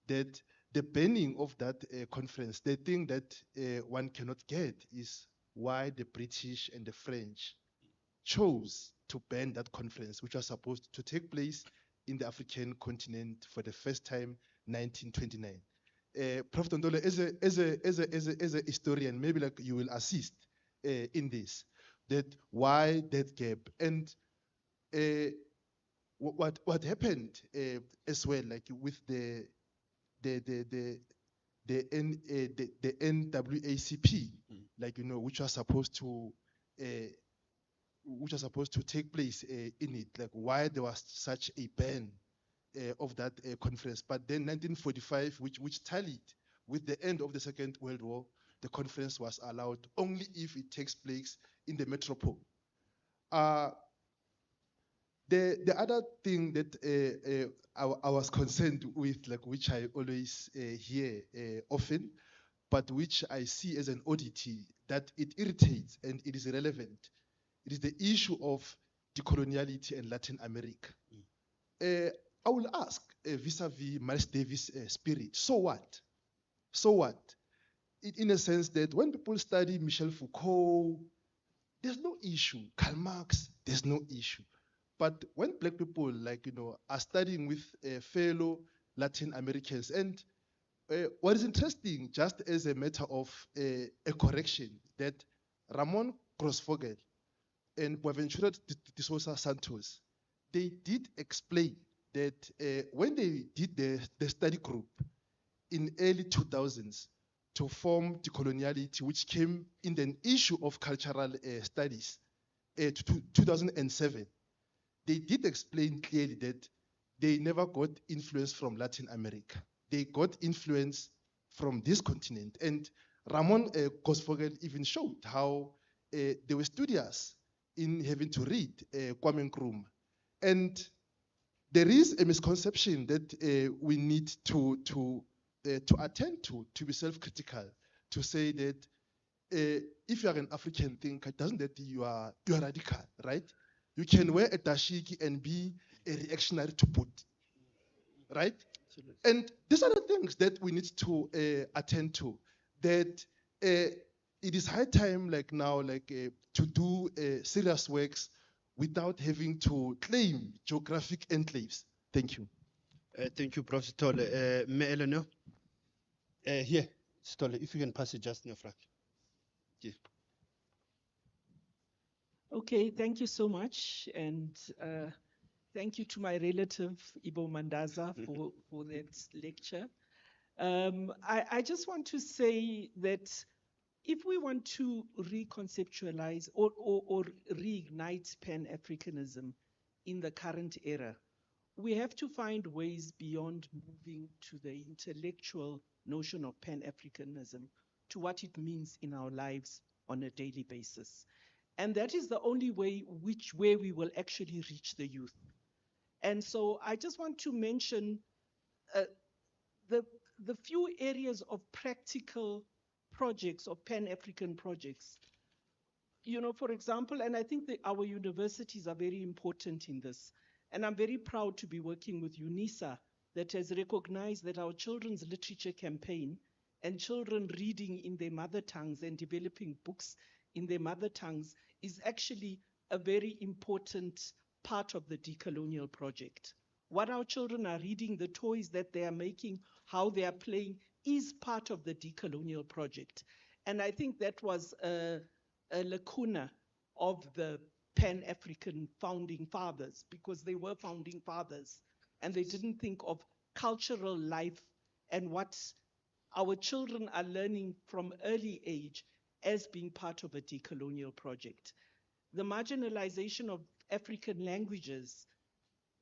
S9: That the banning of that conference, the thing that one cannot get is why the British and the French chose to ban that conference, which was supposed to take place in the African continent for the first time, 1929. Prof. Tondole, as a historian, maybe like you will assist in this, that why that gap, and what happened as well, like with the NWACP, like, you know, which was supposed to take place in it, like why there was such a ban of that conference. But then 1945, which tallied with the end of the Second World War, the conference was allowed only if it takes place in the metropole. The other thing that I was concerned with, like, which I always hear often, but which I see as an oddity, that it irritates and it is relevant, it is the issue of decoloniality in Latin America. I will ask, vis-a-vis Miles Davis' spirit, so what? So what? In a sense that when people study Michel Foucault, there's no issue. Karl Marx, there's no issue. But when black people, like, you know, are studying with fellow Latin Americans, and what is interesting, just as a matter of a correction, that Ramon Grossvogel and Boaventura de Sousa Santos, they did explain that when they did the study group in early 2000s to form decoloniality, which came in the issue of cultural studies, 2007, they did explain clearly that they never got influence from Latin America. They got influence from this continent. And Ramon Grossvogel even showed how they were studious in having to read Kwame Nkrumah. And there is a misconception that we need to attend to be self-critical, to say that if you are an African thinker, it doesn't that you are radical, right? You can wear a dashiki and be a reactionary to put, right? And these are the things that we need to attend to. That it is high time, like now, to do serious works without having to claim geographic enclaves. Thank you.
S1: Thank you, Prof. Stole. Me Eleanor? Here, Stole, if you can pass it just in your front. Yeah.
S10: Okay, thank you so much. And thank you to my relative, Ibo Mandaza, for that lecture. I just want to say that if we want to reconceptualize or reignite Pan-Africanism in the current era, we have to find ways beyond moving to the intellectual notion of Pan-Africanism to what it means in our lives on a daily basis. And that is the only way where we will actually reach the youth. And so I just want to mention the few areas of practical projects, of Pan-African projects. You know, for example, and I think that our universities are very important in this. And I'm very proud to be working with UNISA that has recognized that our children's literature campaign and children reading in their mother tongues and developing books in their mother tongues is actually a very important part of the decolonial project. What our children are reading, the toys that they are making, how they are playing, is part of the decolonial project. And I think that was a lacuna of the Pan-African founding fathers, because they were founding fathers and they didn't think of cultural life and what our children are learning from early age as being part of a decolonial project. The marginalization of African languages,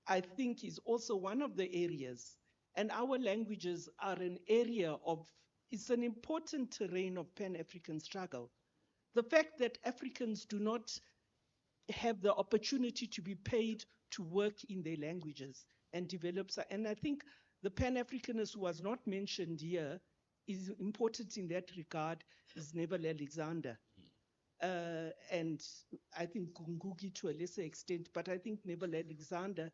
S10: I think, is also one of the areas, and our languages are an area of, it's an important terrain of Pan-African struggle. The fact that Africans do not have the opportunity to be paid to work in their languages and develop, and I think the Pan-Africanist who was not mentioned here is important in that regard is Neville Alexander. And I think Ngugi to a lesser extent, but I think Neville Alexander,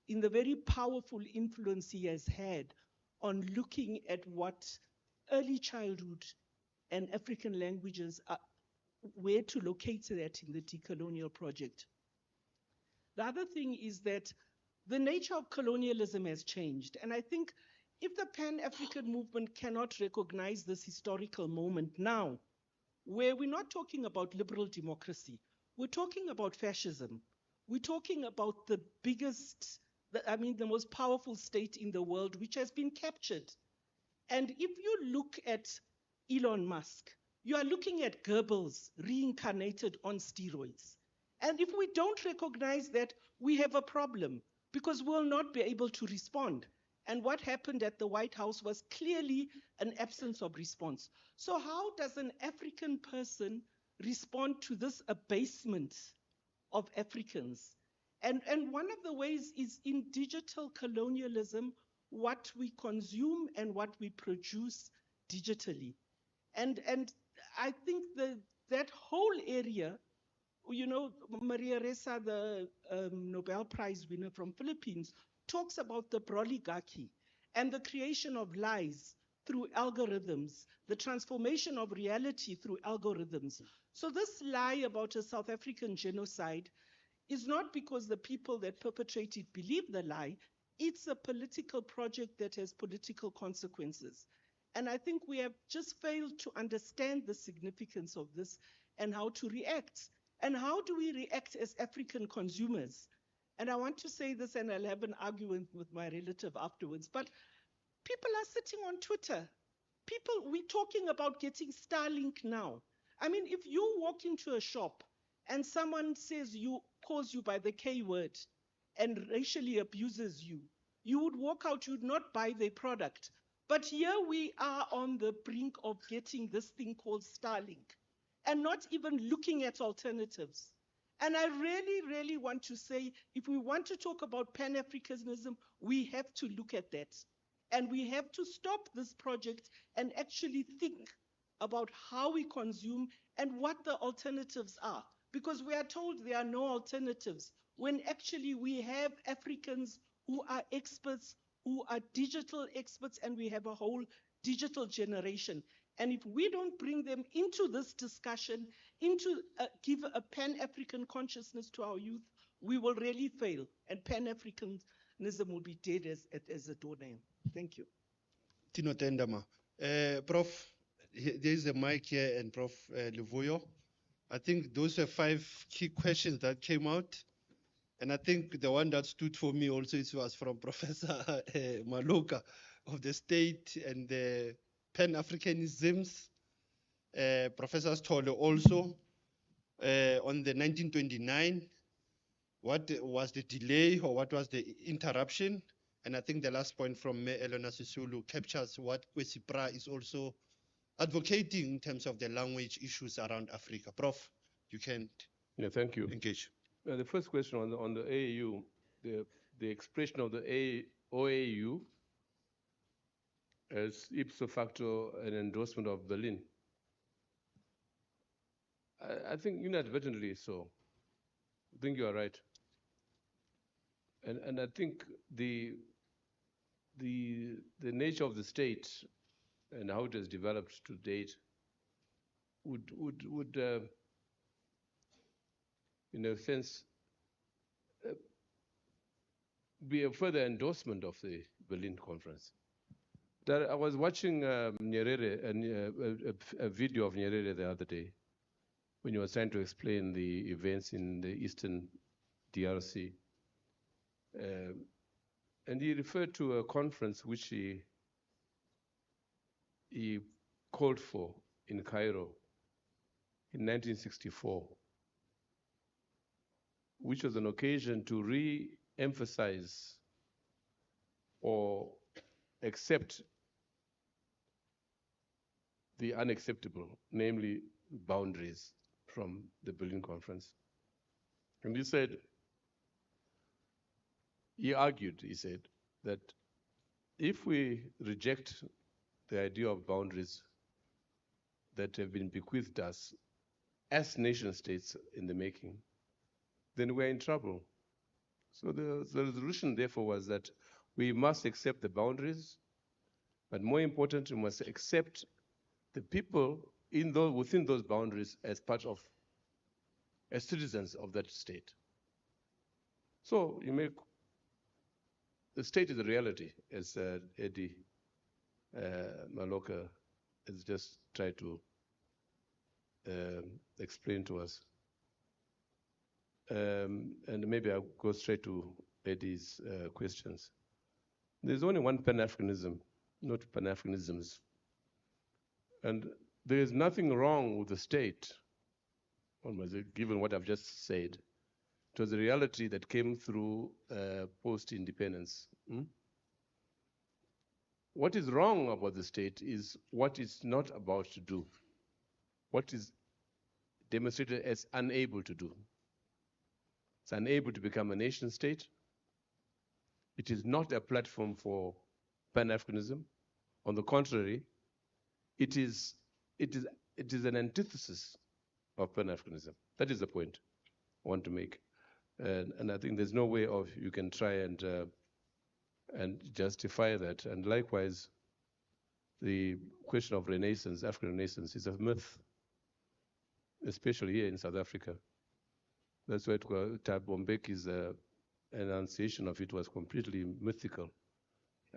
S10: in the very powerful influence he has had on looking at what early childhood and African languages are, where to locate that in the decolonial project. The other thing is that the nature of colonialism has changed. And I think if the Pan-African movement cannot recognize this historical moment now, where we're not talking about liberal democracy, we're talking about fascism. We're talking about the biggest, the most powerful state in the world, which has been captured. And if you look at Elon Musk, you are looking at Goebbels reincarnated on steroids. And if we don't recognize that, we have a problem, because we'll not be able to respond. And what happened at the White House was clearly an absence of response. So how does an African person respond to this abasement of Africans? And one of the ways is in digital colonialism, what we consume and what we produce digitally. And I think that whole area, you know, Maria Ressa, the Nobel Prize winner from Philippines, talks about the oligarchy and the creation of lies through algorithms, the transformation of reality through algorithms. So this lie about a South African genocide is not because the people that perpetrate it believe the lie. It's a political project that has political consequences. And I think we have just failed to understand the significance of this and how to react. And how do we react as African consumers? And I want to say this, and I'll have an argument with my relative afterwards, but people are sitting on Twitter. We're talking about getting Starlink now. I mean, if you walk into a shop and someone calls you by the K word and racially abuses you, you would walk out, you would not buy their product. But here we are on the brink of getting this thing called Starlink and not even looking at alternatives. And I really, really want to say, if we want to talk about Pan-Africanism, we have to look at that. And we have to stop this project and actually think about how we consume and what the alternatives are. Because we are told there are no alternatives, when actually we have Africans who are experts who are digital experts, and we have a whole digital generation. And if we don't bring them into this discussion, give a Pan-African consciousness to our youth, we will really fail, and Pan-Africanism will be dead as a doornail. Thank you.
S1: Tino Tendama. Prof, there is a mic here, and Prof. Livuyo. I think those are 5 key questions that came out. And I think the one that stood for me also was from Professor Maloka of the state and the pan-Africanisms. Professor Stole also on the 1929, what was the delay or what was the interruption? And I think the last point from Elena Sisulu captures what Kwesipra is also advocating in terms of the language issues around Africa. Prof, you can
S4: thank you.
S1: engage.
S4: The first question on the AAU, the expression of the OAU as ipso facto an endorsement of Berlin. I think inadvertently so. I think you are right. And I think the nature of the state and how it has developed to date would in a sense be a further endorsement of the Berlin Conference. I was watching Nyerere, a video of Nyerere the other day when he was trying to explain the events in the Eastern DRC. And he referred to a conference which he called for in Cairo in 1964, which was an occasion to re-emphasize or accept the unacceptable, namely boundaries from the Berlin Conference. And he said, he said, that if we reject the idea of boundaries that have been bequeathed us as nation states in the making, then we're in trouble. So the resolution, therefore, was that we must accept the boundaries, but more important, we must accept the people within those boundaries as citizens of that state. So the state is a reality, as Eddie Maloka has just tried to explain to us. And maybe I'll go straight to Eddie's questions. There's only one Pan-Africanism, not Pan-Africanisms. And there is nothing wrong with the state, given what I've just said. It was a reality that came through post-independence. What is wrong about the state is what it's not about to do, what is demonstrated as unable to do. It's unable to become a nation state. It is not a platform for Pan-Africanism. On the contrary, it is an antithesis of Pan-Africanism. That is the point I want to make. And I think there's no way you can try and justify that. And likewise, the question of Renaissance, African Renaissance, is a myth, especially here in South Africa. That's why Thabo Mbeki's enunciation of it was completely mythical.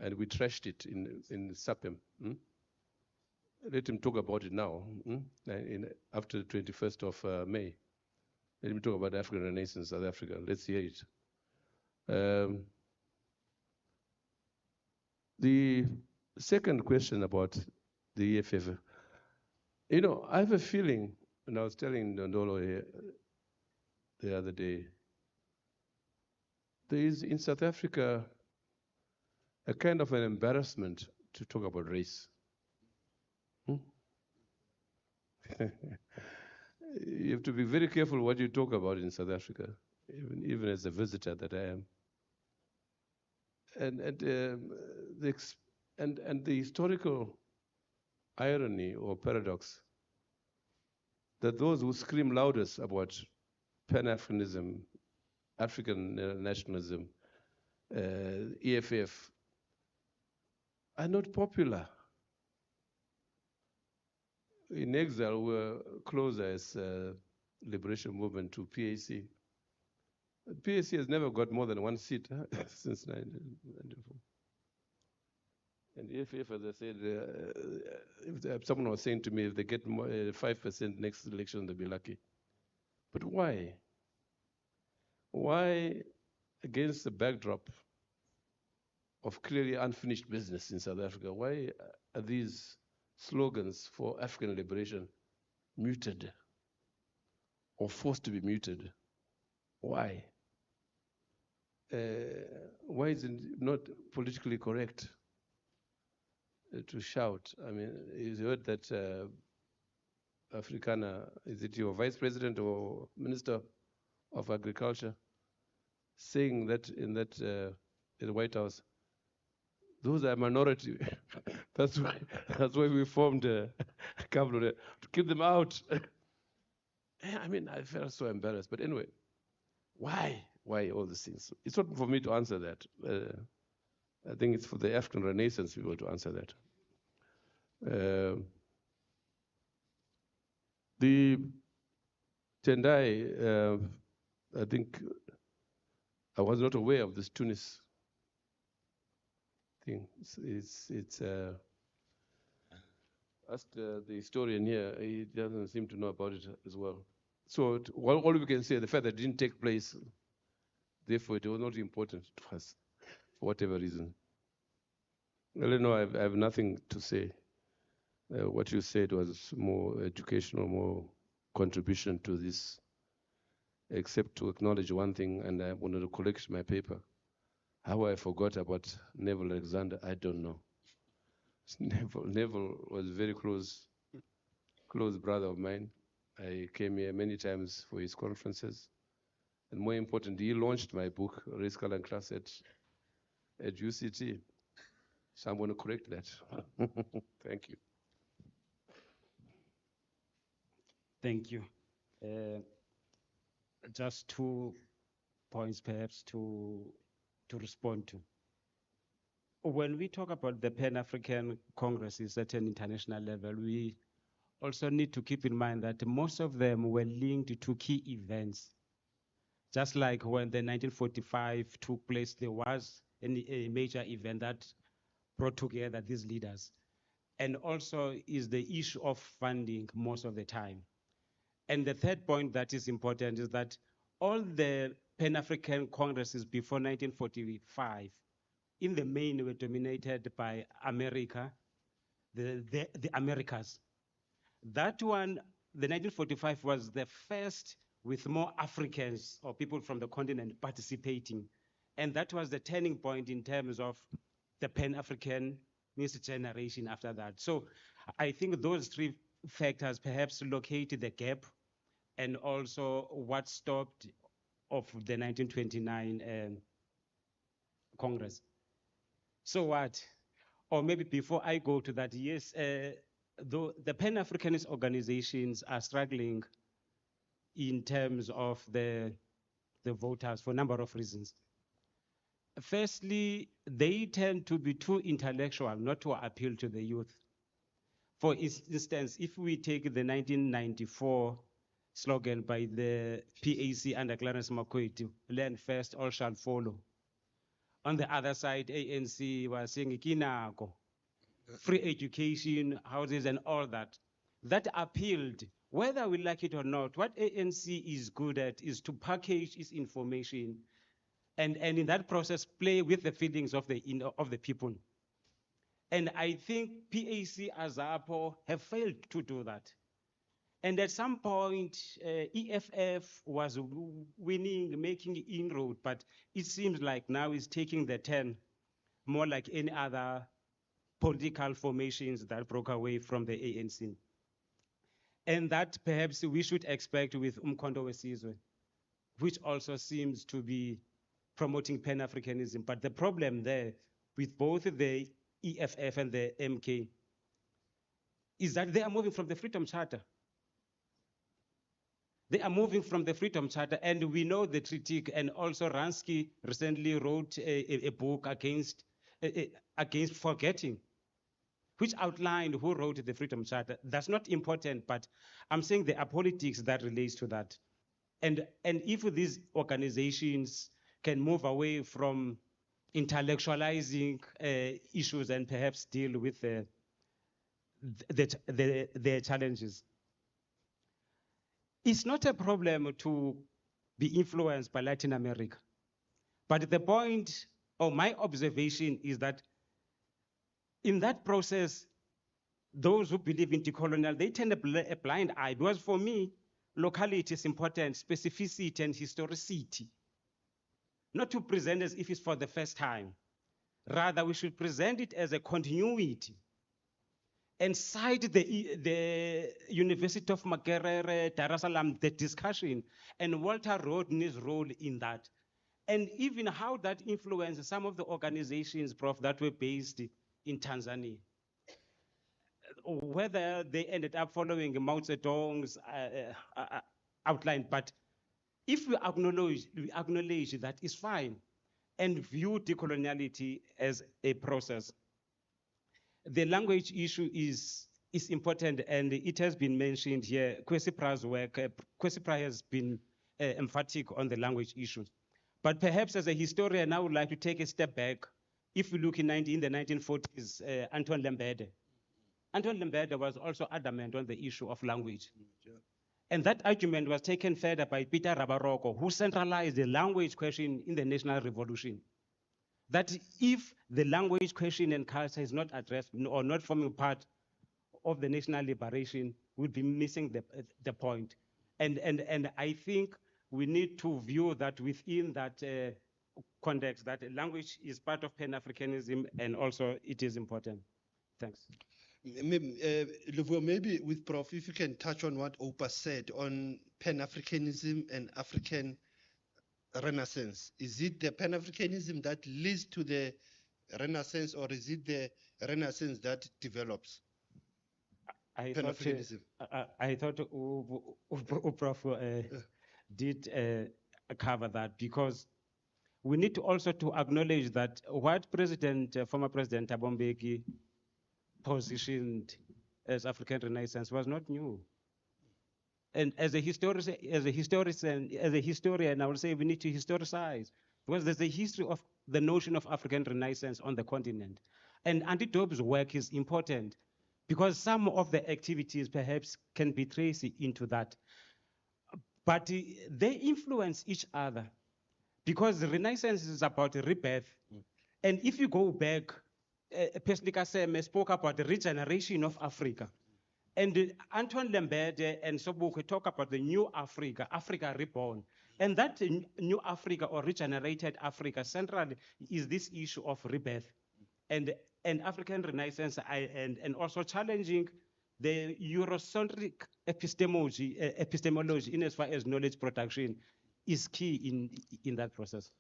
S4: And we trashed it in SAPEM. Let him talk about it now, after the 21st of May. Let me talk about African Renaissance, South Africa. Let's hear it. The second question about the EFF. I have a feeling, and I was telling Ndolo here the other day, there is in South Africa a kind of an embarrassment to talk about race. You have to be very careful what you talk about in South Africa, even as a visitor that I am. And the historical irony or paradox that those who scream loudest about Pan-Africanism, African nationalism, EFF, are not popular. In exile, we're closer as liberation movement to PAC. PAC has never got more than one seat since 1994. And if, as I said, if someone was saying to me, if they get 5% next election, they'll be lucky. But why? Why, against the backdrop of clearly unfinished business in South Africa, why are these slogans for African liberation muted or forced to be muted? Why? Why is it not politically correct to shout? I mean, you heard that Afrikaner, is it your vice president or minister of agriculture, saying that in the White House, those are minority. that's why we formed a government to keep them out. I mean, I felt so embarrassed. But anyway, why? Why all these things? It's not for me to answer that. I think it's for the African Renaissance people to answer that. The Tendai, I think I was not aware of this Tunis thing. It's asked the historian here, he doesn't seem to know about it as well. So all we can say, the fact that it didn't take place, therefore it was not important to us, for whatever reason. Well, no, I have nothing to say. What you said was more educational, more contribution to this, except to acknowledge one thing, and I wanted to collect my paper. How I forgot about Neville Alexander, I don't know. Neville was a very close brother of mine. I came here many times for his conferences. And more importantly, he launched my book, Race, Color, and Class at UCT. So I'm going to correct that. Thank you.
S5: Thank you. Just 2 points perhaps to respond to. When we talk about the Pan-African Congresses at an international level, we also need to keep in mind that most of them were linked to key events. Just like when the 1945 took place, there was a major event that brought together these leaders. And also is the issue of funding most of the time. And the third point that is important is that all the Pan-African Congresses before 1945, in the main, were dominated by America, the Americas. That one, the 1945 was the first with more Africans or people from the continent participating. And that was the turning point in terms of the Pan-African generation after that. So I think those 3 factors perhaps locate the gap and also what stopped of the 1929 Congress. So what? Or maybe before I go to that, yes, though the Pan-Africanist organizations are struggling in terms of the voters for a number of reasons. Firstly, they tend to be too intellectual, not to appeal to the youth. For instance, if we take the 1994 slogan by the PAC under Clarence Makwethu, learn first, all shall follow. On the other side, ANC was saying, Kinako, free education, houses, and all that. That appealed, whether we like it or not. What ANC is good at is to package its information and in that process, play with the feelings of the people. And I think PAC as APO have failed to do that. And at some point, EFF was winning, making inroad, but it seems like now it's taking the turn, more like any other political formations that broke away from the ANC. And that perhaps we should expect with Umkhonto weSizwe, which also seems to be promoting Pan-Africanism. But the problem there with both the EFF and the MK is that they are moving from the Freedom Charter. They are moving from the Freedom Charter, and we know the critique, and also Ransky recently wrote a book against forgetting which outlined who wrote the Freedom Charter. That's not important, but I'm saying there are politics that relates to that. And if these organizations can move away from intellectualizing issues and perhaps deal with the challenges. It's not a problem to be influenced by Latin America. But the point, or my observation, is that in that process, those who believe in decolonial, they tend a blind eye. Because for me, locality is important, specificity and historicity. Not to present as if it's for the first time. Rather, we should present it as a continuity and cite the University of Makerere, Dar es Salaam, the discussion, and Walter Rodney's role in that. And even how that influenced some of the organizations, Prof, that were based in Tanzania. Whether they ended up following Mao Zedong's outline, but if we acknowledge that is fine and view decoloniality as a process. The language issue is important, and it has been mentioned here. Kwesi Pra's work, Kwesi Pra has been emphatic on the language issue. But perhaps as a historian, I would like to take a step back. If we look in the 1940s, Anton Lembede. Anton Lembede was also adamant on the issue of language. And that argument was taken further by Peter Rabaroko, who centralized the language question in the National Revolution. That if the language question and culture is not addressed or not forming part of the national liberation, we'll be missing the point. And I think we need to view that within that context, that language is part of pan-Africanism and also it is important. Thanks.
S1: Maybe with Prof, if you can touch on what Opa said on pan-Africanism and African Renaissance. Is it the pan-Africanism that leads to the Renaissance, or is it the Renaissance that develops pan-Africanism?
S5: I thought Prof did cover that, because we need to also to acknowledge that what former President Thabo Mbeki positioned as African Renaissance was not new. And as a historian, I would say we need to historicize, because there's a history of the notion of African Renaissance on the continent. And Andy Dobbs' work is important because some of the activities perhaps can be traced into that. But they influence each other, because the Renaissance is about rebirth. And if you go back, Pesnika Seme spoke about the regeneration of Africa. And Antoine Lembede and Sobukwe talk about the new Africa, Africa reborn. And that new Africa or regenerated Africa centrally is this issue of rebirth and African Renaissance, and also challenging the Eurocentric epistemology in as far as knowledge production is key in that process.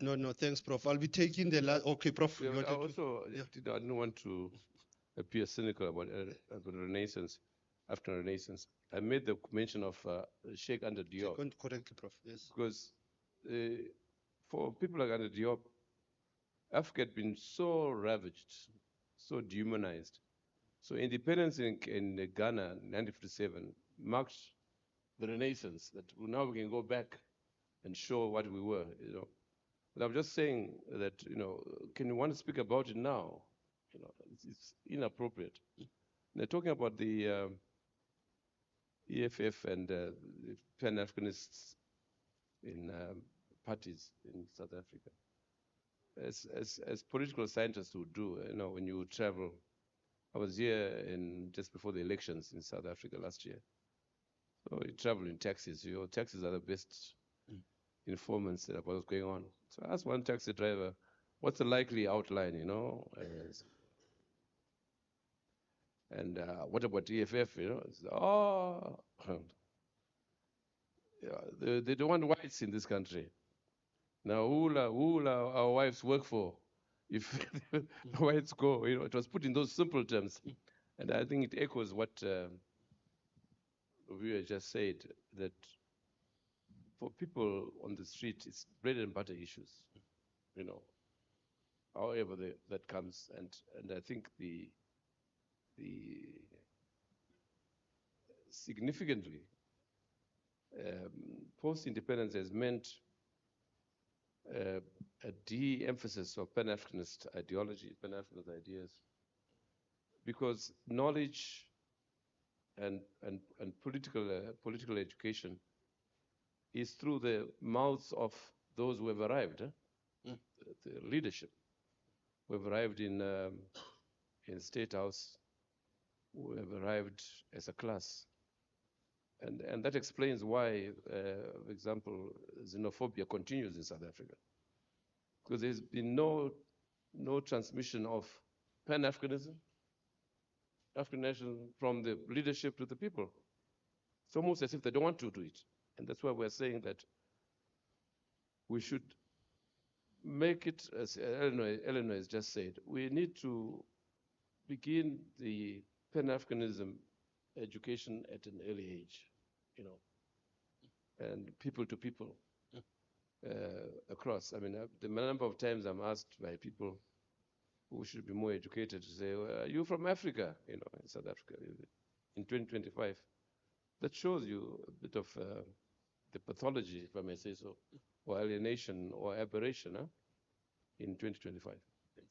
S1: No, thanks, Prof. I'll be taking the last. Okay, Prof.
S4: Yeah, I didn't want to appear cynical about Renaissance, after Renaissance. I made the mention of Sheikh Anta Diop.
S1: Correctly, Prof. Yes.
S4: Because for people like Anta Diop, Africa had been so ravaged, so dehumanized. So independence in Ghana in 1957 marked the Renaissance, that now we can go back and show what we were, But I'm just saying that, can you want to speak about it now? It's inappropriate. They're talking about the EFF and the pan-Africanists in parties in South Africa. As political scientists would do, when you travel. I was here just before the elections in South Africa last year. So you travel in taxis. Your taxis are the best informants about what's going on. So I asked one taxi driver, what's the likely outline, And what about EFF, they don't want whites in this country. Now, who will our wives work for if the whites go? It was put in those simple terms. And I think it echoes what we just said, that for people on the street, it's bread and butter issues, however that comes. And I think the significantly, post-independence has meant a de-emphasis of Pan-Africanist ideology, Pan-Africanist ideas, because knowledge and political education is through the mouths of those who have arrived, the leadership who have arrived in State House, who have arrived as a class. And that explains why, for example, xenophobia continues in South Africa. Because there's been no transmission of Pan-Africanism, African nation from the leadership to the people. It's almost as if they don't want to do it. And that's why we're saying that we should make it, as Eleanor has just said, we need to begin the Pan-Africanism education at an early age, and people to people across. I mean, the number of times I'm asked by people who should be more educated to say, well, are you from Africa, in South Africa, in 2025. That shows you a bit of the pathology, if I may say so, or alienation or aberration in 2025. Thanks.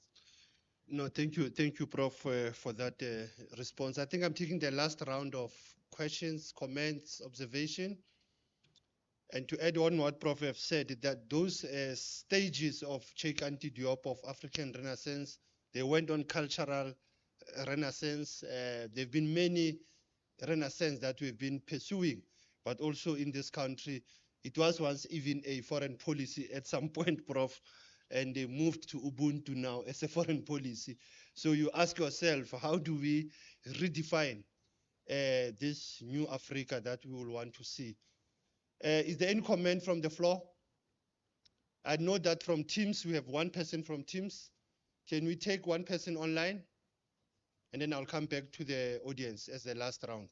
S1: No, thank you, Prof, for that response. I think I'm taking the last round of questions, comments, observation. And to add on what Prof have said, that those stages of Cheikh Anta Diop of African Renaissance, they went on cultural renaissance. There have been many renaissance that we've been pursuing, but also in this country, it was once even a foreign policy at some point, Prof, and they moved to Ubuntu now as a foreign policy. So you ask yourself, how do we redefine this new Africa that we will want to see? Is there any comment from the floor? I know that from Teams, we have one person from Teams. Can we take one person online? And then I'll come back to the audience as the last round.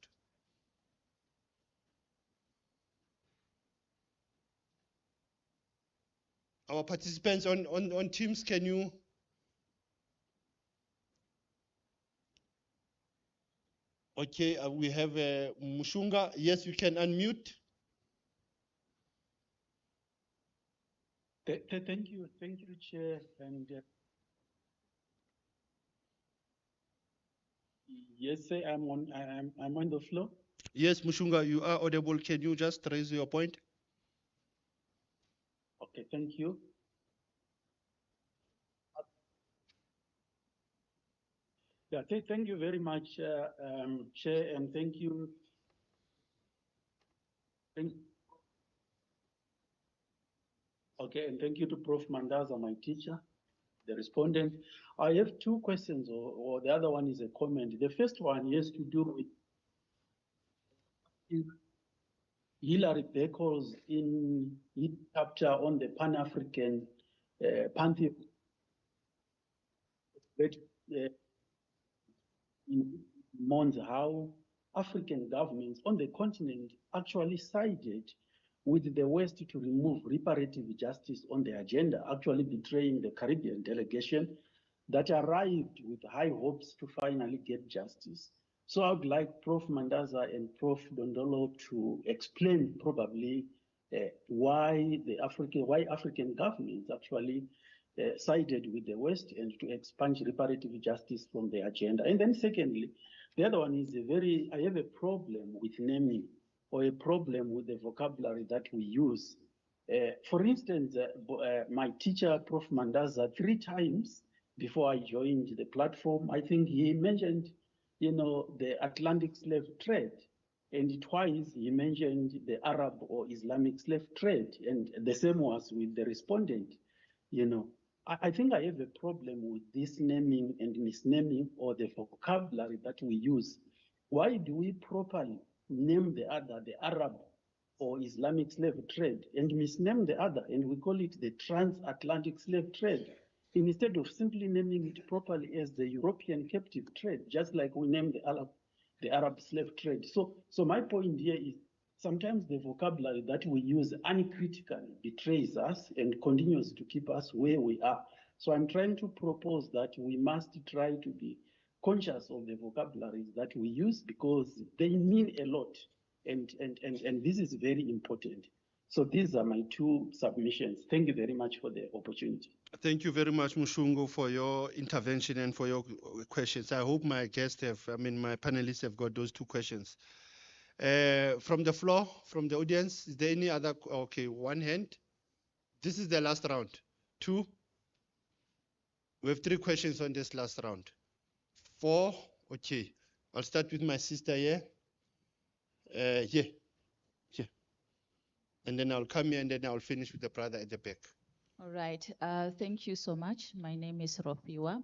S1: Our participants on Teams, can you? Okay, we have Mushunga. Yes, you can unmute.
S11: Thank you, Chair. And yes, sir, I'm on the floor.
S1: Yes, Mushunga, you are audible. Can you just raise your point?
S11: Okay, thank you. Yeah, thank you very much, Chair, and thank you. Okay, and thank you to Prof. Mandaza, my teacher, the respondent. I have two questions, or the other one is a comment. The first one has to do with Hilary Beckles in his chapter on the Pan-African pantheon. Mourns how African governments on the continent actually sided with the West to remove reparative justice on the agenda, actually betraying the Caribbean delegation that arrived with high hopes to finally get justice. So I would like Prof. Mandaza and Prof. Dondolo to explain probably why African governments actually sided with the West and to expunge reparative justice from the agenda. And then secondly, the other one is I have a problem with naming, or a problem with the vocabulary that we use. For instance, my teacher, Prof. Mandaza, 3 times before I joined the platform, I think he mentioned, the Atlantic slave trade, and twice he mentioned the Arab or Islamic slave trade, and the same was with the respondent. I think I have a problem with this naming and misnaming, or the vocabulary that we use. Why do we properly name the other the Arab or Islamic slave trade and misname the other, and we call it the transatlantic slave trade, instead of simply naming it properly as the European captive trade, just like we name the Arab slave trade? So my point here is sometimes the vocabulary that we use uncritically betrays us and continues to keep us where we are. So I'm trying to propose that we must try to be conscious of the vocabularies that we use because they mean a lot. And this is very important. So these are my two submissions. Thank you very much for the opportunity.
S1: Thank you very much, Mushungu, for your intervention and for your questions. I hope my guests my panelists have got those two questions. From the floor, from the audience, is there any other? Okay, one hand. This is the last round. Two. We have three questions on this last round. Four. Okay. I'll start with my sister here. Here. And then I'll come here and then I'll finish with the brother at the back.
S12: All right. Thank you so much. My name is Rofiwa.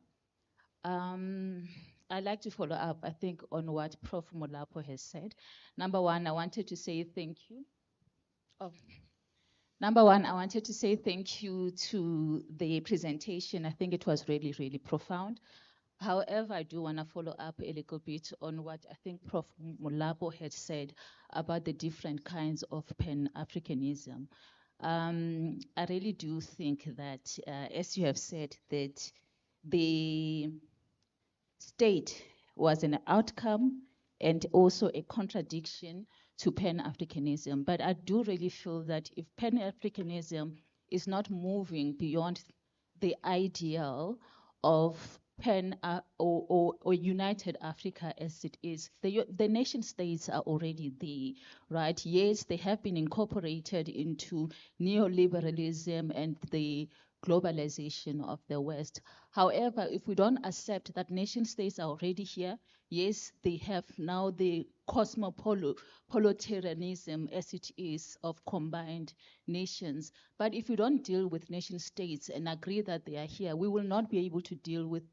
S12: I'd like to follow up, I think, on what Prof. Molapo has said. Number one, I wanted to say thank you. Number one, I wanted to say thank you to the presentation. I think it was really, really profound. However, I do want to follow up a little bit on what I think Prof. Molapo had said about the different kinds of pan-Africanism. I really do think that, as you have said, that the state was an outcome and also a contradiction to pan-Africanism. But I do really feel that if pan-Africanism is not moving beyond the ideal of or united Africa as it is, the nation states are already there, right? Yes, they have been incorporated into neoliberalism and the globalization of the West. However, if we don't accept that nation states are already here, yes, they have now the cosmopolitanism as it is of combined nations. But if we don't deal with nation states and agree that they are here, we will not be able to deal with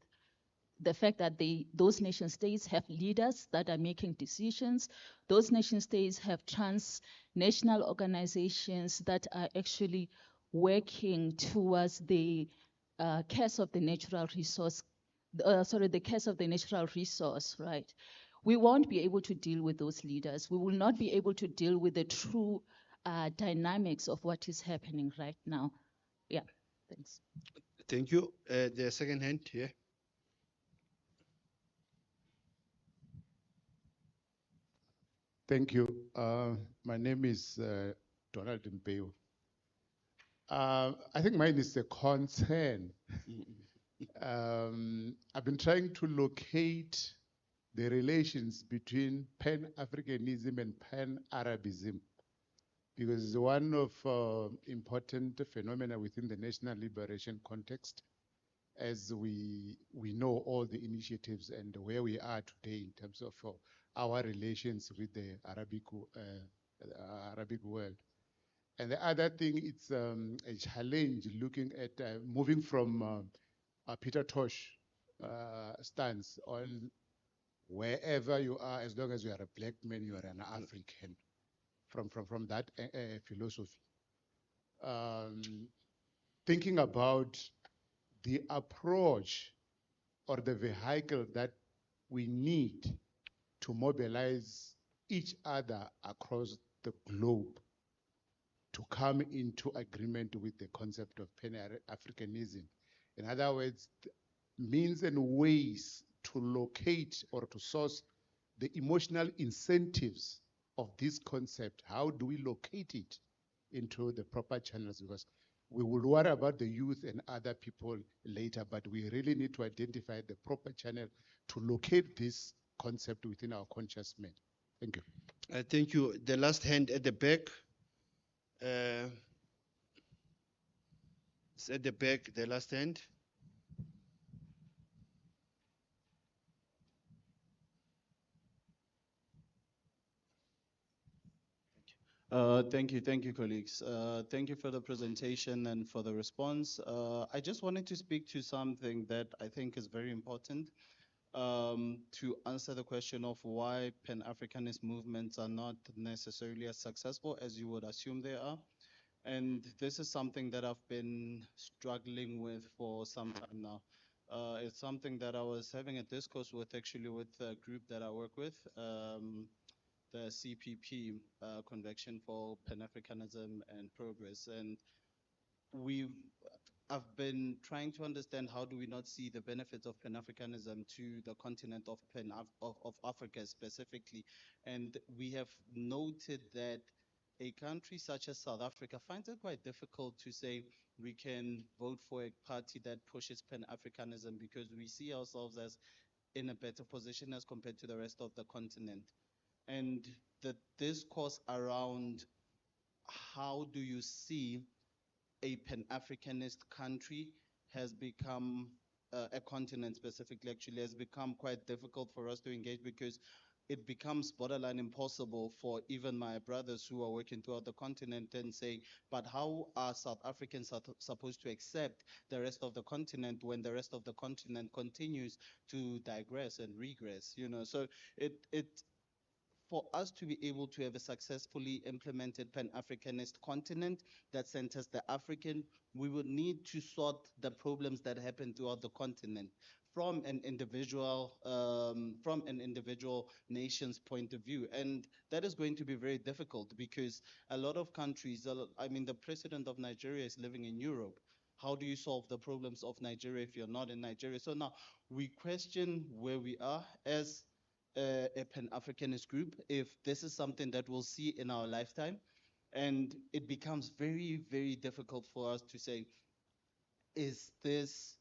S12: the fact that those nation states have leaders that are making decisions. Those nation states have transnational organizations that are actually working towards the curse of the natural resource, the curse of the natural resource, right? We won't be able to deal with those leaders. We will not be able to deal with the true dynamics of what is happening right now. Yeah, thanks.
S1: Thank you. The second hand here.
S13: Thank you. My name is Donald Mpeo. I think mine is a concern. I've been trying to locate the relations between pan-Africanism and pan-Arabism because it's one of important phenomena within the national liberation context as we know all the initiatives and where we are today in terms of our relations with the Arabic world. And the other thing, it's a challenge looking at moving from Peter Tosh stance on wherever you are, as long as you are a black man, you are an African, from that philosophy. Thinking about the approach or the vehicle that we need to mobilize each other across the globe to come into agreement with the concept of pan-Africanism. In other words, means and ways to locate or to source the emotional incentives of this concept. How do we locate it into the proper channels? Because we will worry about the youth and other people later, but we really need to identify the proper channel to locate this concept within our conscious mind. Thank you.
S1: Thank you. The last hand at the back. It's at the back, the last hand.
S14: Thank you, colleagues. Thank you for the presentation and for the response. I just wanted to speak to something that I think is very important to answer the question of why Pan-Africanist movements are not necessarily as successful as you would assume they are. And this is something that I've been struggling with for some time now. It's something that I was having a discourse with actually with a group that I work with. The CPP, Convention for Pan-Africanism and Progress. And I've been trying to understand how do we not see the benefits of Pan-Africanism to the continent of of Africa specifically, and we have noted that a country such as South Africa finds it quite difficult to say we can vote for a party that pushes Pan-Africanism because we see ourselves as in a better position as compared to the rest of the continent. And the discourse around how do you see a Pan-Africanist country has become, a continent specifically actually, has become quite difficult for us to engage because it becomes borderline impossible for even my brothers who are working throughout the continent and say, but how are South Africans supposed to accept the rest of the continent when the rest of the continent continues to digress and regress, you know? So it for us to be able to have a successfully implemented Pan-Africanist continent that centers the African, we would need to sort the problems that happen throughout the continent from an individual nation's point of view. And that is going to be very difficult because a lot of countries, I mean, the president of Nigeria is living in Europe. How do you solve the problems of Nigeria if you're not in Nigeria? So now we question where we are as a Pan-Africanist group, if this is something that we'll see in our lifetime. And it becomes very, very difficult for us to say, is this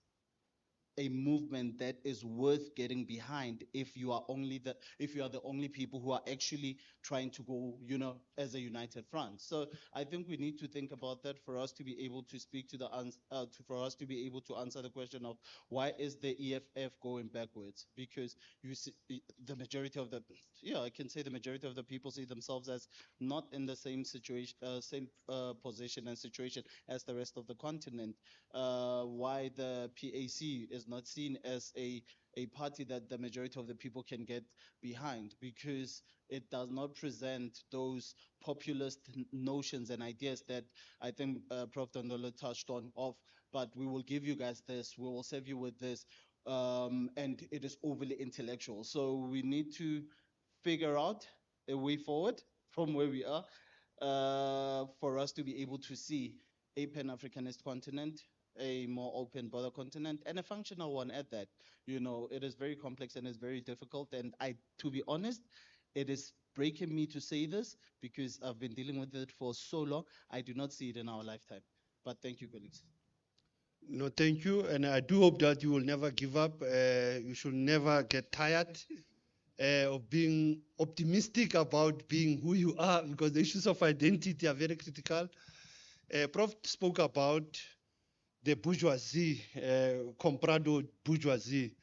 S14: a movement that is worth getting behind if you are the only people who are actually trying to go, you know, as a united front. So I think we need to think about that for us to be able to speak to for us to be able to answer the question of why is the EFF going backwards? Because you see the majority of the I can say the majority of the people see themselves as not in the same situation, same position and situation as the rest of the continent. Why the PAC is not seen as a party that the majority of the people can get behind, because it does not present those populist notions and ideas that I think Prof. Dondolo touched on but we will give you guys this, we will serve you with this, and it is overly intellectual. So we need to figure out a way forward from where we are for us to be able to see a Pan-Africanist continent, a more open border continent, and a functional one at that. You know, it is very complex and it's very difficult. And to be honest, it is breaking me to say this because I've been dealing with it for so long. I do not see it in our lifetime. But thank you, colleagues.
S1: No, thank you. And I do hope that you will never give up. You should never get tired of being optimistic about being who you are, because the issues of identity are very critical. Prof spoke about the bourgeoisie, comprado bourgeoisie.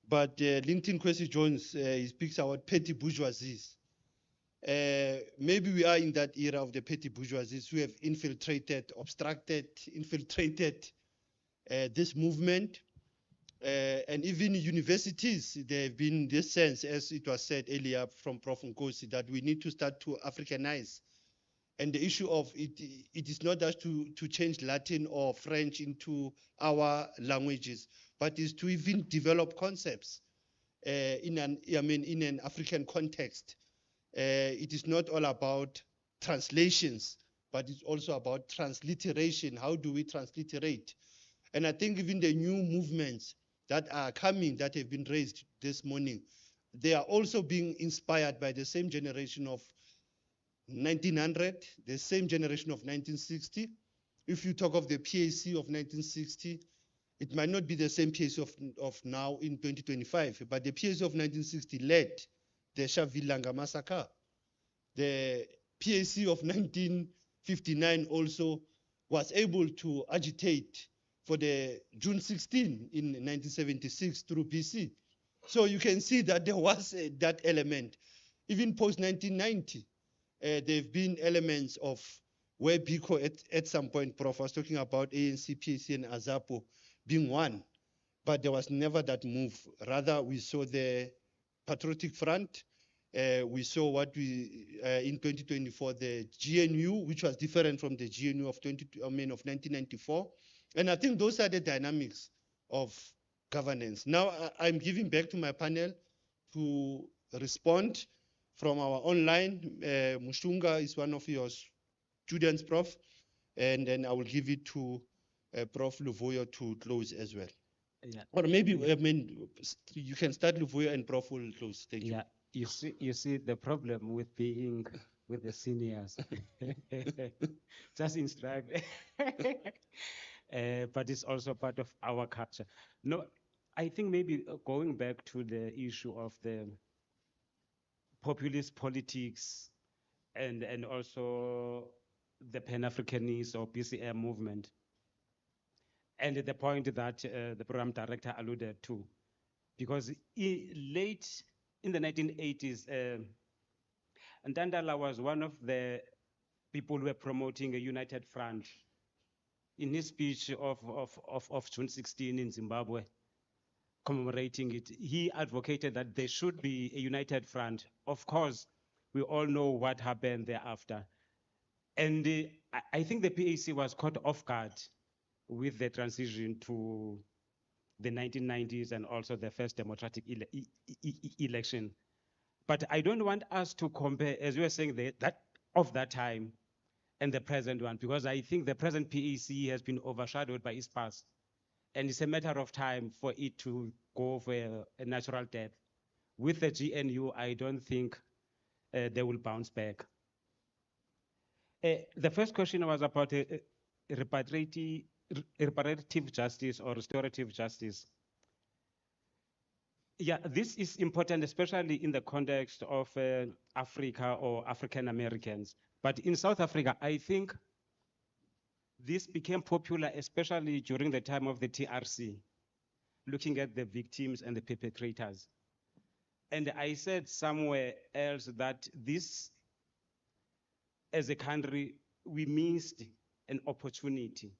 S1: But LinkedIn Kwesi Jones, he speaks about petty bourgeoisies. Maybe we are in that era of the petty bourgeoisies who have infiltrated this movement. And even universities, there have been this sense, as it was said earlier from Prof. Nkosi, that we need to start to Africanize. And the issue of it is not just to change Latin or French into our languages, but is to even develop concepts in an African context. It is not all about translations, but it's also about transliteration. How do we transliterate? And I think even the new movements that are coming, that have been raised this morning, they are also being inspired by the same generation of 1900, the same generation of 1960. If you talk of the PAC of 1960, it might not be the same PAC of now in 2025, but the PAC of 1960 led the Shavilanga massacre. The PAC of 1959 also was able to agitate for the June 16 in 1976 through BC. So you can see that there was that element. Even post-1990, there have been elements of where Biko at some point, Prof was talking about ANC, PAC, and AZAPO being one, but there was never that move. Rather, we saw the Patriotic Front. We saw what we, in 2024, the GNU, which was different from the GNU of 1994. And I think those are the dynamics of governance. Now, I'm giving back to my panel to respond from our online. Mushunga is one of your students, Prof. And then I will give it to Prof. Luvuyo to close as well.
S5: Yeah.
S1: Or maybe, I mean, you can start Luvuyo and Prof will close. Thank you.
S5: Yeah, you see the problem with being with the seniors. Just instruct. But it's also part of our culture. No, I think maybe going back to the issue of the populist politics and also the Pan-Africanist or PCM movement, and the point that the program director alluded to, because late in the 1980s, Ntantala was one of the people who were promoting a united front. In his speech of June 16 in Zimbabwe, commemorating it, he advocated that there should be a united front. Of course, we all know what happened thereafter. And I think the PAC was caught off guard with the transition to the 1990s and also the first democratic election. But I don't want us to compare, as you were saying, that of that time and the present one, because I think the present PAC has been overshadowed by its past. And it's a matter of time for it to go for a natural death. With the GNU, I don't think they will bounce back. The first question was about reparative justice or restorative justice. Yeah, this is important, especially in the context of Africa or African Americans. But in South Africa, I think this became popular, especially during the time of the TRC, looking at the victims and the perpetrators. And I said somewhere else that this, as a country, we missed an opportunity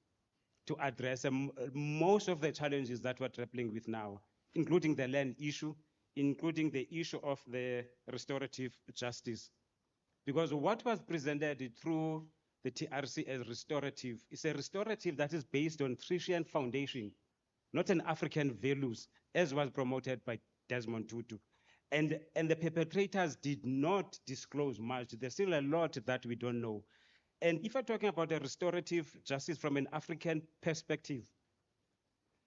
S5: to address most of the challenges that we're grappling with now, including the land issue, including the issue of the restorative justice. Because what was presented through the TRC as restorative is a restorative that is based on Christian foundation, not an African values, as was promoted by Desmond Tutu. And the perpetrators did not disclose much. There's still a lot that we don't know. And if we're talking about a restorative justice from an African perspective,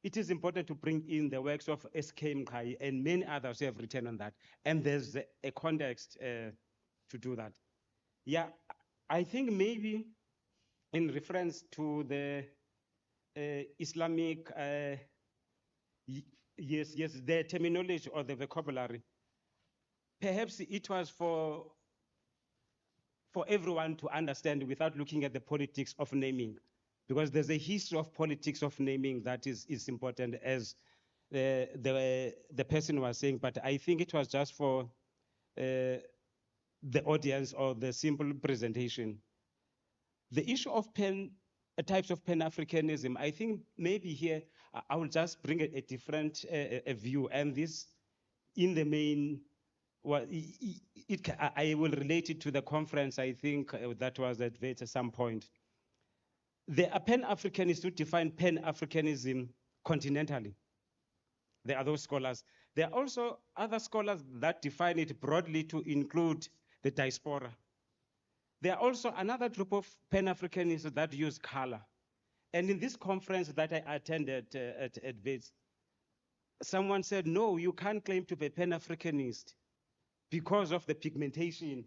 S5: it is important to bring in the works of S.K. Mkai and many others who have written on that. And there's a context to do that. Yeah, I think maybe in reference to the Islamic, yes, the terminology or the vocabulary, perhaps it was for everyone to understand without looking at the politics of naming, because there's a history of politics of naming that is important, as the person was saying, but I think it was just for the audience or the simple presentation. The issue of types of Pan-Africanism, I think maybe here I will just bring a different view, and this in the main, well, I will relate it to the conference, I think that was at Wits at some point. The Pan-Africanists who define Pan-Africanism continentally. There are those scholars. There are also other scholars that define it broadly to include the diaspora. There are also another group of Pan-Africanists that use color. And in this conference that I attended at Wits, someone said, no, you can't claim to be Pan-Africanist because of the pigmentation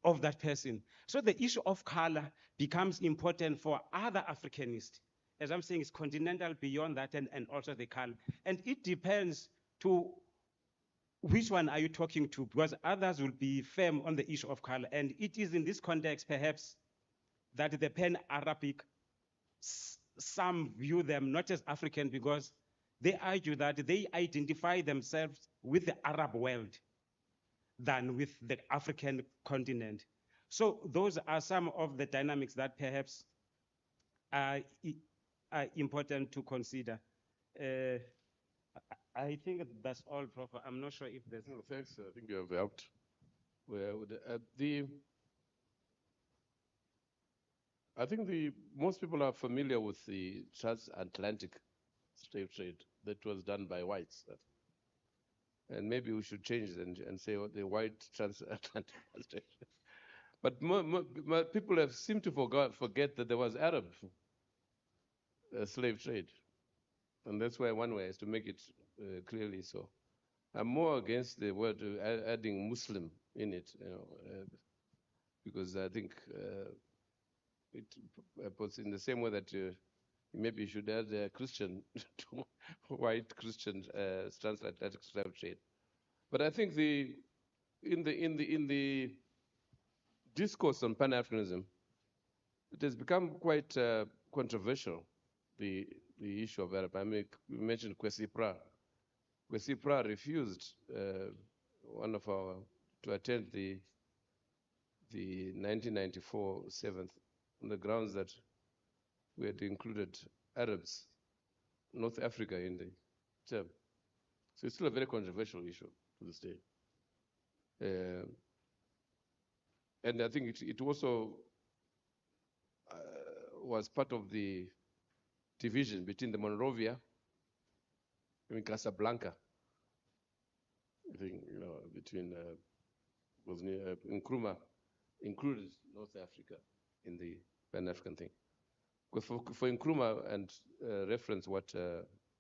S5: of that person. So the issue of color becomes important for other Africanists. As I'm saying, it's continental beyond that and also the color. And it depends to which one are you talking to, because others will be firm on the issue of color. And it is in this context, perhaps, that the Pan-Arabic, some view them not as African because they argue that they identify themselves with the Arab world than with the African continent. So those are some of the dynamics that perhaps are important to consider. I think that's all, Prof. I'm not sure if there's...
S4: No, thanks. I think you have helped. I think most people are familiar with the transatlantic slave trade that was done by whites. And maybe we should change it and say the white transatlantic slave trade. But people have seemed to forget that there was Arab slave trade. And that's why one way is to make it clearly so. I'm more against the word adding Muslim in it, because I think it puts in the same way that maybe you should add Christian to white Christian transatlantic slave trade. But I think in the discourse on Pan-Africanism, it has become quite controversial, the issue of Arab. I mean, we mentioned Kwesi Pra. Kwesi Pra refused to attend the 1994 7th on the grounds that we had included Arabs, North Africa in the term. So it's still a very controversial issue to this day. And I think it also was part of the division between the Monrovia and Casablanca. I think, between Nkrumah included North Africa in the Pan-African thing. For Nkrumah, and reference what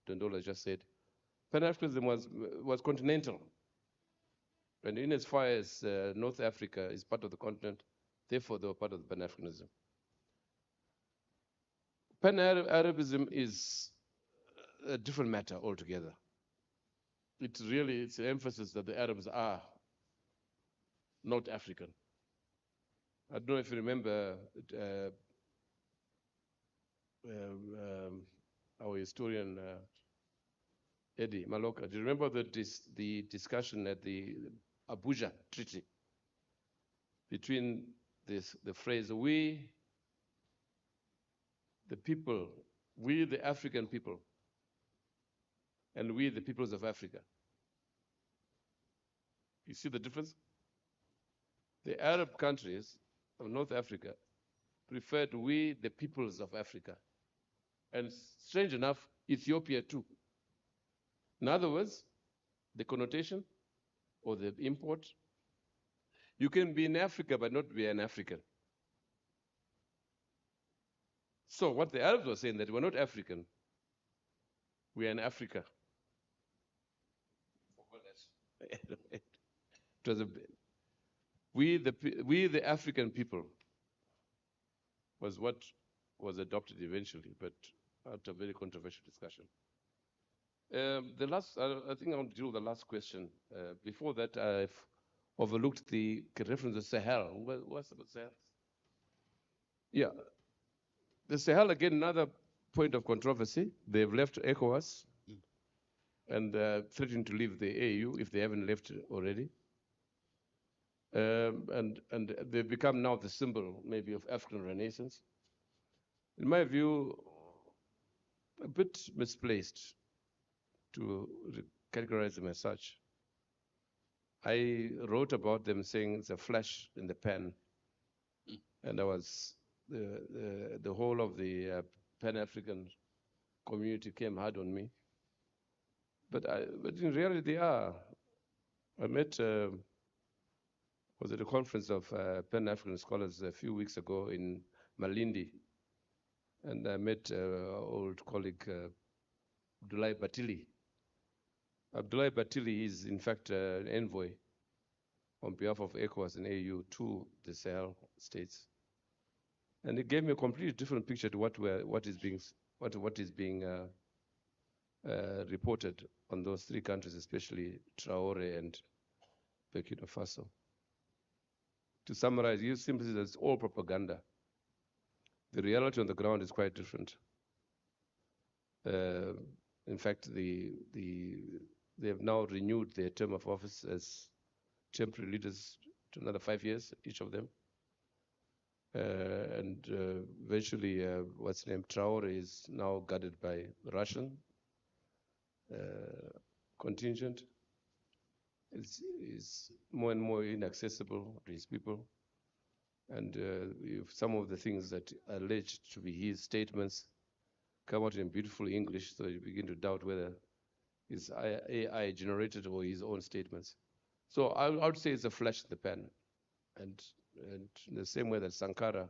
S4: Dondola just said, Pan-Africanism was continental. And in as far as North Africa is part of the continent, therefore they were part of the Pan-Africanism. Pan-Arabism is a different matter altogether. It's an emphasis that the Arabs are not African. I don't know if you remember our historian Eddie Maloka. Do you remember the discussion at the Abuja Treaty between the phrase "we, the people, we the African people, and we the peoples of Africa"? You see the difference? The Arab countries of North Africa preferred "we the peoples of Africa," and strange enough, Ethiopia too. In other words, the connotation or the import, you can be in Africa but not be an African. So what the Arabs were saying, that we're not African, we are in Africa. It was we the African people was what was adopted eventually, but after a very controversial discussion. The last, I think I want to deal with the last question. Before that, I've overlooked the reference to Sahel. What's about Sahel? Yeah, the Sahel, again, another point of controversy. They've left ECOWAS and threatening to leave the AU if they haven't left already. And they've become now the symbol, maybe, of African Renaissance. In my view, a bit misplaced to categorize them as such. I wrote about them saying it's a flash in the pan, and I was the whole of the Pan-African community came hard on me. But in reality, they are. I met was at a conference of Pan-African scholars a few weeks ago in Malindi, and I met old colleague Abdoulaye Batili. Abdoulaye Batili is, in fact, an envoy on behalf of ECOWAS and AU to the Sahel states, and it gave me a completely different picture to what is being reported on those three countries, especially Traore and Burkina Faso. To summarize, you simply say that it's all propaganda. The reality on the ground is quite different. In fact, they have now renewed their term of office as temporary leaders to another 5 years, each of them. And eventually, what's his name, Traore, is now guarded by Russian contingent. Is more and more inaccessible to his people. And if some of the things that are alleged to be his statements come out in beautiful English, so you begin to doubt whether it's AI generated or his own statements. So I would say it's a flash in the pan. And in the same way that Sankara,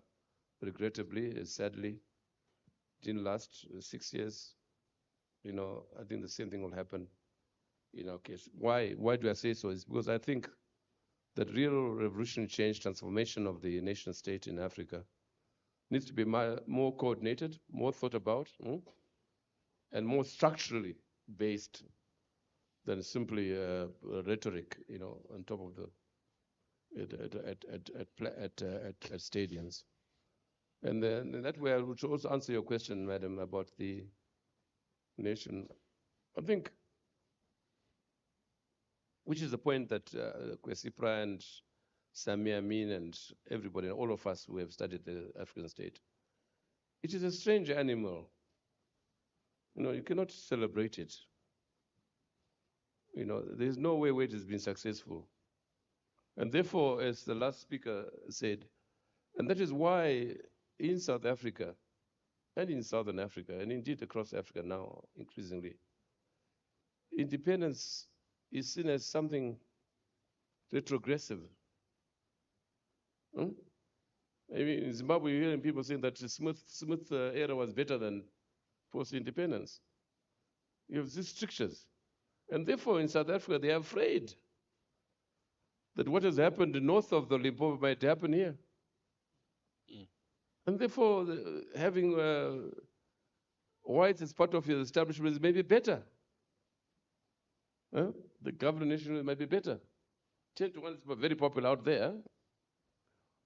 S4: regrettably, sadly, didn't last 6 years. I think the same thing will happen in our case. Why do I say so? It's because I think that real revolutionary change, transformation of the nation state in Africa needs to be more coordinated, more thought about, and more structurally based than simply rhetoric, on top of the at stadiums. And then in that way, I would also answer your question, madam, about the nation. I think, which is the point that Kwesipra and Sami Amin and everybody, all of us who have studied the African state, it is a strange animal. You cannot celebrate it. There's no way where it has been successful. And therefore, as the last speaker said, and that is why in South Africa and in Southern Africa, and indeed across Africa now, increasingly, independence is seen as something retrogressive. Maybe in Zimbabwe, you're hearing people saying that the smooth era was better than post-independence. You have these strictures. And therefore, in South Africa, they are afraid that what has happened north of the Limpopo might happen here. And therefore, having whites as part of your establishment is maybe better. The government nation might be better. 10 to 1 is very popular out there,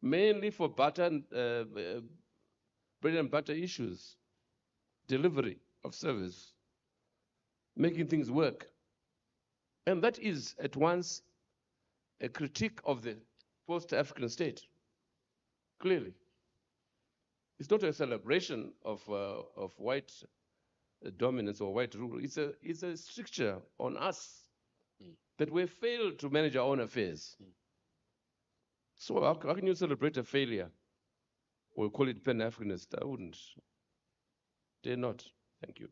S4: mainly for bread and butter issues, delivery of service, making things work. And that is at once a critique of the post-African state, clearly. It's not a celebration of white dominance or white rule. It's a stricture on us that we failed to manage our own affairs. So how can you celebrate a failure? Or call it pan-Africanist? I wouldn't. Dare not. Thank you.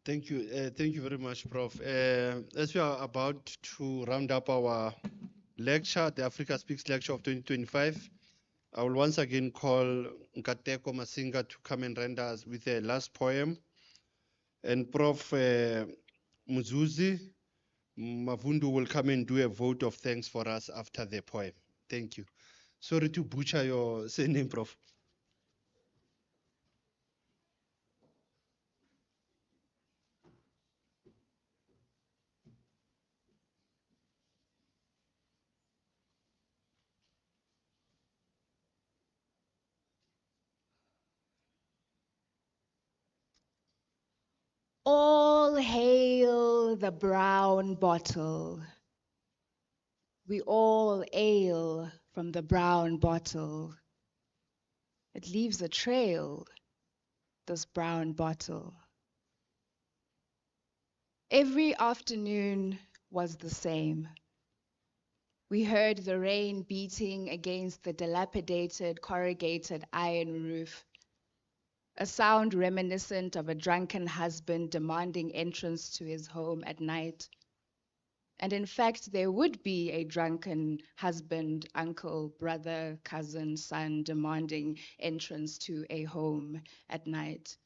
S1: Thank you. Thank you very much, Prof. As we are about to round up our lecture, the Africa Speaks lecture of 2025, I will once again call Nkateko Masinga to come and render us with a last poem. And Prof. Muzuzi Mavundu will come and do a vote of thanks for us after the poem. Thank you. Sorry to butcher your surname, Prof.
S2: All hail the brown bottle. We all ale from the brown bottle. It leaves a trail, this brown bottle. Every afternoon was the same. We heard the rain beating against the dilapidated corrugated iron roof, a sound reminiscent of a drunken husband demanding entrance to his home at night. And in fact, there would be a drunken husband, uncle, brother, cousin, son demanding entrance to a home at night.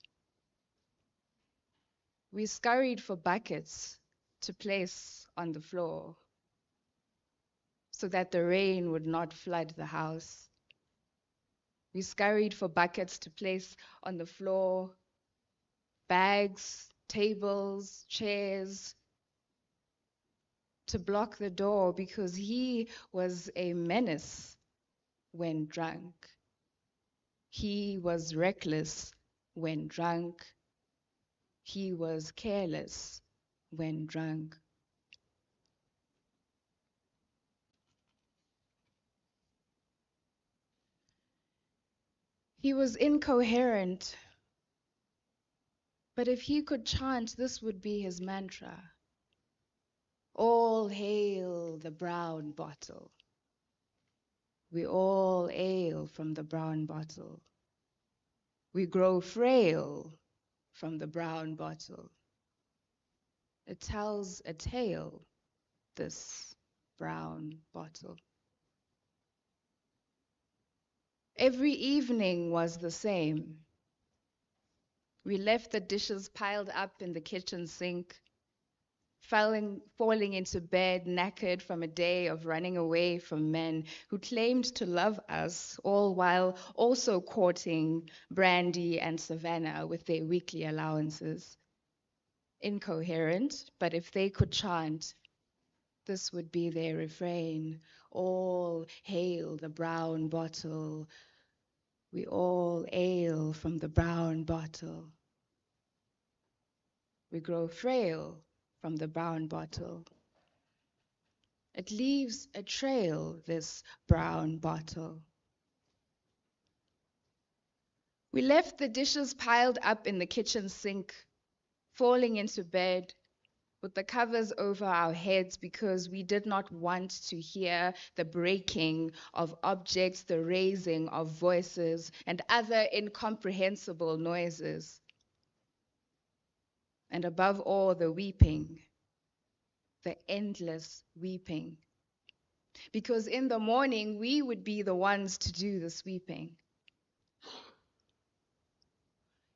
S2: We scurried for buckets to place on the floor so that the rain would not flood the house. We scurried for buckets to place on the floor, bags, tables, chairs, to block the door because he was a menace when drunk. He was reckless when drunk. He was careless when drunk. He was incoherent, but if he could chant, this would be his mantra. All hail the brown bottle. We all ale from the brown bottle. We grow frail from the brown bottle. It tells a tale, this brown bottle. Every evening was the same. We left the dishes piled up in the kitchen sink, falling into bed knackered from a day of running away from men who claimed to love us, all while also courting Brandy and Savannah with their weekly allowances. Incoherent, but if they could chant, this would be their refrain. All hail the brown bottle. We all ale from the brown bottle. We grow frail from the brown bottle. It leaves a trail, this brown bottle. We left the dishes piled up in the kitchen sink, falling into bed with the covers over our heads because we did not want to hear the breaking of objects, the raising of voices, and other incomprehensible noises. And above all, the weeping, the endless weeping. Because in the morning, we would be the ones to do the sweeping.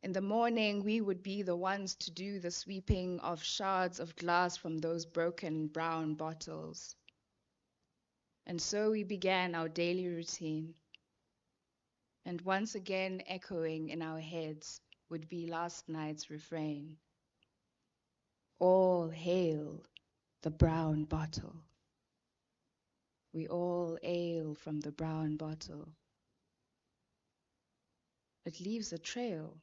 S2: In the morning, we would be the ones to do the sweeping of shards of glass from those broken brown bottles. And so we began our daily routine. And once again, echoing in our heads would be last night's refrain. All hail the brown bottle. We all ale from the brown bottle. It leaves a trail,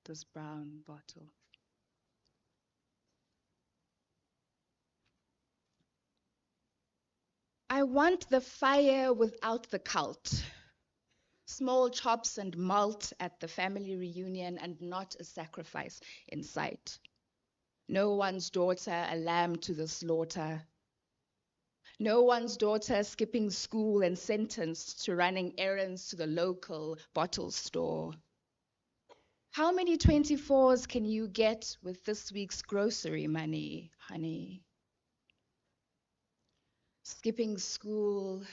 S2: this brown bottle. I want the fire without the cult. Small chops and malt at the family reunion and not a sacrifice in sight. No one's daughter a lamb to the slaughter. No one's daughter skipping school and sentenced to running errands to the local bottle store. How many 24s can you get with this week's grocery money, honey? Skipping school,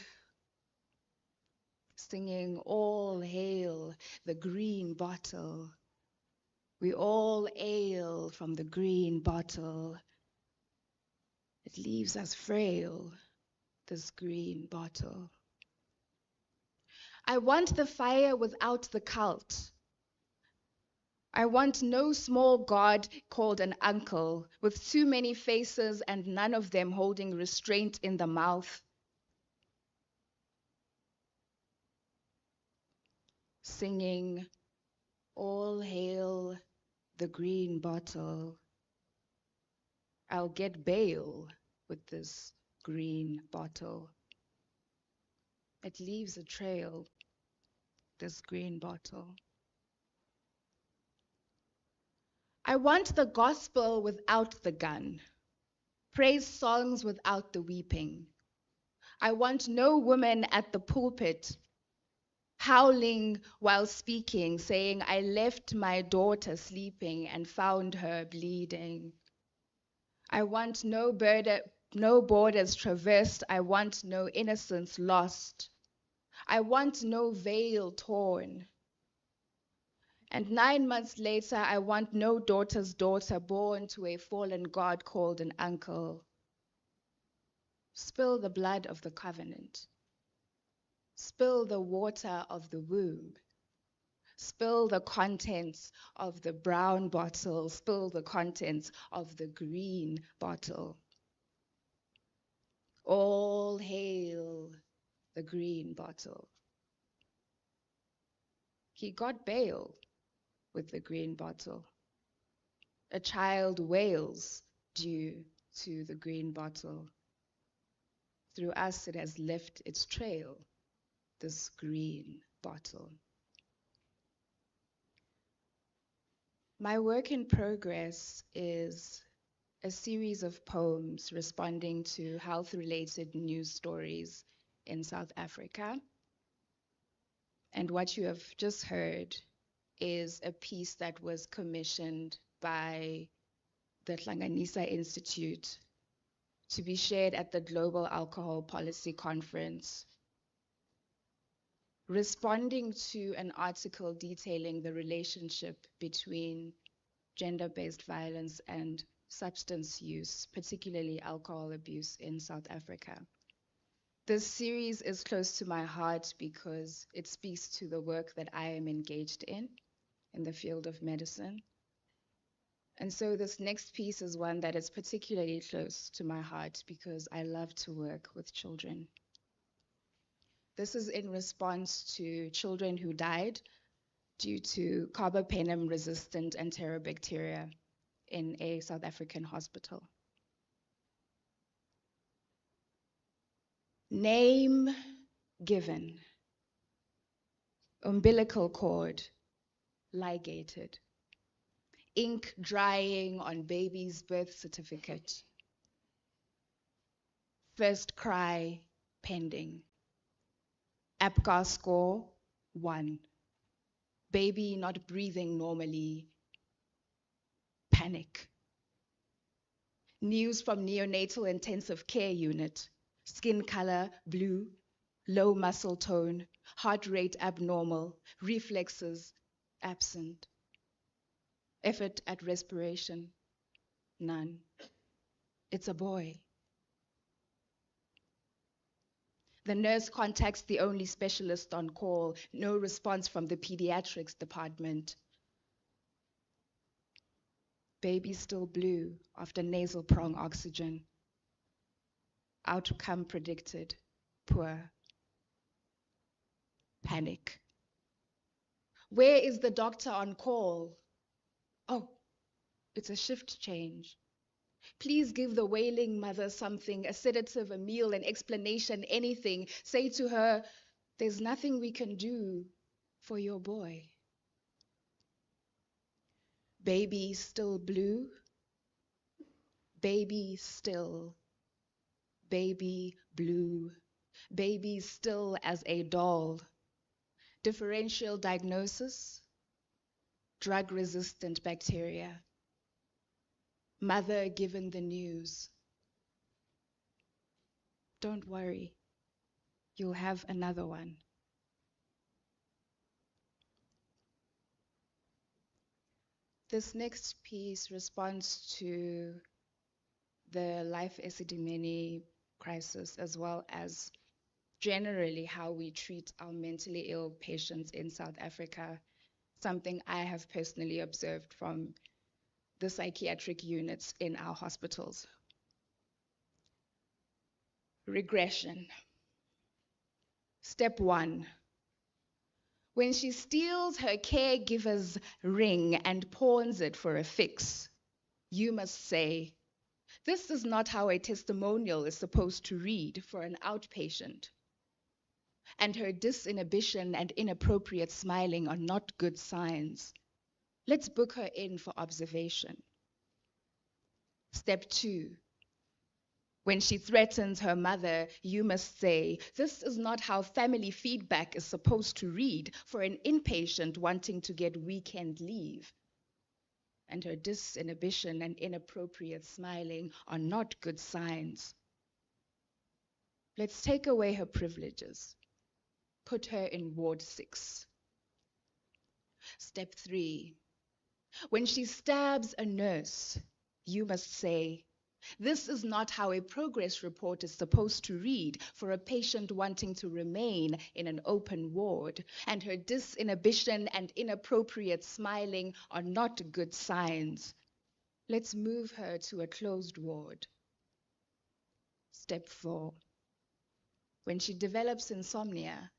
S2: singing all hail the green bottle. We all ale from the green bottle. It leaves us frail, this green bottle. I want the fire without the cult. I want no small god called an uncle with too many faces and none of them holding restraint in the mouth. Singing, all hail the green bottle. I'll get bail with this green bottle. It leaves a trail, this green bottle. I want the gospel without the gun, praise songs without the weeping. I want no woman at the pulpit howling while speaking, saying, I left my daughter sleeping and found her bleeding. I want no borders traversed. I want no innocence lost. I want no veil torn. And 9 months later, I want no daughter's daughter born to a fallen god called an uncle. Spill the blood of the covenant. Spill the water of the womb. Spill the contents of the brown bottle. Spill the contents of the green bottle. All hail the green bottle. He got bail with the green bottle. A child wails due to the green bottle. Through us it has left its trail, this green bottle. My work in progress is a series of poems responding to health-related news stories in South Africa. And what you have just heard is a piece that was commissioned by the Hlanganisa Institute to be shared at the Global Alcohol Policy Conference, responding to an article detailing the relationship between gender-based violence and substance use, particularly alcohol abuse in South Africa. This series is close to my heart because it speaks to the work that I am engaged in the field of medicine. And so this next piece is one that is particularly close to my heart because I love to work with children. This is in response to children who died due to carbapenem-resistant enterobacteria in a South African hospital. Name given. Umbilical cord ligated. Ink drying on baby's birth certificate. First cry pending. APGAR score 1. Baby not breathing normally. Panic. News from neonatal intensive care unit. Skin color blue, low muscle tone, heart rate abnormal, reflexes absent. Effort at respiration, none. It's a boy. The nurse contacts the only specialist on call. No response from the pediatrics department. Baby still blue after nasal prong oxygen. Outcome predicted, poor. Panic. Where is the doctor on call? Oh, it's a shift change. Please give the wailing mother something, a sedative, a meal, an explanation, anything. Say to her, there's nothing we can do for your boy. Baby still blue. Baby still. Baby blue. Baby still as a doll. Differential diagnosis, drug-resistant bacteria. Mother given the news. Don't worry, you'll have another one. This next piece responds to the life esidimeni crisis, as well as generally how we treat our mentally ill patients in South Africa, something I have personally observed from the psychiatric units in our hospitals. Regression. Step 1. When she steals her caregiver's ring and pawns it for a fix, you must say, this is not how a testimonial is supposed to read for an outpatient. And her disinhibition and inappropriate smiling are not good signs. Let's book her in for observation. Step 2. When she threatens her mother, you must say, this is not how family feedback is supposed to read for an inpatient wanting to get weekend leave. And her disinhibition and inappropriate smiling are not good signs. Let's take away her privileges. Put her in Ward 6. Step 3. When she stabs a nurse, you must say, this is not how a progress report is supposed to read for a patient wanting to remain in an open ward, and her disinhibition and inappropriate smiling are not good signs. Let's move her to a closed ward. Step 4. When she develops insomnia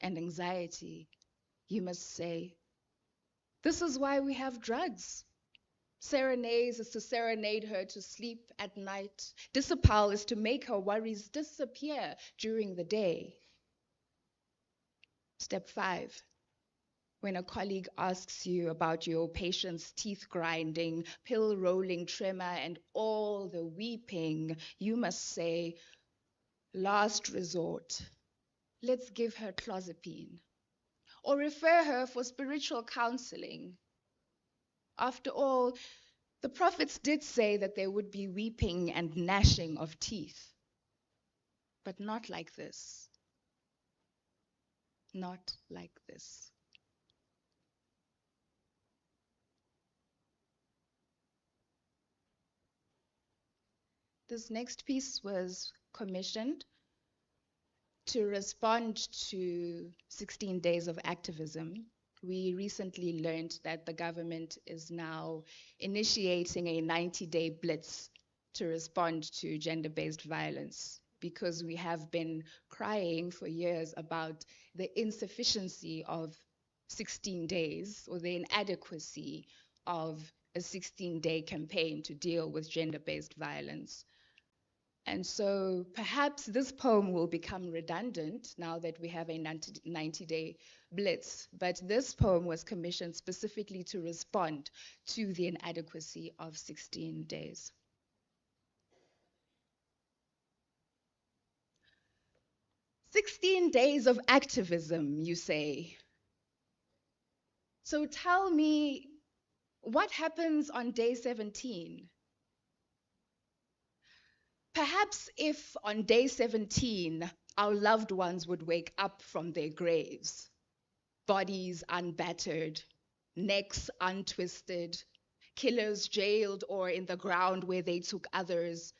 S2: and anxiety, you must say, this is why we have drugs. Serenades is to serenade her to sleep at night. Disipal is to make her worries disappear during the day. Step 5. When a colleague asks you about your patient's teeth grinding, pill rolling tremor, and all the weeping, you must say, last resort, let's give her clozapine. Or refer her for spiritual counseling. After all, the prophets did say that there would be weeping and gnashing of teeth, but not like this. not like this. This next piece was commissioned to respond to 16 days of activism. We recently learned that the government is now initiating a 90-day blitz to respond to gender-based violence, because we have been crying for years about the insufficiency of 16 days, or the inadequacy of a 16-day campaign to deal with gender-based violence. And so perhaps this poem will become redundant now that we have a 90-day blitz, but this poem was commissioned specifically to respond to the inadequacy of 16 days. "16 days of activism, you say. So tell me, what happens on day 17? Perhaps if on day 17, our loved ones would wake up from their graves, bodies unbattered, necks untwisted, killers jailed or in the ground where they took others,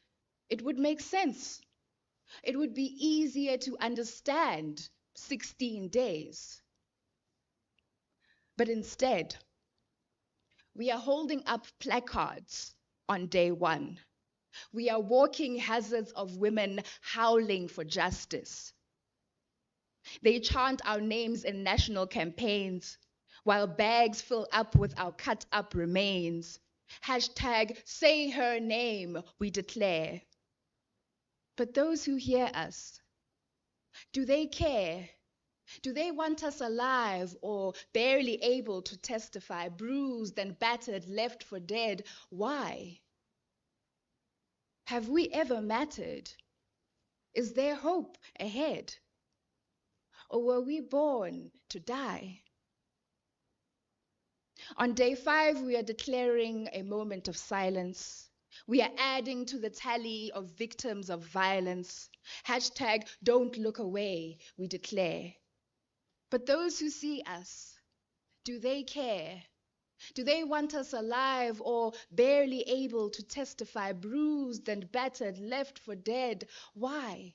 S2: it would make sense. It would be easier to understand 16 days. But instead, we are holding up placards on day 1. We are walking hazards of women howling for justice. They chant our names in national campaigns, while bags fill up with our cut up remains. Hashtag say her name, we declare. But those who hear us, do they care? Do they want us alive or barely able to testify, bruised and battered, left for dead? Why? Have we ever mattered? Is there hope ahead? Or were we born to die? On day 5, we are declaring a moment of silence. We are adding to the tally of victims of violence. Hashtag don't look away, we declare. But those who see us, do they care? Do they want us alive or barely able to testify, bruised and battered, left for dead? Why?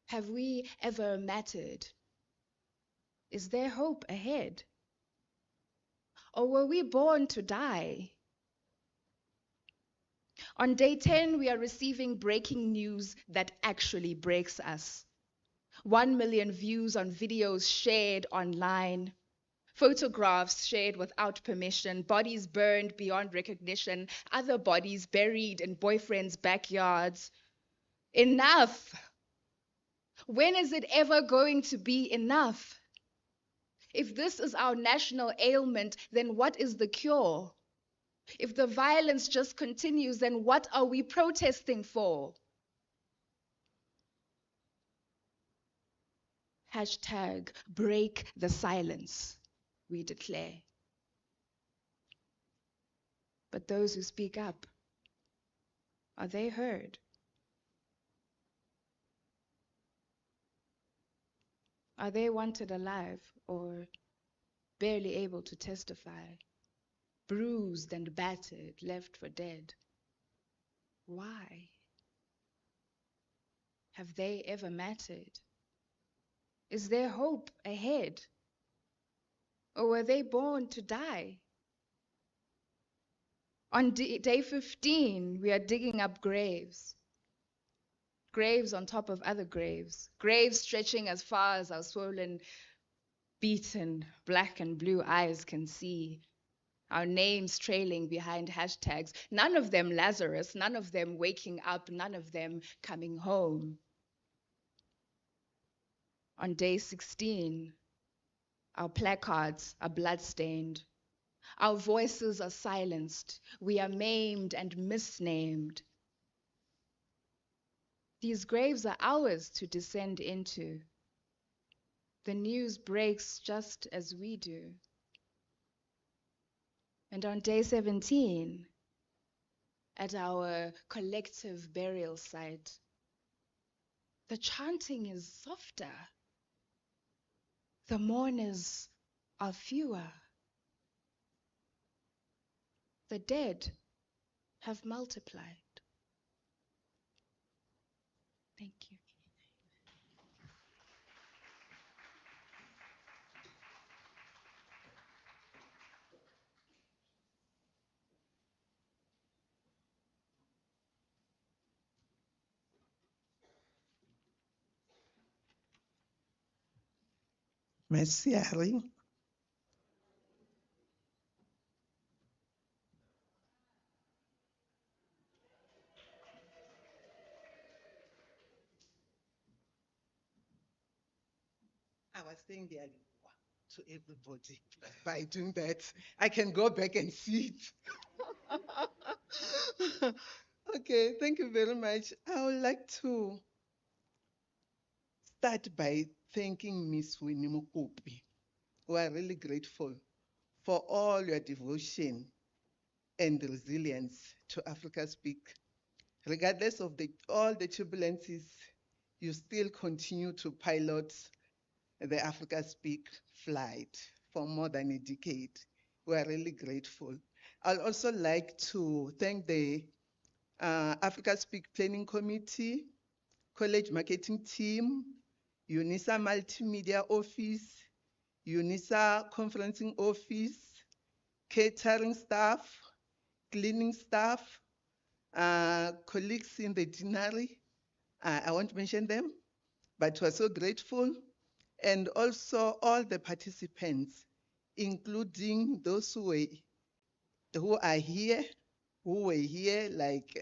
S2: Have we ever mattered? Is there hope ahead? Or were we born to die? On day 10, we are receiving breaking news that actually breaks us. 1 million views on videos shared online. Photographs shared without permission, bodies burned beyond recognition, other bodies buried in boyfriends' backyards. Enough! When is it ever going to be enough? If this is our national ailment, then what is the cure? If the violence just continues, then what are we protesting for? Hashtag break the silence, we declare. But those who speak up, are they heard? Are they wanted alive or barely able to testify, bruised and battered, left for dead? Why? Have they ever mattered? Is there hope ahead? Or were they born to die? On day 15, we are digging up graves. Graves on top of other graves. Graves stretching as far as our swollen, beaten, black and blue eyes can see. Our names trailing behind hashtags. None of them Lazarus, none of them waking up, none of them coming home. On day 16, our placards are bloodstained. Our voices are silenced. We are maimed and misnamed. These graves are ours to descend into. The news breaks just as we do. And on day 17, at our collective burial site, the chanting is softer. the mourners are fewer. The dead have multiplied. Thank you.
S15: Merci, Harry. I was saying the Aliwa to everybody. By doing that, I can go back and see it. Okay, thank you very much. I would like to start by thanking Miss Winnie Mukopi. We are really grateful for all your devotion and resilience to Africa Speak. Regardless of all the turbulences, you still continue to pilot the Africa Speak flight for more than a decade. We are really grateful. I'd also like to thank the Africa Speak Planning Committee, College Marketing Team, UNISA Multimedia Office, UNISA Conferencing Office, catering staff, cleaning staff, colleagues in the deanery. I won't mention them, but we're so grateful. And also all the participants, including those who are here, who were here, like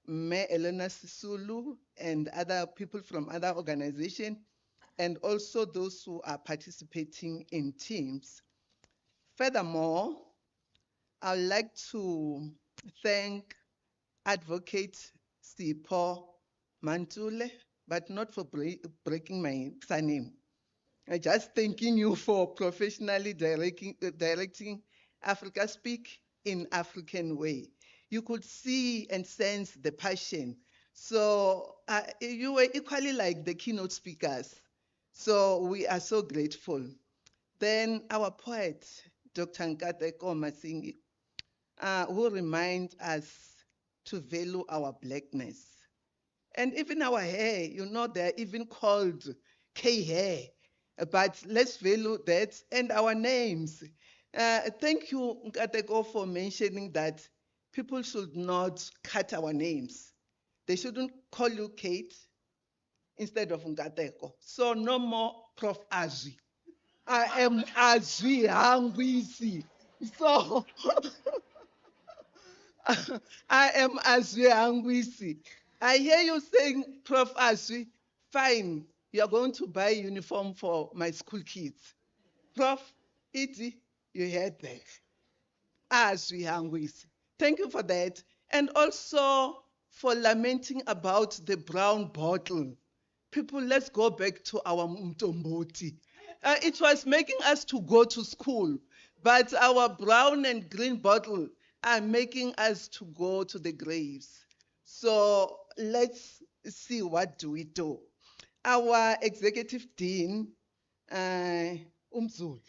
S15: Me Elena Sisulu and other people from other organizations, and also those who are participating in teams. Furthermore, I'd like to thank Advocate Sipho Mantule, but not for breaking my surname. I'm just thanking you for professionally directing Africa Speak in African way. You could see and sense the passion. So you were equally like the keynote speakers. So we are so grateful. Then our poet, Dr. Nkateko Masingi, who reminds us to value our blackness. And even our hair, you know, they're even called K-hair. But let's value that, and our names. Thank you, Nkateko, for mentioning that people should not cut our names. They shouldn't call you Kate instead of Nkateko. So no more Prof. Azwi. I am Azwi Hangwisi. So I am Azwi Hangwisi. I hear you saying, Prof. Azwi, fine, you're going to buy a uniform for my school kids. Prof. Iti, you heard that. Azwi Hangwisi. Thank you for that. And also for lamenting about the brown bottle. People, let's go back to our Mtomboti. It was making us to go to school, but our brown and green bottle are making us to go to the graves. So let's see, what do we do? Our executive dean, Umzulu,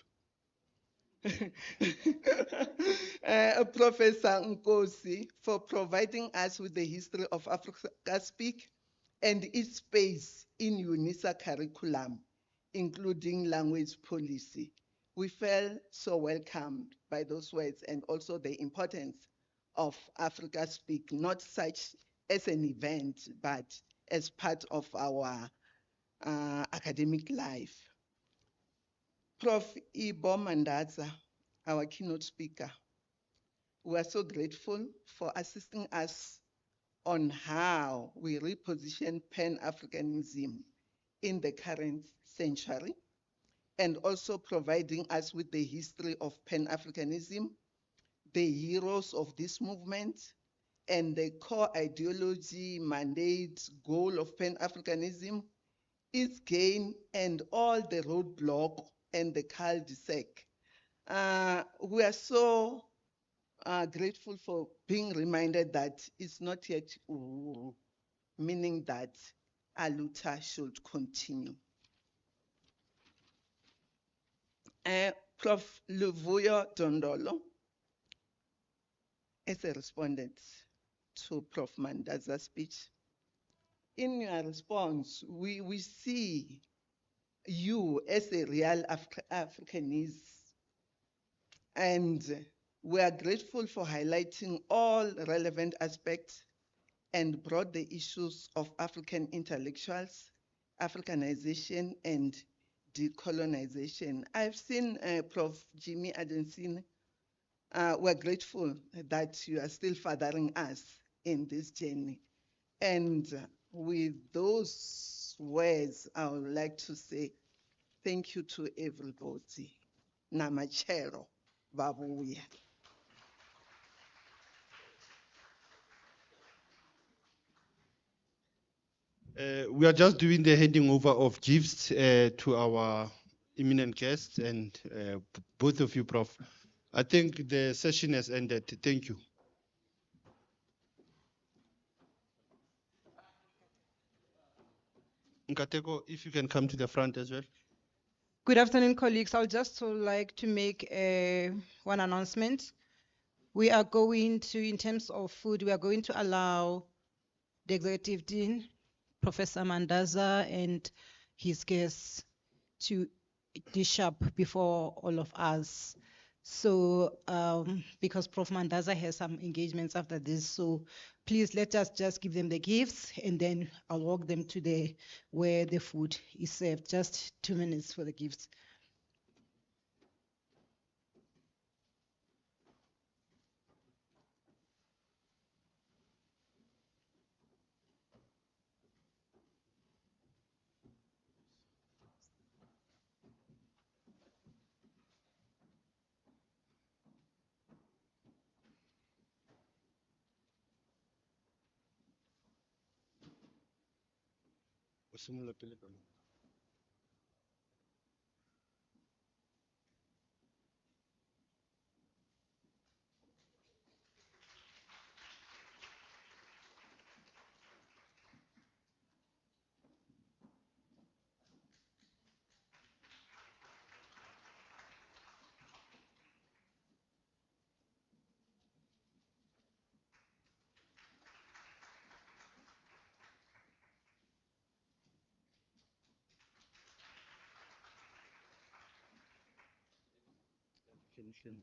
S15: Professor Nkosi, for providing us with the history of Africa Speak and its space in UNISA curriculum, including language policy. We felt so welcomed by those words and also the importance of Africa Speak, not such as an event, but as part of our academic life. Prof. Ibo Mandaza, our keynote speaker, we are so grateful for assisting us on how we reposition pan-Africanism in the current century, and also providing us with the history of pan-Africanism, the heroes of this movement, and the core ideology, mandate, goal of pan-Africanism, its gain, and all the roadblock and the cul-de-sac. We are so grateful for being reminded that it's not yet Uhuru, meaning that Aluta should continue. Prof. Luvuyo Dondolo, as a respondent to Prof. Mandaza's speech, in your response, we see you as a real Africanist, and we are grateful for highlighting all relevant aspects and brought the issues of African intellectuals, Africanization, and decolonization. I've seen Prof. Jimmy Adensine. We're grateful that you are still fathering us in this journey. And with those words, I would like to say thank you to everybody. Namachero, babuya.
S1: We are just doing the handing over of gifts to our eminent guests and both of you, Prof. I think the session has ended. Thank you. Nkateko, if you can come to the front as well.
S16: Good afternoon, colleagues. I would just like to make one announcement. We are going to, in terms of food, we are going to allow the Executive Dean, Professor Mandaza, and his guests to dish up before all of us. So, because Prof. Mandaza has some engagements after this, so please let us just give them the gifts and then I'll walk them to where the food is served. Just 2 minutes for the gifts.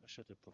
S17: Shut up.